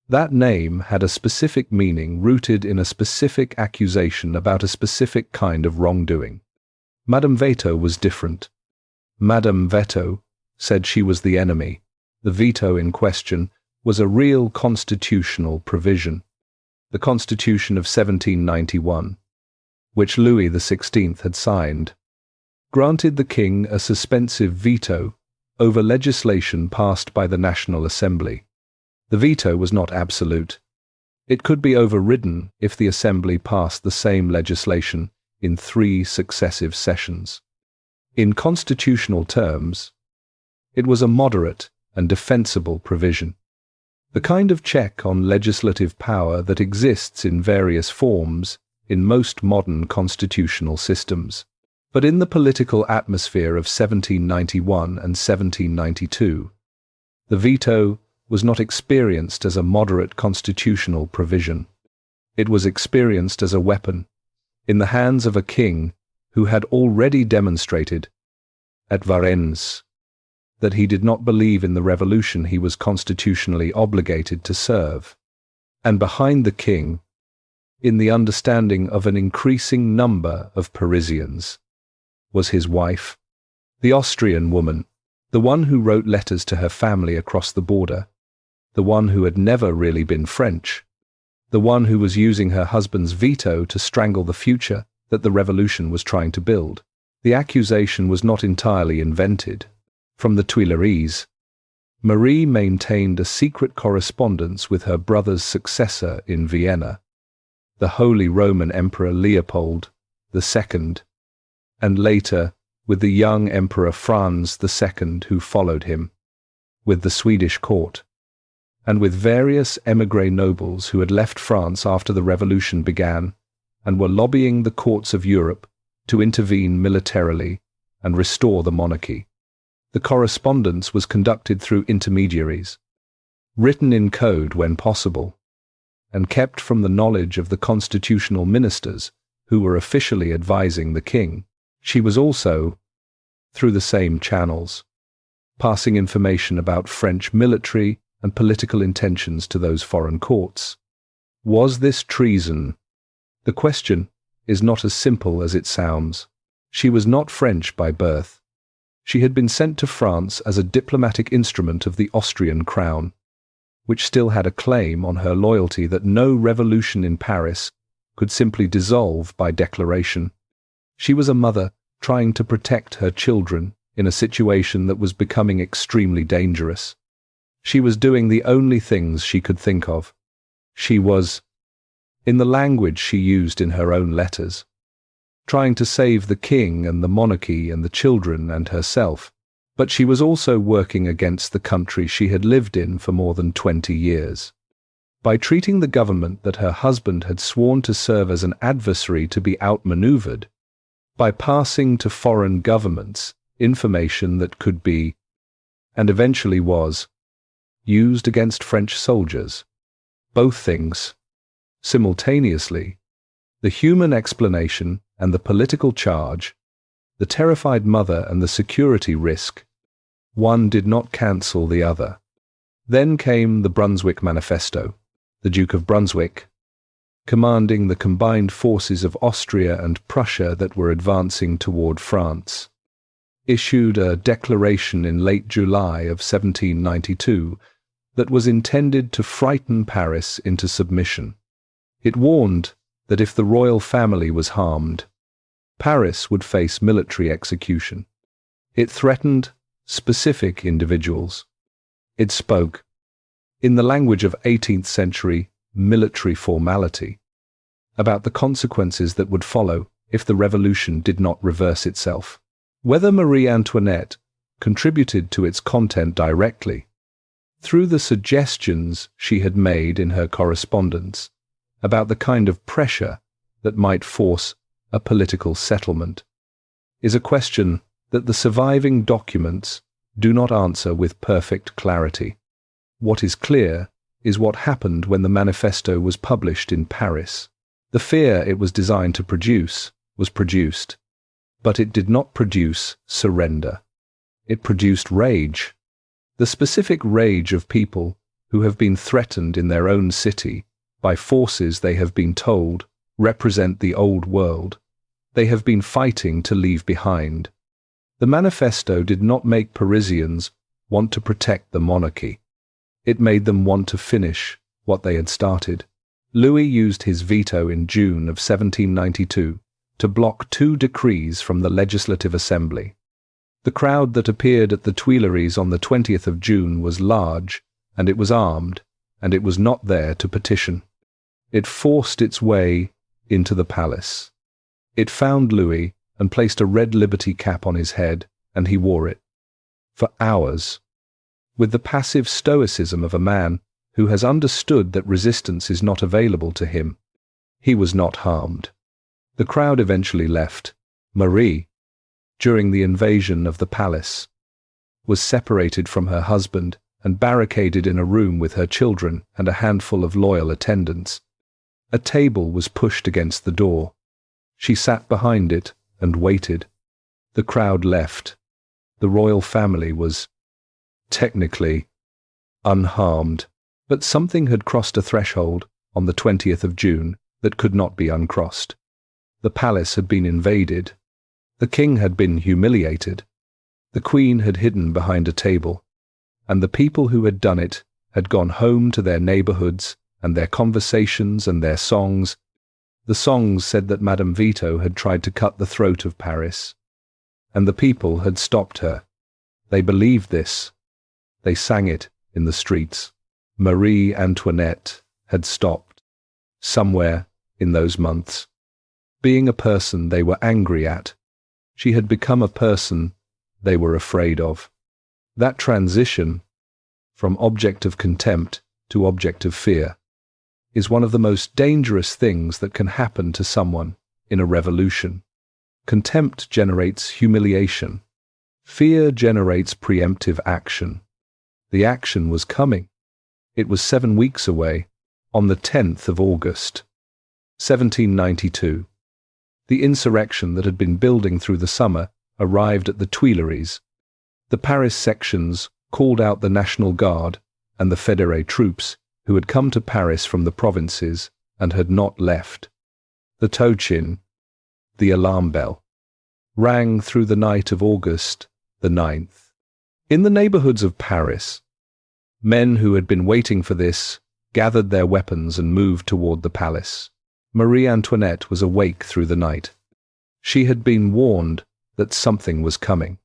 That name had a specific meaning rooted in a specific accusation about a specific kind of wrongdoing. Madame Veto was different. Madame Veto said she was the enemy. The veto in question was a real constitutional provision, the Constitution of 1791, which Louis XVI had signed, granted the king a suspensive veto over legislation passed by the National Assembly. The veto was not absolute. It could be overridden if the Assembly passed the same legislation in 3 successive sessions. In constitutional terms, it was a moderate and defensible provision. The kind of check on legislative power that exists in various forms in most modern constitutional systems. But in the political atmosphere of 1791 and 1792, the veto was not experienced as a moderate constitutional provision. It was experienced as a weapon in the hands of a king who had already demonstrated at Varennes that he did not believe in the revolution he was constitutionally obligated to serve. And behind the king, in the understanding of an increasing number of Parisians, was his wife, the Austrian woman, the one who wrote letters to her family across the border, the one who had never really been French, the one who was using her husband's veto to strangle the future that the revolution was trying to build. The accusation was not entirely invented. From the Tuileries, Marie maintained a secret correspondence with her brother's successor in Vienna, the Holy Roman Emperor Leopold II, and later with the young Emperor Franz II who followed him, with the Swedish court, and with various émigré nobles who had left France after the revolution began and were lobbying the courts of Europe to intervene militarily and restore the monarchy. The correspondence was conducted through intermediaries, written in code when possible, and kept from the knowledge of the constitutional ministers who were officially advising the king. She was also, through the same channels, passing information about French military and political intentions to those foreign courts. Was this treason? The question is not as simple as it sounds. She was not French by birth. She had been sent to France as a diplomatic instrument of the Austrian crown, which still had a claim on her loyalty that no revolution in Paris could simply dissolve by declaration. She was a mother trying to protect her children in a situation that was becoming extremely dangerous. She was doing the only things she could think of. She was in the language she used in her own letters, trying to save the king and the monarchy and the children and herself, but she was also working against the country she had lived in for more than 20 years. By treating the government that her husband had sworn to serve as an adversary to be outmaneuvered, by passing to foreign governments information that could be, and eventually was, used against French soldiers. Both things, simultaneously, the human explanation and the political charge, the terrified mother and the security risk, one did not cancel the other. Then came the Brunswick Manifesto. The Duke of Brunswick, commanding the combined forces of Austria and Prussia that were advancing toward France, issued a declaration in late July of 1792 that was intended to frighten Paris into submission. It warned that if the royal family was harmed, Paris would face military execution. It threatened specific individuals. It spoke, in the language of 18th century military formality, about the consequences that would follow if the revolution did not reverse itself. Whether Marie Antoinette contributed to its content directly, through the suggestions she had made in her correspondence about the kind of pressure that might force a political settlement, is a question that the surviving documents do not answer with perfect clarity. What is clear is what happened when the manifesto was published in Paris. The fear it was designed to produce was produced, but it did not produce surrender. It produced rage, the specific rage of people who have been threatened in their own city by forces they have been told represent the old world they have been fighting to leave behind. The manifesto did not make Parisians want to protect the monarchy. It made them want to finish what they had started. Louis used his veto in June of 1792 to block 2 decrees from the Legislative Assembly. The crowd that appeared at the Tuileries on the 20th of June was large, and it was armed, and it was not there to petition. It forced its way into the palace. It found Louis and placed a red liberty cap on his head, and he wore it. For hours, with the passive stoicism of a man who has understood that resistance is not available to him, he was not harmed. The crowd eventually left. Marie, during the invasion of the palace, was separated from her husband and barricaded in a room with her children and a handful of loyal attendants. A table was pushed against the door. She sat behind it and waited. The crowd left. The royal family was, technically, unharmed, but something had crossed a threshold on the 20th of June that could not be uncrossed. The palace had been invaded. The king had been humiliated. The queen had hidden behind a table, and the people who had done it had gone home to their neighborhoods and their conversations and their songs. The songs said that Madame Veto had tried to cut the throat of Paris, and the people had stopped her. They believed this. They sang it in the streets. Marie Antoinette had stopped, somewhere in those months, being a person they were angry at. She had become a person they were afraid of. That transition from object of contempt to object of fear is one of the most dangerous things that can happen to someone in a revolution. Contempt generates humiliation. Fear generates preemptive action. The action was coming. It was 7 weeks away, on the 10th of August, 1792. The insurrection that had been building through the summer arrived at the Tuileries. The Paris sections called out the National Guard and the Fédéré troops who had come to Paris from the provinces and had not left. The tocsin, the alarm bell, rang through the night of August the 9th. In the neighborhoods of Paris, men who had been waiting for this gathered their weapons and moved toward the palace. Marie Antoinette was awake through the night. She had been warned that something was coming.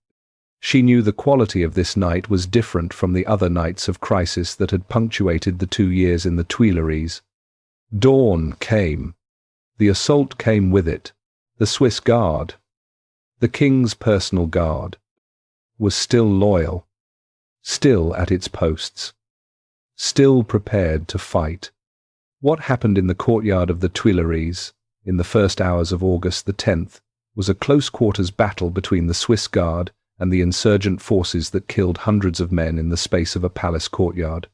She knew the quality of this night was different from the other nights of crisis that had punctuated the 2 years in the Tuileries. Dawn came. The assault came with it. The Swiss Guard, the King's personal guard, was still loyal, still at its posts, still prepared to fight. What happened in the courtyard of the Tuileries in the first hours of August the 10th was a close-quarters battle between the Swiss Guard and the insurgent forces that killed hundreds of men in the space of a palace courtyard.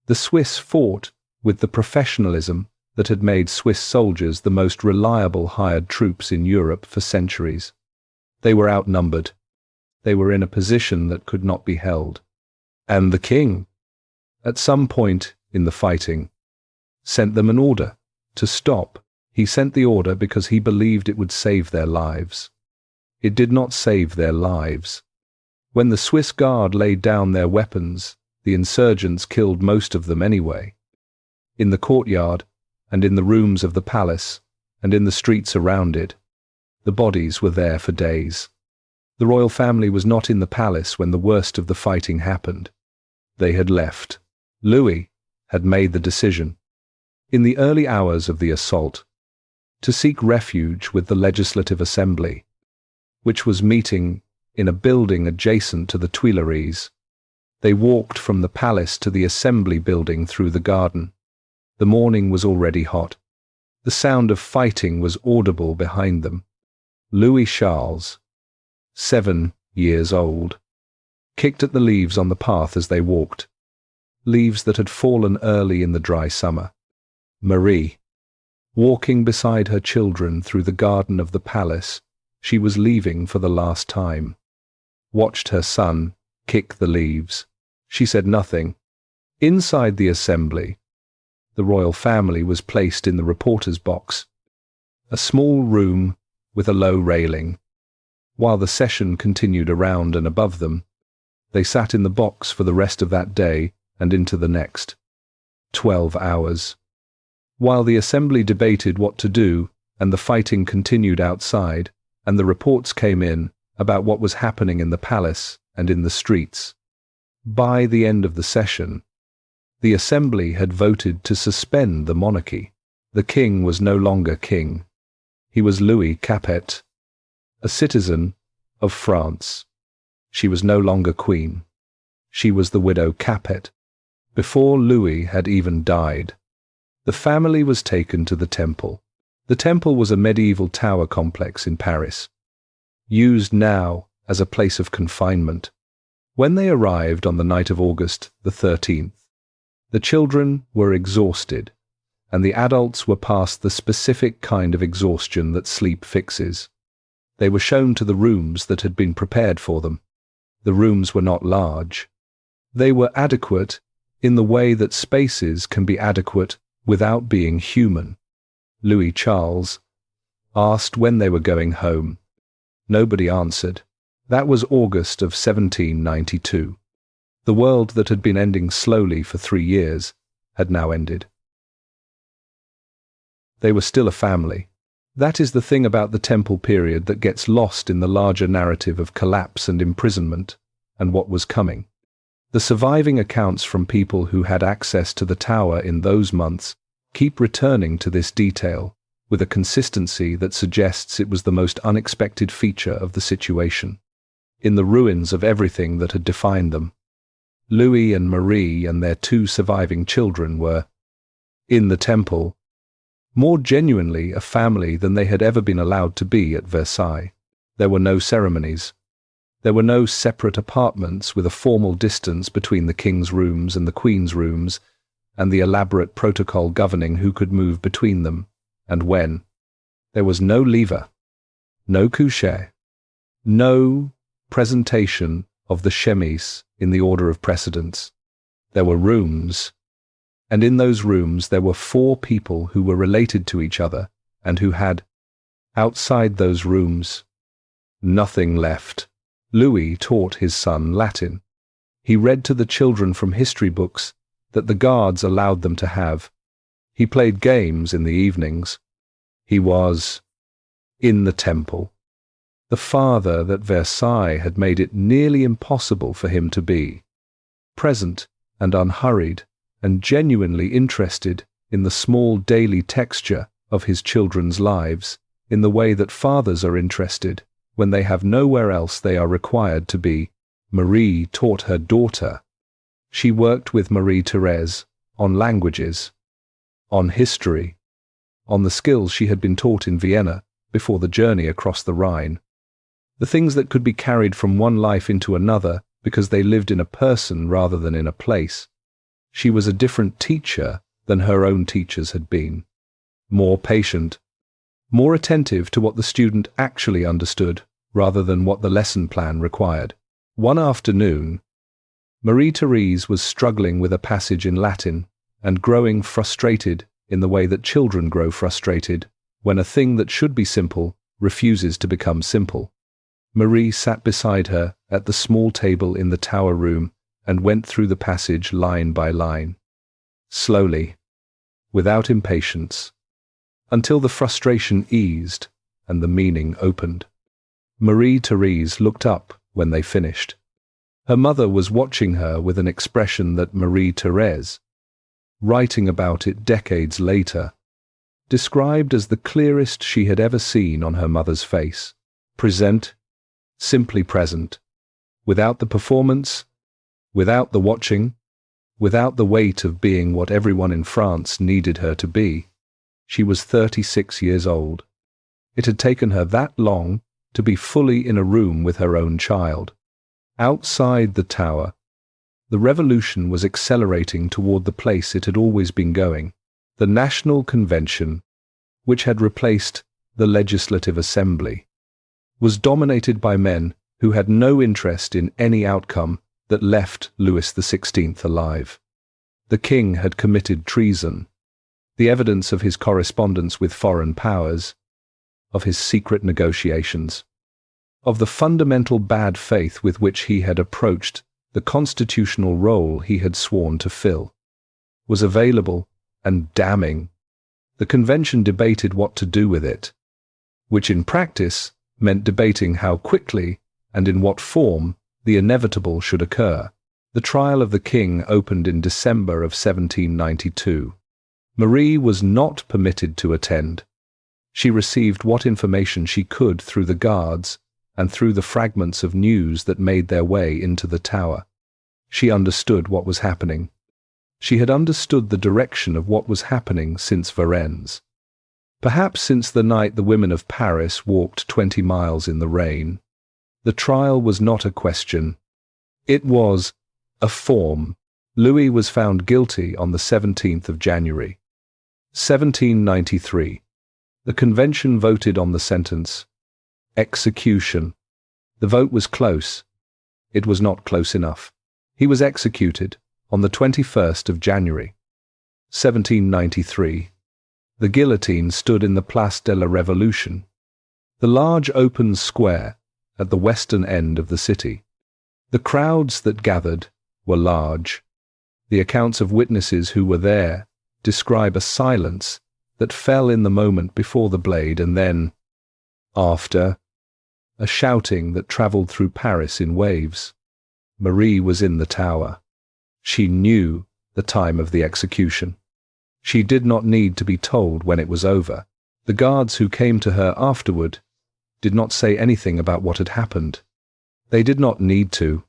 The Swiss fought with the professionalism that had made Swiss soldiers the most reliable hired troops in Europe for centuries. They were outnumbered. They were in a position that could not be held. And the king, at some point in the fighting, sent them an order to stop. He sent the order because he believed it would save their lives. It did not save their lives. When the Swiss Guard laid down their weapons, the insurgents killed most of them anyway. In the courtyard, and in the rooms of the palace, and in the streets around it, the bodies were there for days. The royal family was not in the palace when the worst of the fighting happened. They had left. Louis had made the decision, in the early hours of the assault, to seek refuge with the Legislative Assembly, which was meeting in a building adjacent to the Tuileries. They walked from the palace to the Assembly building through the garden. The morning was already hot. The sound of fighting was audible behind them. Louis Charles, 7 years old, kicked at the leaves on the path as they walked, leaves that had fallen early in the dry summer. Marie, walking beside her children through the garden of the palace she was leaving for the last time, watched her son kick the leaves. She said nothing. Inside the assembly, the royal family was placed in the reporter's box, a small room with a low railing. While the session continued around and above them, they sat in the box for the rest of that day and into the next. 12 hours. While the assembly debated what to do and the fighting continued outside, and the reports came in about what was happening in the palace and in the streets. By the end of the session, the assembly had voted to suspend the monarchy. The king was no longer king. He was Louis Capet, a citizen of France. She was no longer queen. She was the widow Capet. Before Louis had even died, the family was taken to the temple. The temple was a medieval tower complex in Paris, used now as a place of confinement. When they arrived on the night of August the 13th, the children were exhausted, and the adults were past the specific kind of exhaustion that sleep fixes. They were shown to the rooms that had been prepared for them. The rooms were not large. They were adequate in the way that spaces can be adequate without being human. Louis Charles asked when they were going home. Nobody answered. That was August of 1792. The world that had been ending slowly for 3 years had now ended. They were still a family. That is the thing about the temple period that gets lost in the larger narrative of collapse and imprisonment and what was coming. The surviving accounts from people who had access to the tower in those months keep returning to this detail with a consistency that suggests it was the most unexpected feature of the situation. In the ruins of everything that had defined them, Louis and Marie and their 2 surviving children were, in the temple, more genuinely a family than they had ever been allowed to be at Versailles. There were no ceremonies. There were no separate apartments with a formal distance between the king's rooms and the queen's rooms, and the elaborate protocol governing who could move between them, and when. There was no lever, no coucher, no presentation of the chemise in the order of precedence. There were rooms, and in those rooms there were 4 people who were related to each other and who had, outside those rooms, nothing left. Louis taught his son Latin. He read to the children from history books that the guards allowed them to have. He played games in the evenings. He was in the temple, the father that Versailles had made it nearly impossible for him to be, present and unhurried and genuinely interested in the small daily texture of his children's lives, in the way that fathers are interested when they have nowhere else they are required to be. Marie taught her daughter. She worked with Marie-Thérèse on languages, on history, on the skills she had been taught in Vienna before the journey across the Rhine. The things that could be carried from one life into another because they lived in a person rather than in a place. She was a different teacher than her own teachers had been. More patient, more attentive to what the student actually understood rather than what the lesson plan required. One afternoon, Marie-Thérèse was struggling with a passage in Latin and growing frustrated in the way that children grow frustrated when a thing that should be simple refuses to become simple. Marie sat beside her at the small table in the tower room and went through the passage line by line, slowly, without impatience, until the frustration eased and the meaning opened. Marie-Thérèse looked up when they finished. Her mother was watching her with an expression that Marie-Thérèse, writing about it decades later, described as the clearest she had ever seen on her mother's face. Present, simply present, without the performance, without the watching, without the weight of being what everyone in France needed her to be. She was 36 years old. It had taken her that long to be fully in a room with her own child. Outside the tower, the revolution was accelerating toward the place it had always been going, the National Convention, which had replaced the Legislative Assembly, was dominated by men who had no interest in any outcome that left Louis XVI alive. The king had committed treason, the evidence of his correspondence with foreign powers, of his secret negotiations, of the fundamental bad faith with which he had approached the constitutional role he had sworn to fill, was available and damning. The convention debated what to do with it, which in practice meant debating how quickly and in what form the inevitable should occur. The trial of the king opened in December of 1792. Marie was not permitted to attend. She received what information she could through the guards and through the fragments of news that made their way into the tower. She understood what was happening. She had understood the direction of what was happening since Varennes. Perhaps since the night the women of Paris walked 20 miles in the rain. The trial was not a question. It was a form. Louis was found guilty on the 17th of January, 1793. The convention voted on the sentence, execution. The vote was close. It was not close enough. He was executed on the 21st of January, 1793. The guillotine stood in the Place de la Révolution, the large open square at the western end of the city. The crowds that gathered were large. The accounts of witnesses who were there describe a silence that fell in the moment before the blade and then, after, a shouting that travelled through Paris in waves. Marie was in the tower. She knew the time of the execution. She did not need to be told when it was over. The guards who came to her afterward did not say anything about what had happened. They did not need to.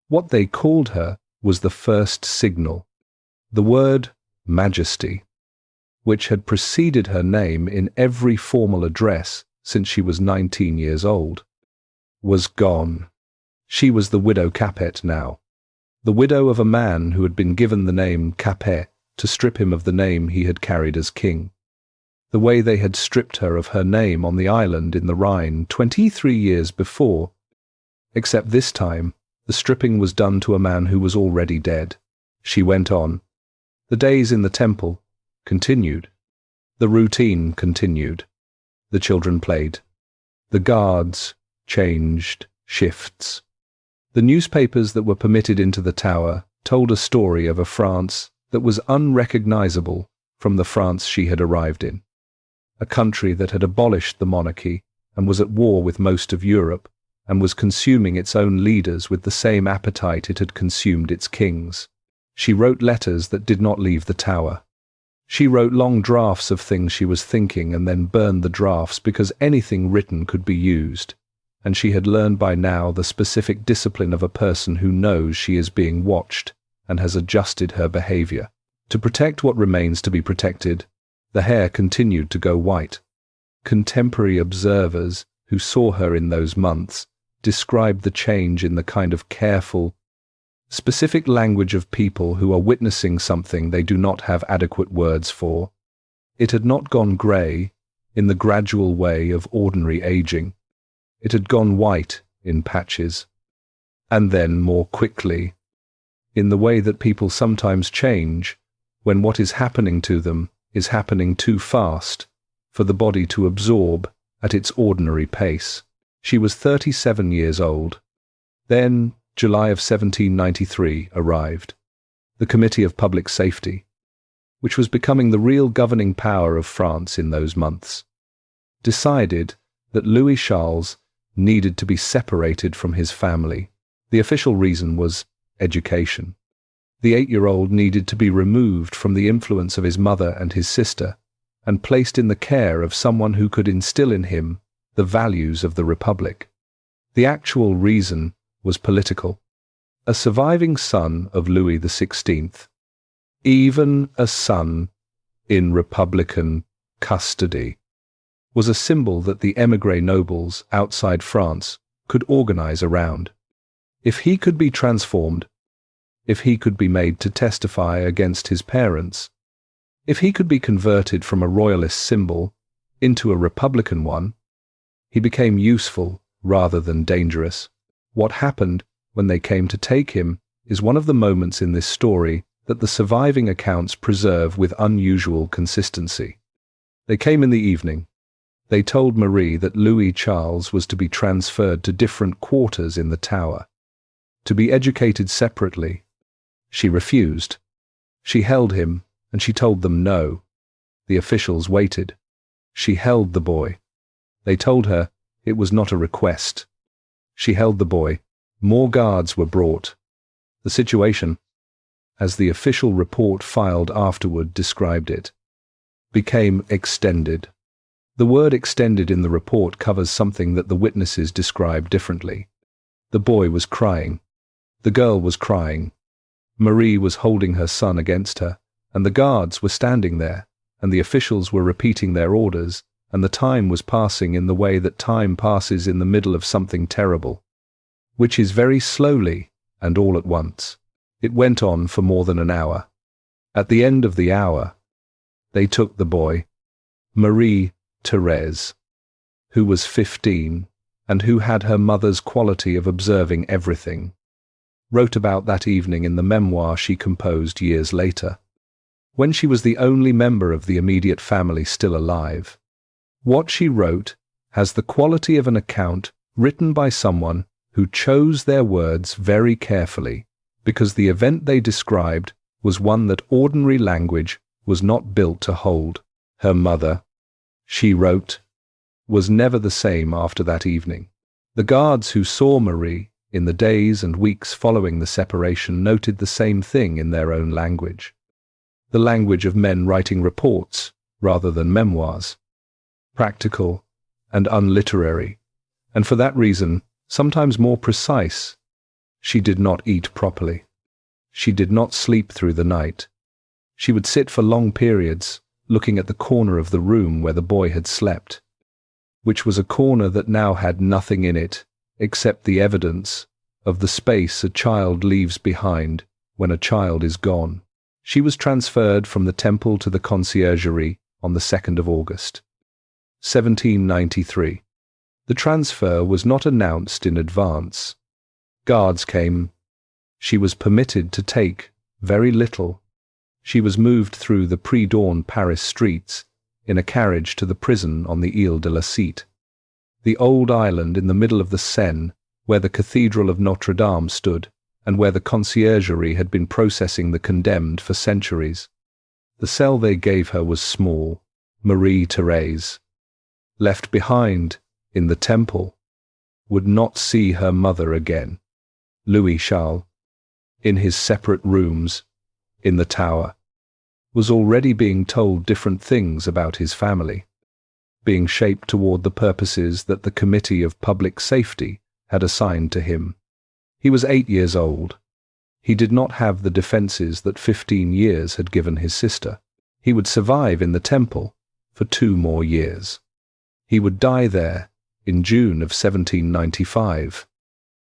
What they called her was the first signal, the word Majesty, which had preceded her name in every formal address since she was 19 years old, was gone. She was the widow Capet now, the widow of a man who had been given the name Capet to strip him of the name he had carried as king, the way they had stripped her of her name on the island in the Rhine 23 years before, except this time the stripping was done to a man who was already dead. She went on. The days in the temple continued. The routine continued. The children played. The guards changed shifts. The newspapers that were permitted into the tower told a story of a France that was unrecognizable from the France she had arrived in, a country that had abolished the monarchy and was at war with most of Europe and was consuming its own leaders with the same appetite it had consumed its kings. She wrote letters that did not leave the tower. She wrote long drafts of things she was thinking and then burned the drafts because anything written could be used, and she had learned by now the specific discipline of a person who knows she is being watched and has adjusted her behavior. To protect what remains to be protected, the hair continued to go white. Contemporary observers who saw her in those months described the change in the kind of careful, specific language of people who are witnessing something they do not have adequate words for. It had not gone grey in the gradual way of ordinary aging. It had gone white in patches, and then more quickly, in the way that people sometimes change when what is happening to them is happening too fast for the body to absorb at its ordinary pace. She was 37 years old. Then, July of 1793 arrived. The Committee of Public Safety, which was becoming the real governing power of France in those months, decided that Louis Charles needed to be separated from his family. The official reason was education. The 8-year-old needed to be removed from the influence of his mother and his sister and placed in the care of someone who could instill in him the values of the Republic. The actual reason was political. A surviving son of Louis XVI, even a son in Republican custody, was a symbol that the émigré nobles outside France could organize around. If he could be transformed, if he could be made to testify against his parents, if he could be converted from a royalist symbol into a republican one, he became useful rather than dangerous. What happened when they came to take him is one of the moments in this story that the surviving accounts preserve with unusual consistency. They came in the evening. They told Marie that Louis Charles was to be transferred to different quarters in the tower, to be educated separately. She refused. She held him, and she told them no. The officials waited. She held the boy. They told her it was not a request. She held the boy. More guards were brought. The situation, as the official report filed afterward described it, became extended. The word extended in the report covers something that the witnesses describe differently. The boy was crying. The girl was crying. Marie was holding her son against her, and the guards were standing there, and the officials were repeating their orders, and the time was passing in the way that time passes in the middle of something terrible, which is very slowly and all at once. It went on for more than an hour. At the end of the hour, they took the boy, Marie Therese, who was 15 and who had her mother's quality of observing everything, wrote about that evening in the memoir she composed years later, when she was the only member of the immediate family still alive. What she wrote has the quality of an account written by someone who chose their words very carefully, because the event they described was one that ordinary language was not built to hold. Her mother, she wrote, was never the same after that evening. The guards who saw Marie in the days and weeks following the separation noted the same thing in their own language, the language of men writing reports rather than memoirs, practical and unliterary, and for that reason sometimes more precise. She did not eat properly. She did not sleep through the night. She would sit for long periods looking at the corner of the room where the boy had slept, which was a corner that now had nothing in it except the evidence of the space a child leaves behind when a child is gone. She was transferred from the temple to the Conciergerie on the 2nd of August, 1793. The transfer was not announced in advance. Guards came. She was permitted to take very little. She was moved through the pre-dawn Paris streets in a carriage to the prison on the Ile de la Cite, the old island in the middle of the Seine where the Cathedral of Notre Dame stood and where the Conciergerie had been processing the condemned for centuries. The cell they gave her was small. Marie Therese, left behind in the temple, would not see her mother again. Louis Charles, in his separate rooms in the tower, was already being told different things about his family, being shaped toward the purposes that the Committee of Public Safety had assigned to him. He was 8 years old. He did not have the defenses that 15 years had given his sister. He would survive in the temple for 2 more years. He would die there in June of 1795,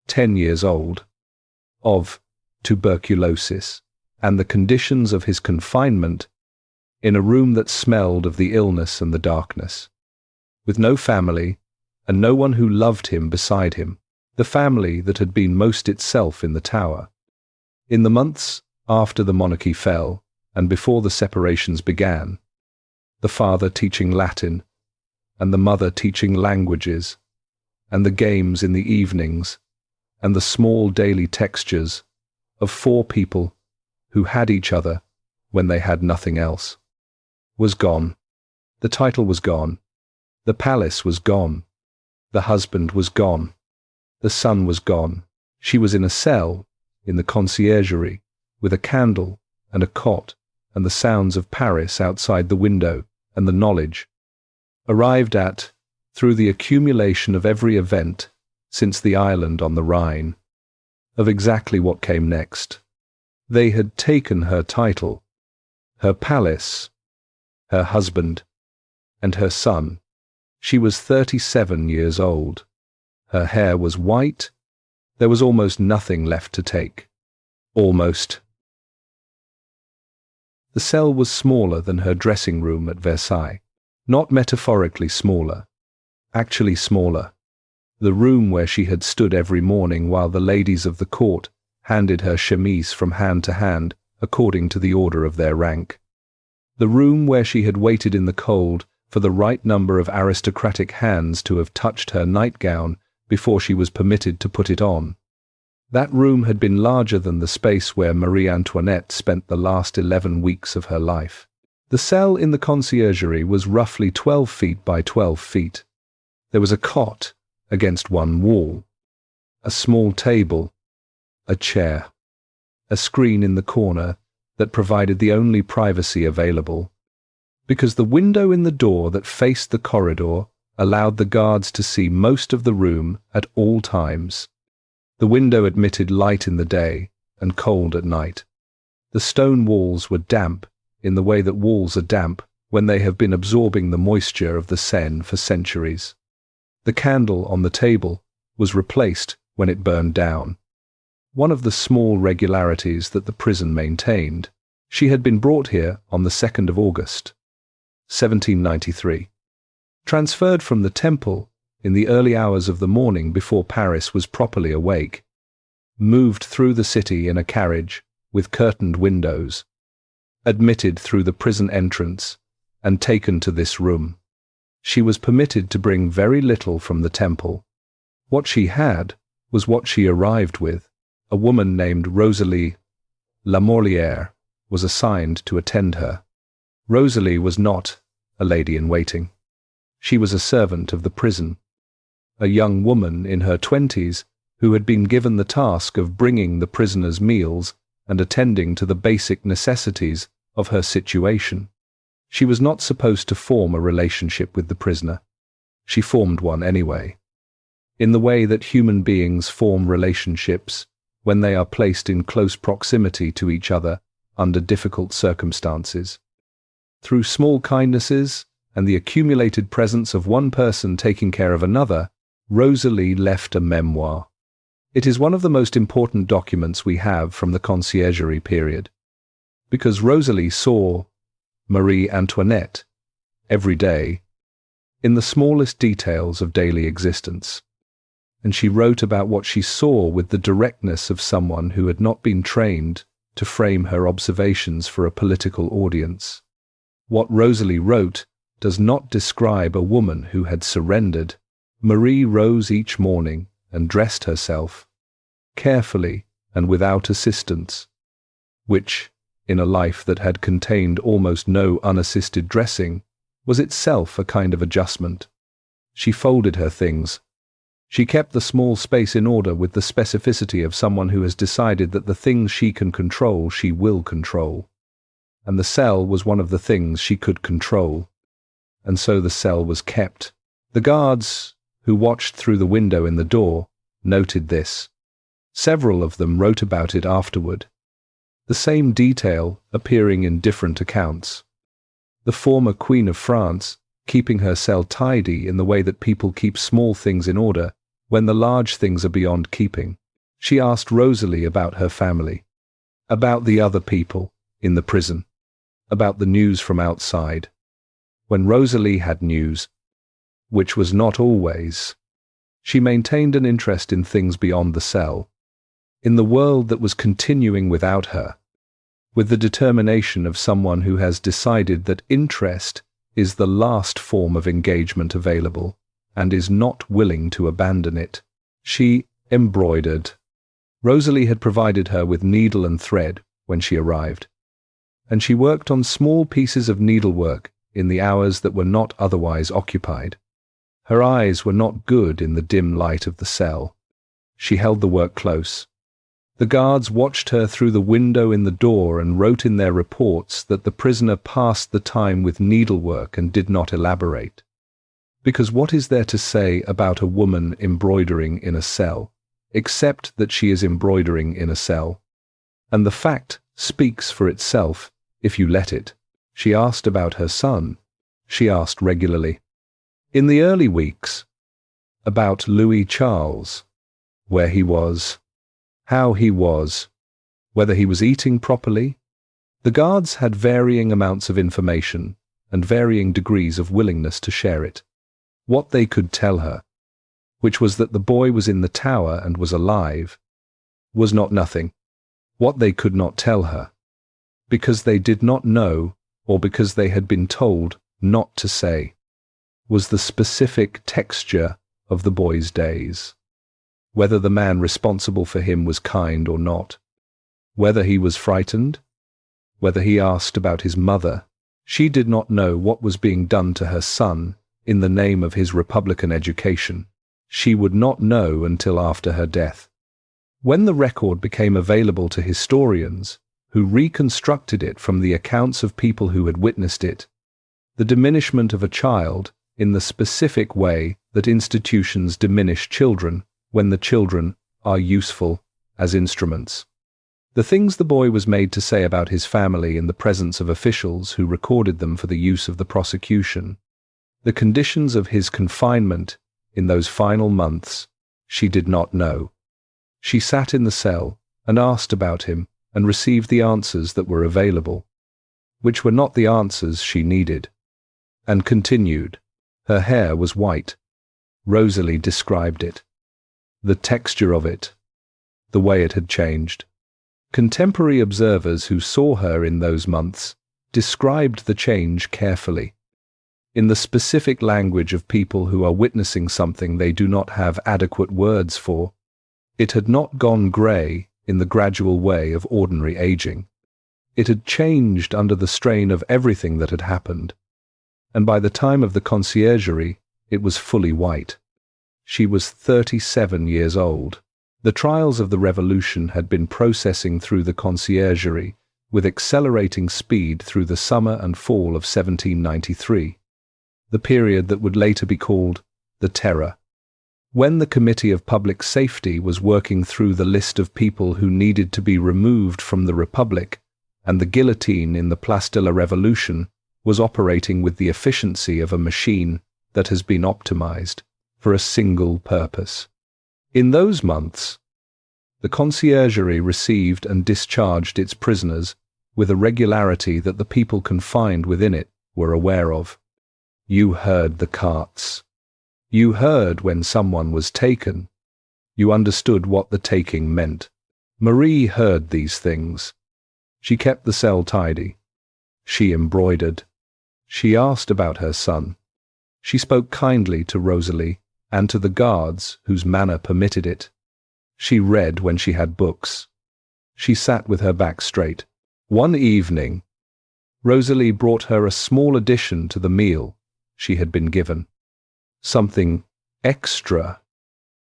10 years old, of tuberculosis, and the conditions of his confinement in a room that smelled of the illness and the darkness, with no family and no one who loved him beside him, the family that had been most itself in the tower. In the months after the monarchy fell and before the separations began, the father teaching Latin and the mother teaching languages, and the games in the evenings and the small daily textures of 4 people who had each other when they had nothing else, was gone. The title was gone. The palace was gone. The husband was gone. The son was gone. She was in a cell in the Conciergerie with a candle and a cot and the sounds of Paris outside the window and the knowledge, arrived at through the accumulation of every event since the island on the Rhine, of exactly what came next. They had taken her title, her palace, her husband, and her son. She was 37 years old. Her hair was white. There was almost nothing left to take. Almost. The cell was smaller than her dressing room at Versailles. Not metaphorically smaller, actually smaller. The room where she had stood every morning while the ladies of the court handed her chemise from hand to hand according to the order of their rank. The room where she had waited in the cold for the right number of aristocratic hands to have touched her nightgown before she was permitted to put it on. That room had been larger than the space where Marie Antoinette spent the last 11 weeks of her life. The cell in the Conciergerie was roughly 12 feet by 12 feet. There was a cot against one wall, a small table, a chair, a screen in the corner that provided the only privacy available, because the window in the door that faced the corridor allowed the guards to see most of the room at all times. The window admitted light in the day and cold at night. The stone walls were damp in the way that walls are damp when they have been absorbing the moisture of the Seine for centuries. The candle on the table was replaced when it burned down. One of the small regularities that the prison maintained. She had been brought here on the 2nd of August, 1793. Transferred from the temple in the early hours of the morning before Paris was properly awake. Moved through the city in a carriage with curtained windows. Admitted through the prison entrance and taken to this room. She was permitted to bring very little from the temple. What she had was what she arrived with. A woman named Rosalie Lamorlière was assigned to attend her. Rosalie was not a lady-in-waiting. She was a servant of the prison, a young woman in her 20s who had been given the task of bringing the prisoners' meals and attending to the basic necessities of her situation. She was not supposed to form a relationship with the prisoner. She formed one anyway, in the way that human beings form relationships when they are placed in close proximity to each other under difficult circumstances. Through small kindnesses and the accumulated presence of one person taking care of another, Rosalie left a memoir. It is one of the most important documents we have from the Conciergerie period, because Rosalie saw Marie Antoinette every day in the smallest details of daily existence, and she wrote about what she saw with the directness of someone who had not been trained to frame her observations for a political audience. What Rosalie wrote does not describe a woman who had surrendered. Marie rose each morning and dressed herself, carefully and without assistance, which, in a life that had contained almost no unassisted dressing, was itself a kind of adjustment. She folded her things. She kept the small space in order with the specificity of someone who has decided that the things she can control she will control. and the cell was one of the things she could control. And so the cell was kept. The guards, who watched through the window in the door, noted this. Several of them wrote about it afterward, the same detail appearing in different accounts. The former Queen of France, keeping her cell tidy in the way that people keep small things in order when the large things are beyond keeping. She asked Rosalie about her family, about the other people in the prison, about the news from outside. When Rosalie had news, which was not always, she maintained an interest in things beyond the cell, in the world that was continuing without her, with the determination of someone who has decided that interest is the last form of engagement available and is not willing to abandon it. She embroidered. Rosalie had provided her with needle and thread when she arrived, and she worked on small pieces of needlework in the hours that were not otherwise occupied. Her eyes were not good in the dim light of the cell. She held the work close. The guards watched her through the window in the door and wrote in their reports that the prisoner passed the time with needlework and did not elaborate. Because what is there to say about a woman embroidering in a cell, except that she is embroidering in a cell? And the fact speaks for itself if you let it. She asked about her son. She asked regularly. In the early weeks, about Louis Charles, where he was, how he was, whether he was eating properly. The guards had varying amounts of information and varying degrees of willingness to share it. What they could tell her, which was that the boy was in the tower and was alive, was not nothing. What they could not tell her, because they did not know or because they had been told not to say, was the specific texture of the boy's days. Whether the man responsible for him was kind or not, whether he was frightened, whether he asked about his mother. She did not know what was being done to her son in the name of his Republican education. She would not know until after her death. When the record became available to historians, who reconstructed it from the accounts of people who had witnessed it, the diminishment of a child in the specific way that institutions diminish children when the children are useful as instruments. The things the boy was made to say about his family in the presence of officials who recorded them for the use of the prosecution, the conditions of his confinement in those final months, she did not know. She sat in the cell and asked about him and received the answers that were available, which were not the answers she needed, and continued. Her hair was white. Rosalie described it. The texture of it, the way it had changed. Contemporary observers who saw her in those months described the change carefully, in the specific language of people who are witnessing something they do not have adequate words for. It had not gone grey in the gradual way of ordinary aging. It had changed under the strain of everything that had happened, and by the time of the Conciergerie, it was fully white. She was 37 years old. The trials of the Revolution had been processing through the Conciergerie with accelerating speed through the summer and fall of 1793, the period that would later be called the Terror. When the Committee of Public Safety was working through the list of people who needed to be removed from the Republic, and the guillotine in the Place de la Révolution was operating with the efficiency of a machine that has been optimized for a single purpose. In those months, the Conciergerie received and discharged its prisoners with a regularity that the people confined within it were aware of. You heard the carts. You heard when someone was taken. You understood what the taking meant. Marie heard these things. She kept the cell tidy. She embroidered. She asked about her son. She spoke kindly to Rosalie and to the guards whose manner permitted it. She read when she had books. She sat with her back straight. One evening, Rosalie brought her a small addition to the meal she had been given. Something extra,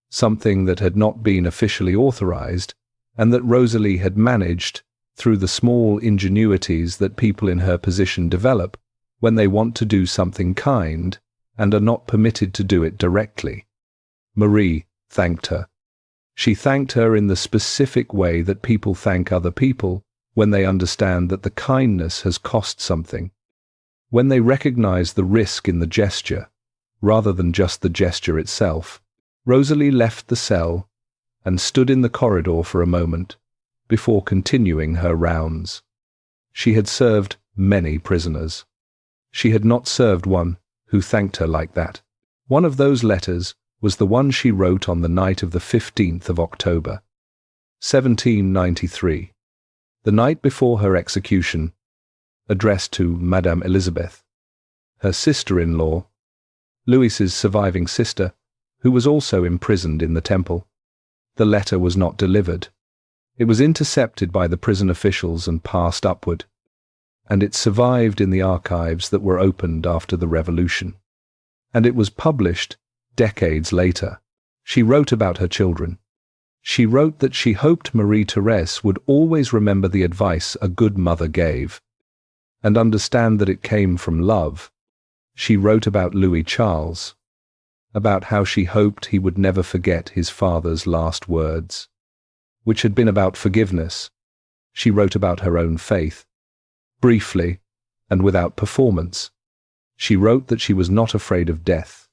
something that had not been officially authorized, and that Rosalie had managed through the small ingenuities that people in her position develop when they want to do something kind and are not permitted to do it directly. Marie thanked her. She thanked her in the specific way that people thank other people when they understand that the kindness has cost something, when they recognize the risk in the gesture, rather than just the gesture itself. Rosalie left the cell and stood in the corridor for a moment before continuing her rounds. She had served many prisoners. She had not served one who thanked her like that. One of those letters was the one she wrote on the night of the 15th of October, 1793, the night before her execution, addressed to Madame Elizabeth, her sister-in-law, Louis's surviving sister, who was also imprisoned in the Temple. The letter was not delivered. It was intercepted by the prison officials and passed upward, and it survived in the archives that were opened after the Revolution. And it was published decades later. She wrote about her children. She wrote that she hoped Marie-Thérèse would always remember the advice a good mother gave, and understand that it came from love. She wrote about Louis Charles, about how she hoped he would never forget his father's last words, which had been about forgiveness. She wrote about her own faith, briefly and without performance. She wrote that she was not afraid of death,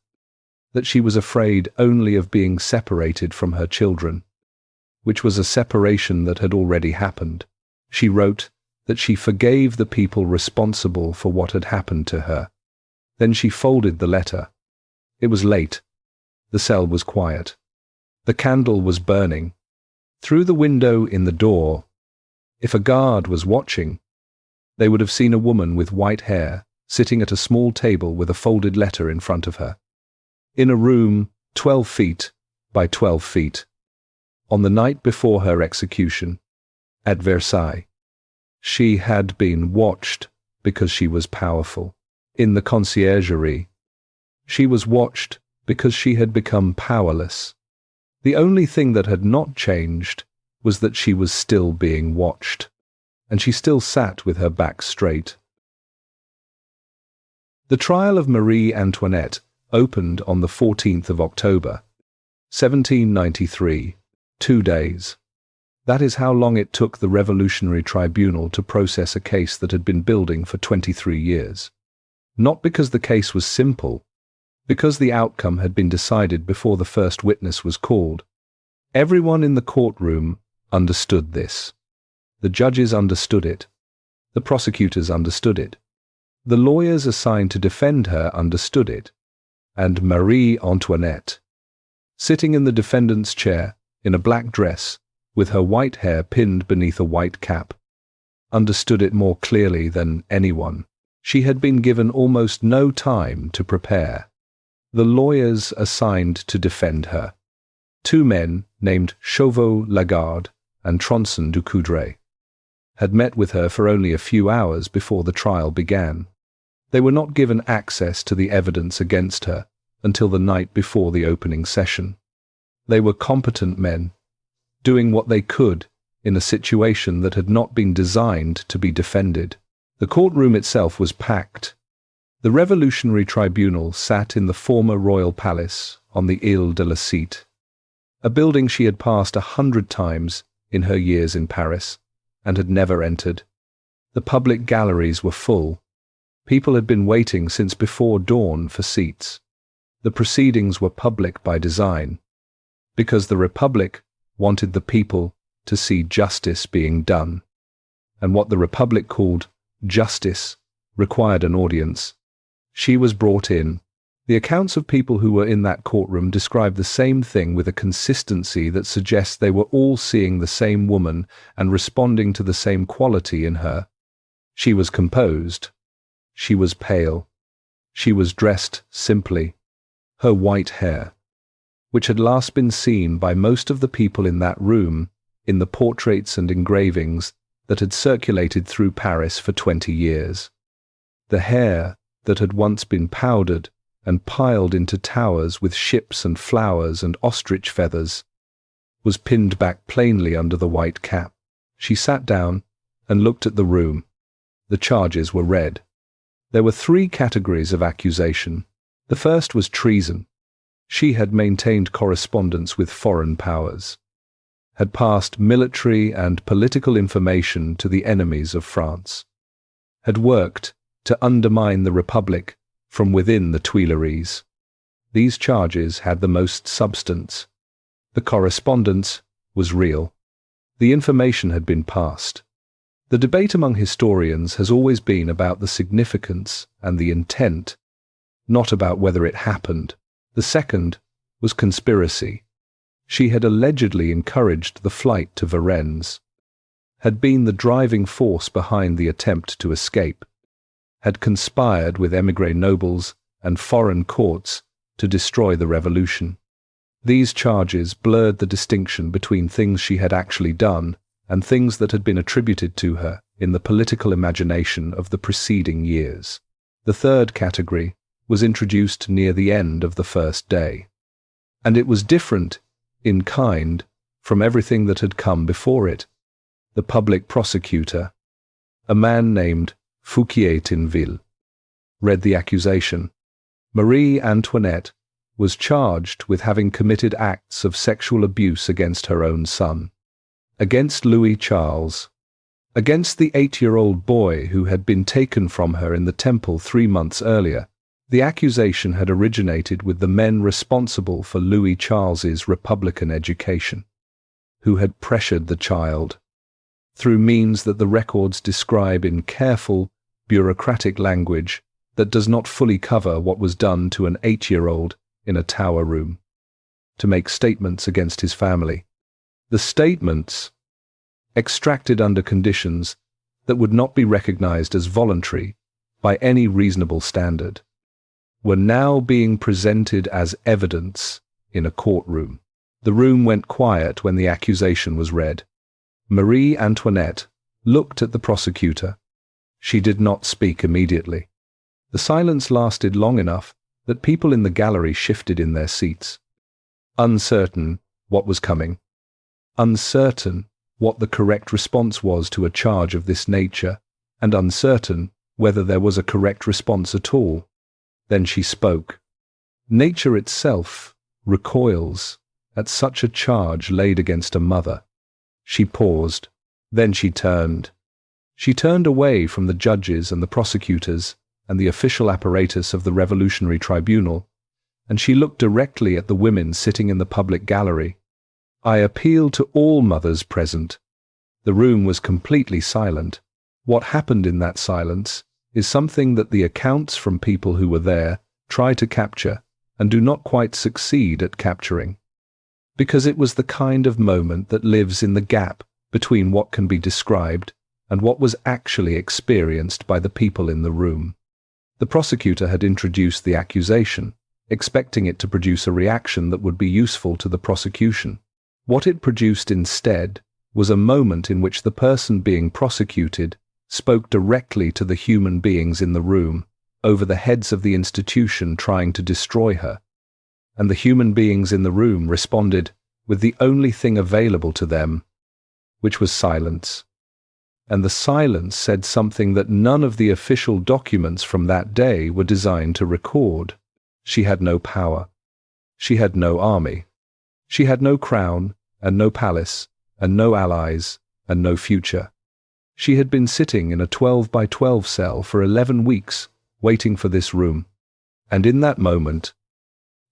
that she was afraid only of being separated from her children, which was a separation that had already happened. She wrote that she forgave the people responsible for what had happened to her. Then she folded the letter. It was late. The cell was quiet. The candle was burning. Through the window in the door, if a guard was watching, they would have seen a woman with white hair sitting at a small table with a folded letter in front of her, in a room 12 feet by 12 feet, on the night before her execution, at Versailles. She had been watched because she was powerful. In the Conciergerie, she was watched because she had become powerless. The only thing that had not changed was that she was still being watched, and she still sat with her back straight. The trial of Marie Antoinette opened on the 14th of October, 1793, 2 days. That is how long it took the Revolutionary Tribunal to process a case that had been building for 23 years. Not because the case was simple, because the outcome had been decided before the first witness was called. Everyone in the courtroom understood this. The judges understood it. The prosecutors understood it. The lawyers assigned to defend her understood it. And Marie Antoinette, sitting in the defendant's chair in a black dress with her white hair pinned beneath a white cap, understood it more clearly than anyone. She had been given almost no time to prepare. The lawyers assigned to defend her, 2 men named Chauveau-Lagarde and Tronçon du Coudray, had met with her for only a few hours before the trial began. They were not given access to the evidence against her until the night before the opening session. They were competent men, doing what they could in a situation that had not been designed to be defended. The courtroom itself was packed. The Revolutionary Tribunal sat in the former royal palace on the Ile de la Cite, a building she had passed 100 times in her years in Paris and had never entered. The public galleries were full. People had been waiting since before dawn for seats. The proceedings were public by design, because the Republic wanted the people to see justice being done, and what the Republic called justice required an audience. She was brought in. The accounts of people who were in that courtroom describe the same thing with a consistency that suggests they were all seeing the same woman and responding to the same quality in her. She was composed. She was pale. She was dressed simply. Her white hair, which had last been seen by most of the people in that room in the portraits and engravings that had circulated through Paris for 20 years. The hair that had once been powdered and piled into towers with ships and flowers and ostrich feathers was pinned back plainly under the white cap. She sat down and looked at the room. The charges were read. There were 3 categories of accusation. The first was treason. She had maintained correspondence with foreign powers, had passed military and political information to the enemies of France, had worked to undermine the Republic from within the Tuileries. These charges had the most substance. The correspondence was real. The information had been passed. The debate among historians has always been about the significance and the intent, not about whether it happened. The second was conspiracy. She had allegedly encouraged the flight to Varennes, had been the driving force behind the attempt to escape, had conspired with émigré nobles and foreign courts to destroy the revolution. These charges blurred the distinction between things she had actually done and things that had been attributed to her in the political imagination of the preceding years. The third category was introduced near the end of the first day, and it was different in kind from everything that had come before it. The public prosecutor, a man named Fouquier-Tinville, read the accusation. Marie Antoinette was charged with having committed acts of sexual abuse against her own son, against Louis Charles, against the 8-year-old boy who had been taken from her in the temple 3 months earlier. The accusation had originated with the men responsible for Louis Charles's Republican education, who had pressured the child through means that the records describe in careful, bureaucratic language that does not fully cover what was done to an 8-year-old in a tower room, to make statements against his family. The statements, extracted under conditions that would not be recognized as voluntary by any reasonable standard, were now being presented as evidence in a courtroom. The room went quiet when the accusation was read. Marie Antoinette looked at the prosecutor. She did not speak immediately. The silence lasted long enough that people in the gallery shifted in their seats, uncertain what was coming, uncertain what the correct response was to a charge of this nature, and uncertain whether there was a correct response at all. Then she spoke. Nature itself recoils at such a charge laid against a mother. She paused. Then she turned. She turned away from the judges and the prosecutors and the official apparatus of the Revolutionary Tribunal, and she looked directly at the women sitting in the public gallery. I appeal to all mothers present. The room was completely silent. What happened in that silence is something that the accounts from people who were there try to capture and do not quite succeed at capturing, because it was the kind of moment that lives in the gap between what can be described and what was actually experienced by the people in the room. The prosecutor had introduced the accusation, expecting it to produce a reaction that would be useful to the prosecution. What it produced instead was a moment in which the person being prosecuted spoke directly to the human beings in the room, over the heads of the institution trying to destroy her, and the human beings in the room responded with the only thing available to them, which was silence. And the silence said something that none of the official documents from that day were designed to record. She had no power. She had no army. She had no crown, and no palace, and no allies, and no future. She had been sitting in a 12-by-12 cell for 11 weeks, waiting for this room. And in that moment,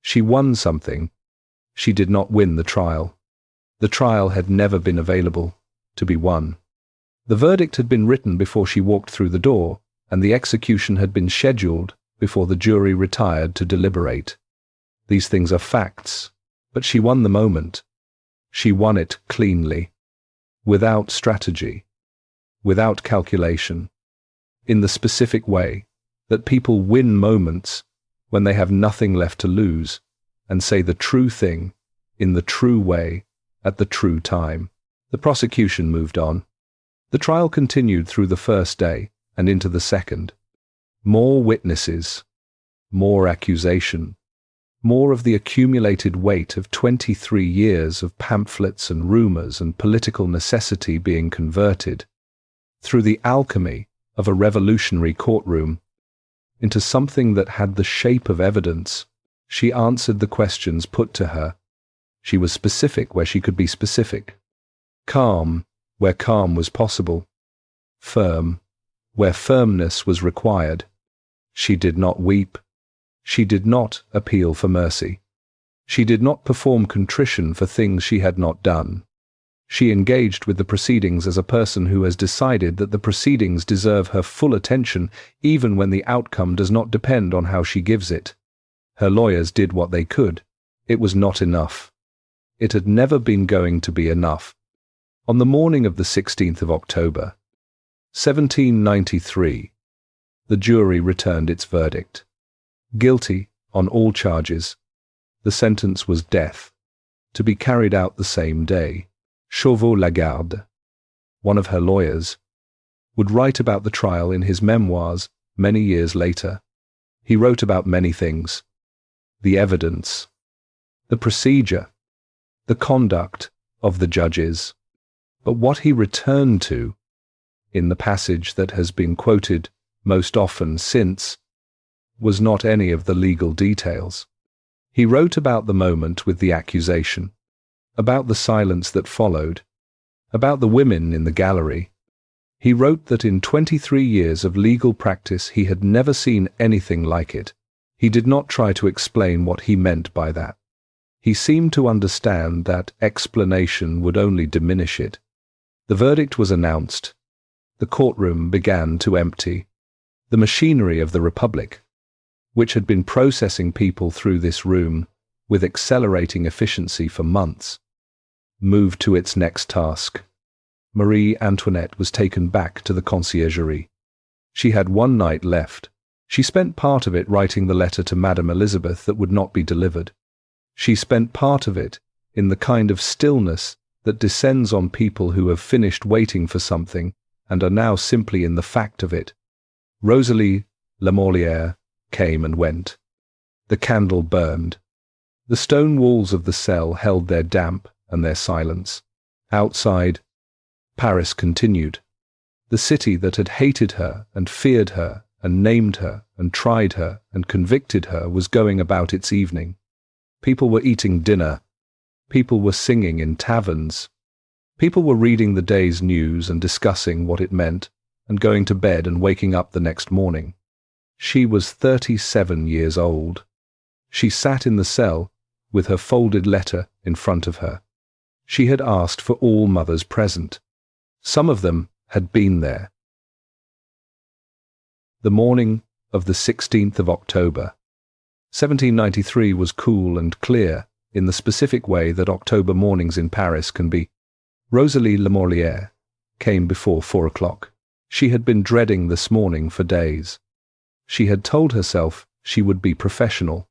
she won something. She did not win the trial. The trial had never been available to be won. The verdict had been written before she walked through the door, and the execution had been scheduled before the jury retired to deliberate. These things are facts, but she won the moment. She won it cleanly, without strategy, without calculation, in the specific way that people win moments when they have nothing left to lose and say the true thing in the true way at the true time. The prosecution moved on. The trial continued through the first day and into the second. More witnesses, more accusation, more of the accumulated weight of 23 years of pamphlets and rumors and political necessity being converted through the alchemy of a revolutionary courtroom, into something that had the shape of evidence. She answered the questions put to her. She was specific where she could be specific, calm where calm was possible, firm where firmness was required. She did not weep. She did not appeal for mercy. She did not perform contrition for things she had not done. She engaged with the proceedings as a person who has decided that the proceedings deserve her full attention, even when the outcome does not depend on how she gives it. Her lawyers did what they could. It was not enough. It had never been going to be enough. On the morning of the 16th of October, 1793, the jury returned its verdict. Guilty on all charges. The sentence was death, to be carried out the same day. Chauveau-Lagarde, one of her lawyers, would write about the trial in his memoirs many years later. He wrote about many things: the evidence, the procedure, the conduct of the judges. But what he returned to, in the passage that has been quoted most often since, was not any of the legal details. He wrote about the moment with the accusation, about the silence that followed, about the women in the gallery. He wrote that in 23 years of legal practice he had never seen anything like it. He did not try to explain what he meant by that. He seemed to understand that explanation would only diminish it. The verdict was announced. The courtroom began to empty. The machinery of the Republic, which had been processing people through this room with accelerating efficiency for months, moved to its next task. Marie Antoinette was taken back to the Conciergerie. She had one night left. She spent part of it writing the letter to Madame Elizabeth that would not be delivered. She spent part of it in the kind of stillness that descends on people who have finished waiting for something and are now simply in the fact of it. Rosalie Lamorlière came and went. The candle burned. The stone walls of the cell held their damp and their silence. Outside, Paris continued. The city that had hated her and feared her and named her and tried her and convicted her was going about its evening. People were eating dinner. People were singing in taverns. People were reading the day's news and discussing what it meant and going to bed and waking up the next morning. She was 37 years old. She sat in the cell with her folded letter in front of her. She had asked for all mothers present. Some of them had been there. The morning of the 16th of October, 1793 was cool and clear in the specific way that October mornings in Paris can be. Rosalie Lamorlière came before 4 o'clock. She had been dreading this morning for days. She had told herself she would be professional,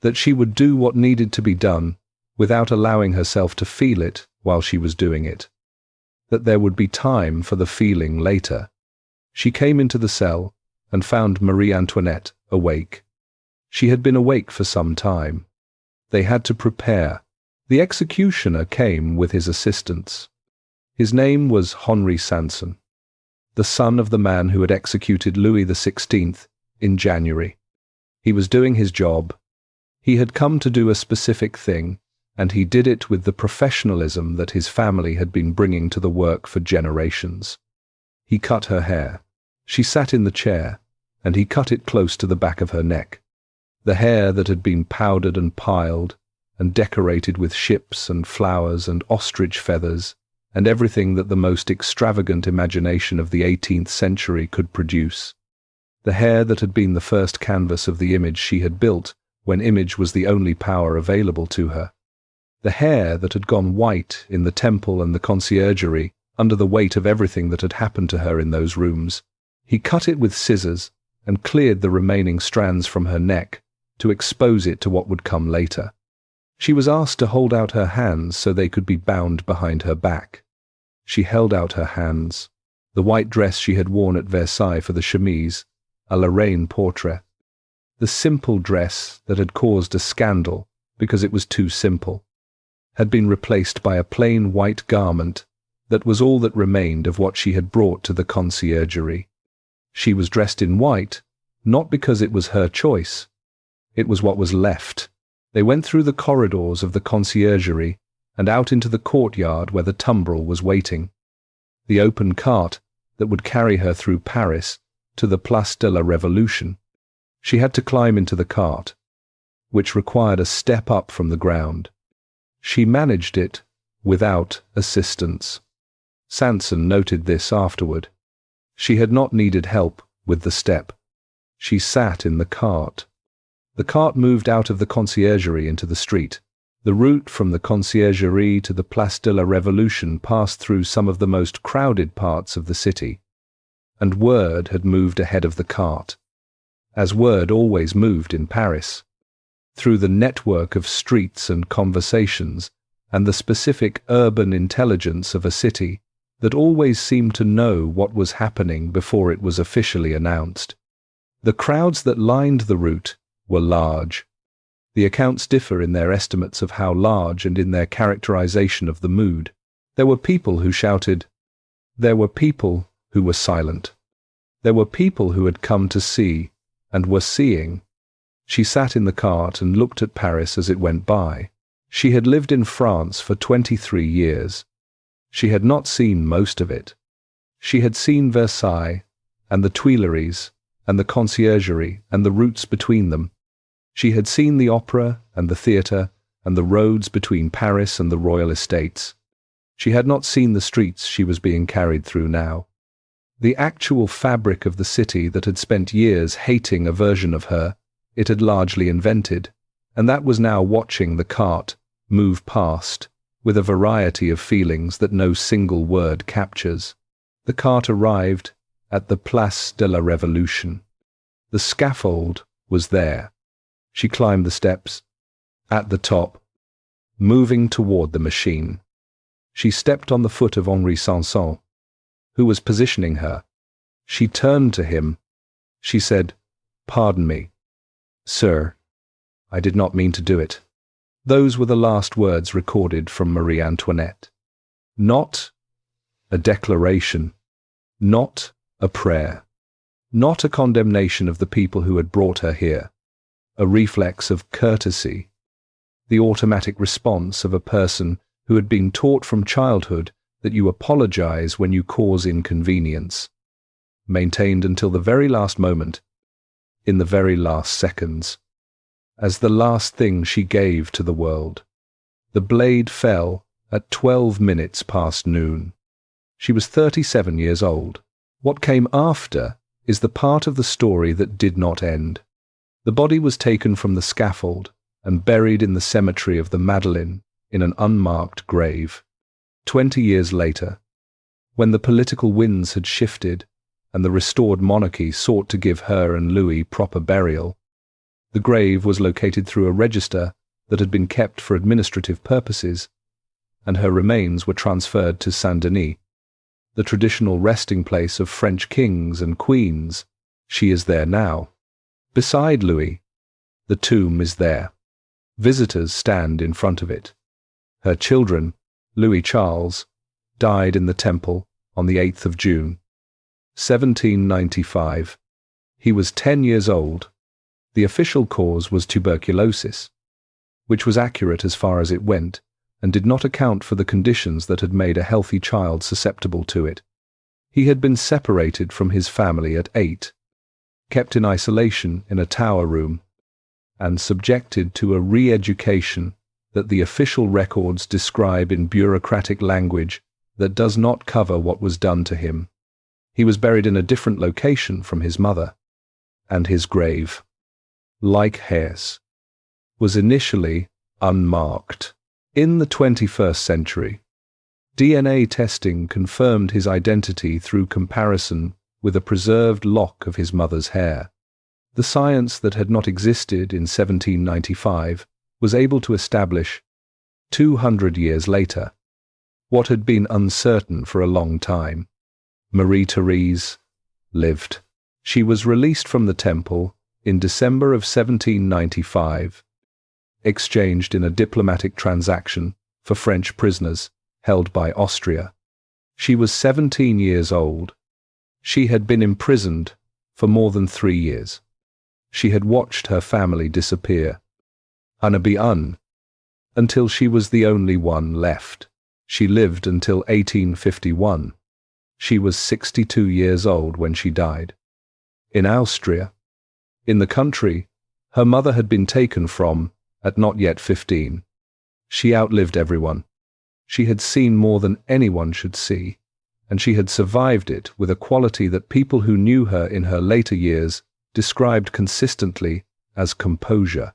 that she would do what needed to be done without allowing herself to feel it while she was doing it, that there would be time for the feeling later. She came into the cell and found Marie Antoinette awake. She had been awake for some time. They had to prepare. The executioner came with his assistants. His name was Henri Sanson, the son of the man who had executed Louis XVI in January. He was doing his job. He had come to do a specific thing, and he did it with the professionalism that his family had been bringing to the work for generations. He cut her hair. She sat in the chair, and he cut it close to the back of her neck. The hair that had been powdered and piled, and decorated with ships and flowers and ostrich feathers, and everything that the most extravagant imagination of the 18th century could produce. The hair that had been the first canvas of the image she had built when image was the only power available to her. The hair that had gone white in the temple and the conciergerie under the weight of everything that had happened to her in those rooms. He cut it with scissors and cleared the remaining strands from her neck to expose it to what would come later. She was asked to hold out her hands so they could be bound behind her back. She held out her hands, the white dress she had worn at Versailles for the chemise, a Lorraine portrait. The simple dress that had caused a scandal because it was too simple, had been replaced by a plain white garment That was all that remained of what she had brought to the Conciergerie. She was dressed in white, not because it was her choice. It was what was left. They went through the corridors of the Conciergerie and out into the courtyard where the tumbril was waiting. The open cart that would carry her through Paris to the Place de la Révolution. She had to climb into the cart, which required a step up from the ground. She managed it without assistance. Sanson noted this afterward. She had not needed help with the step. She sat in the cart. The cart moved out of the Conciergerie into the street. The route from the Conciergerie to the Place de la Révolution passed through some of the most crowded parts of the city, and word had moved ahead of the cart, as word always moved in Paris, through the network of streets and conversations and the specific urban intelligence of a city that always seemed to know what was happening before it was officially announced. The crowds that lined the route were large. The accounts differ in their estimates of how large and in their characterization of the mood. There were people who shouted. There were people who were silent. There were people who had come to see and were seeing. She sat in the cart and looked at Paris as it went by. She had lived in France for 23 years. She had not seen most of it. She had seen Versailles and the Tuileries and the Conciergerie and the routes between them. She had seen the opera and the theatre and the roads between Paris and the royal estates. She had not seen the streets she was being carried through now. The actual fabric of the city that had spent years hating a version of her, it had largely invented, and that was now watching the cart move past with a variety of feelings that no single word captures. The cart arrived at the Place de la Révolution. The scaffold was there. She climbed the steps, at the top, moving toward the machine. She stepped on the foot of Henri Sanson, who was positioning her. She turned to him. She said, "Pardon me, sir. I did not mean to do it." Those were the last words recorded from Marie Antoinette. Not a declaration, not a prayer, not a condemnation of the people who had brought her here. A reflex of courtesy, the automatic response of a person who had been taught from childhood that you apologize when you cause inconvenience, maintained until the very last moment, in the very last seconds, as the last thing she gave to the world. The blade fell at 12 minutes past noon. She was 37 years old. What came after is the part of the story that did not end. The body was taken from the scaffold and buried in the cemetery of the Madeleine in an unmarked grave. 20 years later, when the political winds had shifted and the restored monarchy sought to give her and Louis proper burial, the grave was located through a register that had been kept for administrative purposes, and her remains were transferred to Saint-Denis, the traditional resting place of French kings and queens. She is there now. Beside Louis, the tomb is there. Visitors stand in front of it. Her children, Louis Charles, died in the temple on the 8th of June, 1795. He was 10 years old. The official cause was tuberculosis, which was accurate as far as it went and did not account for the conditions that had made a healthy child susceptible to it. He had been separated from his family at 8, kept in isolation in a tower room, and subjected to a re-education that the official records describe in bureaucratic language that does not cover what was done to him. He was buried in a different location from his mother, and his grave, like hers, was initially unmarked. In the 21st century, DNA testing confirmed his identity through comparison with a preserved lock of his mother's hair. The science that had not existed in 1795 was able to establish, 200 years later, what had been uncertain for a long time. Marie-Therese lived. She was released from the temple in December of 1795, exchanged in a diplomatic transaction for French prisoners held by Austria. She was 17 years old. She had been imprisoned for more than 3 years. She had watched her family disappear, until she was the only one left. She lived until 1851. She was 62 years old when she died. In Austria, in the country her mother had been taken from at not yet 15. She outlived everyone. She had seen more than anyone should see, and she had survived it with a quality that people who knew her in her later years described consistently as composure.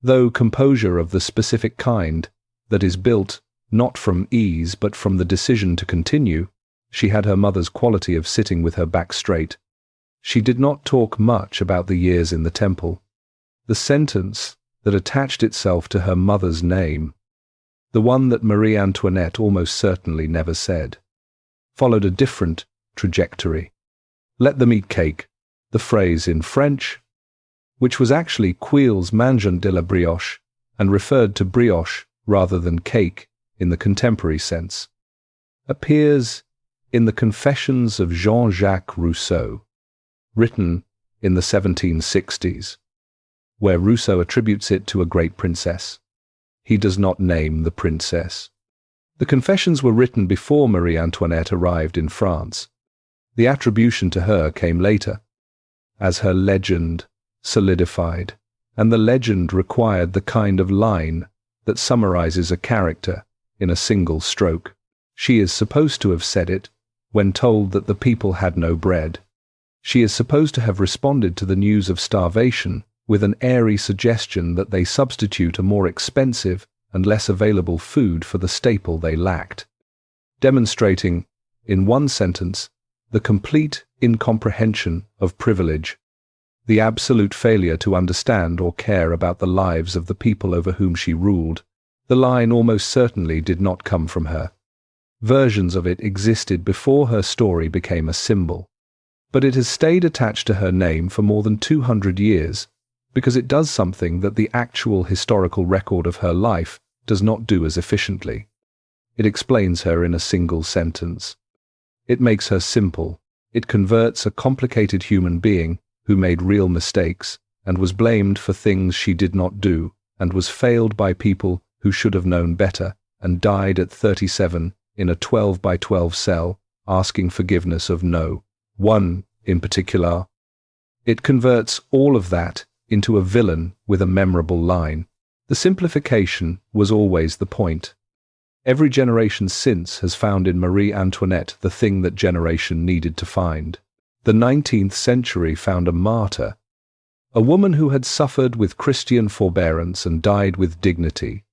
Though composure of the specific kind that is built not from ease but from the decision to continue, she had her mother's quality of sitting with her back straight. She did not talk much about the years in the temple. The sentence that attached itself to her mother's name, the one that Marie Antoinette almost certainly never said, followed a different trajectory. Let them eat cake, the phrase in French, which was actually Quilles mangent de la brioche and referred to brioche rather than cake in the contemporary sense, appears in the Confessions of Jean-Jacques Rousseau, written in the 1760s, where Rousseau attributes it to a great princess. He does not name the princess. The Confessions were written before Marie Antoinette arrived in France. The attribution to her came later, as her legend solidified, and the legend required the kind of line that summarizes a character in a single stroke. She is supposed to have said it when told that the people had no bread. She is supposed to have responded to the news of starvation with an airy suggestion that they substitute a more expensive and less available food for the staple they lacked, demonstrating, in one sentence, the complete incomprehension of privilege, the absolute failure to understand or care about the lives of the people over whom she ruled. The line almost certainly did not come from her. Versions of it existed before her story became a symbol, but it has stayed attached to her name for more than 200 years because it does something that the actual historical record of her life does not do as efficiently. It explains her in a single sentence. It makes her simple. It converts a complicated human being who made real mistakes and was blamed for things she did not do and was failed by people who should have known better and died at 37 in a 12 by 12 cell asking forgiveness of no one in particular. It converts all of that into a villain with a memorable line. The simplification was always the point. Every generation since has found in Marie Antoinette the thing that generation needed to find. The 19th century found a martyr, a woman who had suffered with Christian forbearance and died with dignity,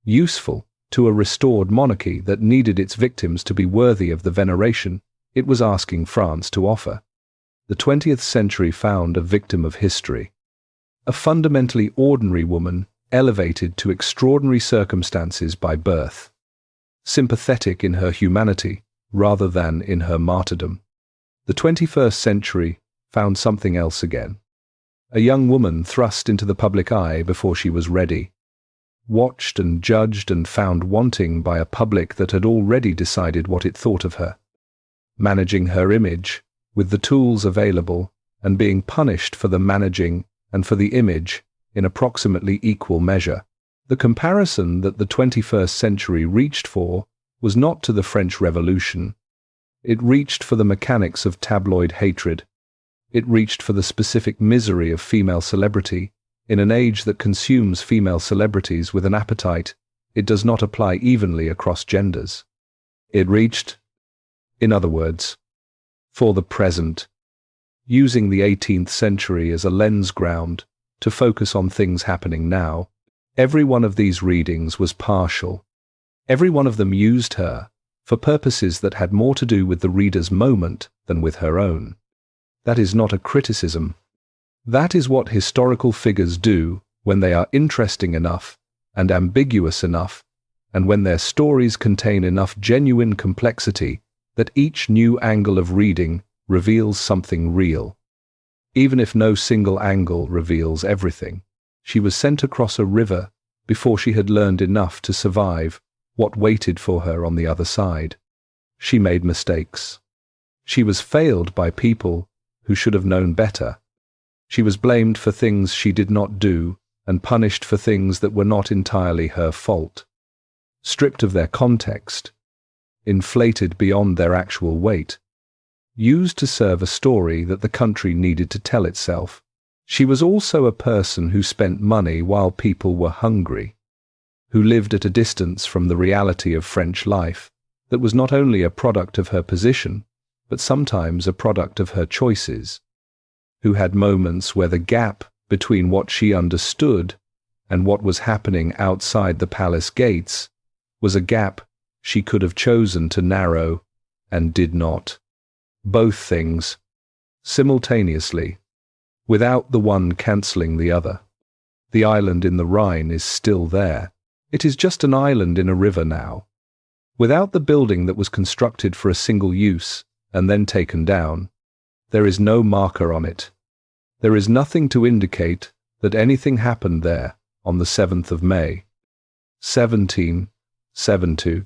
useful to a restored monarchy that needed its victims to be worthy of the veneration it was asking France to offer. The 20th century found a victim of history, a fundamentally ordinary woman elevated to extraordinary circumstances by birth, sympathetic in her humanity rather than in her martyrdom. The 21st century found something else again. A young woman thrust into the public eye before she was ready, watched and judged and found wanting by a public that had already decided what it thought of her, managing her image with the tools available and being punished for the managing and for the image in approximately equal measure. The comparison that the 21st century reached for was not to the French Revolution. It reached for the mechanics of tabloid hatred. It reached for the specific misery of female celebrity in an age that consumes female celebrities with an appetite it does not apply evenly across genders. It reached, in other words, for the present, using the 18th century as a lens ground to focus on things happening now. Every one of these readings was partial. Every one of them used her for purposes that had more to do with the reader's moment than with her own. That is not a criticism. That is what historical figures do when they are interesting enough and ambiguous enough, and when their stories contain enough genuine complexity that each new angle of reading reveals something real. Even if no single angle reveals everything. She was sent across a river before she had learned enough to survive what waited for her on the other side. She made mistakes. She was failed by people who should have known better. She was blamed for things she did not do and punished for things that were not entirely her fault. Stripped of their context, inflated beyond their actual weight, used to serve a story that the country needed to tell itself. She was also a person who spent money while people were hungry, who lived at a distance from the reality of French life that was not only a product of her position, but sometimes a product of her choices, who had moments where the gap between what she understood and what was happening outside the palace gates was a gap she could have chosen to narrow and did not. Both things, simultaneously, without the one cancelling the other. The island in the Rhine is still there. It is just an island in a river now. Without the building that was constructed for a single use and then taken down, there is no marker on it. There is nothing to indicate that anything happened there on the 7th of May, 1772,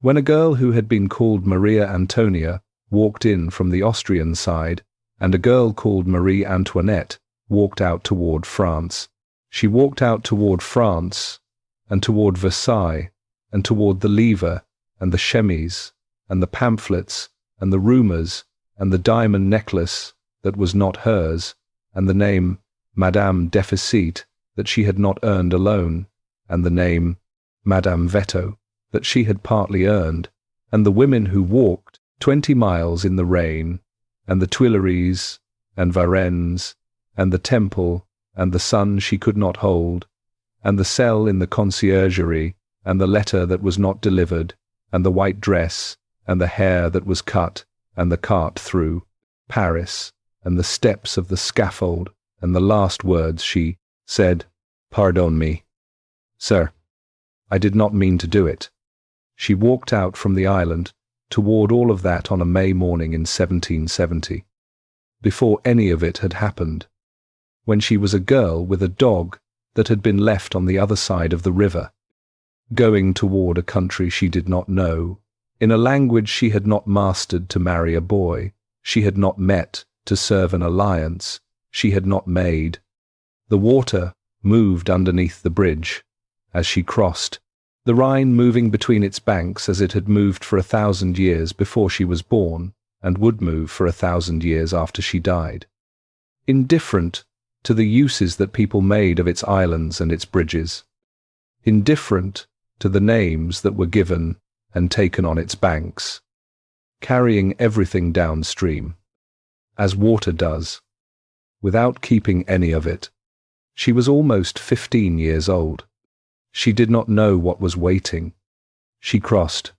when a girl who had been called Marie Antoinette walked in from the Austrian side, and a girl called Marie Antoinette walked out toward France. She walked out toward France, and toward Versailles, and toward the lever, and the chemise, and the pamphlets, and the rumours, and the diamond necklace that was not hers, and the name Madame Deficit that she had not earned alone, and the name Madame Veto that she had partly earned, and the women who walked 20 miles in the rain, and the Tuileries, and Varennes, and the temple, and the sun she could not hold, and the cell in the Conciergerie, and the letter that was not delivered, and the white dress, and the hair that was cut, and the cart through Paris, and the steps of the scaffold, and the last words she said, "Pardon me, sir, I did not mean to do it." She walked out from the island toward all of that on a May morning in 1770, before any of it had happened, when she was a girl with a dog that had been left on the other side of the river, going toward a country she did not know, in a language she had not mastered to marry a boy, she had not met to serve an alliance, she had not made. The water moved underneath the bridge as she crossed, the Rhine moving between its banks as it had moved for 1,000 years before she was born, and would move for 1,000 years after she died. Indifferent to the uses that people made of its islands and its bridges. Indifferent to the names that were given and taken on its banks. Carrying everything downstream, as water does, without keeping any of it. She was almost 15 years old. She did not know what was waiting. She crossed.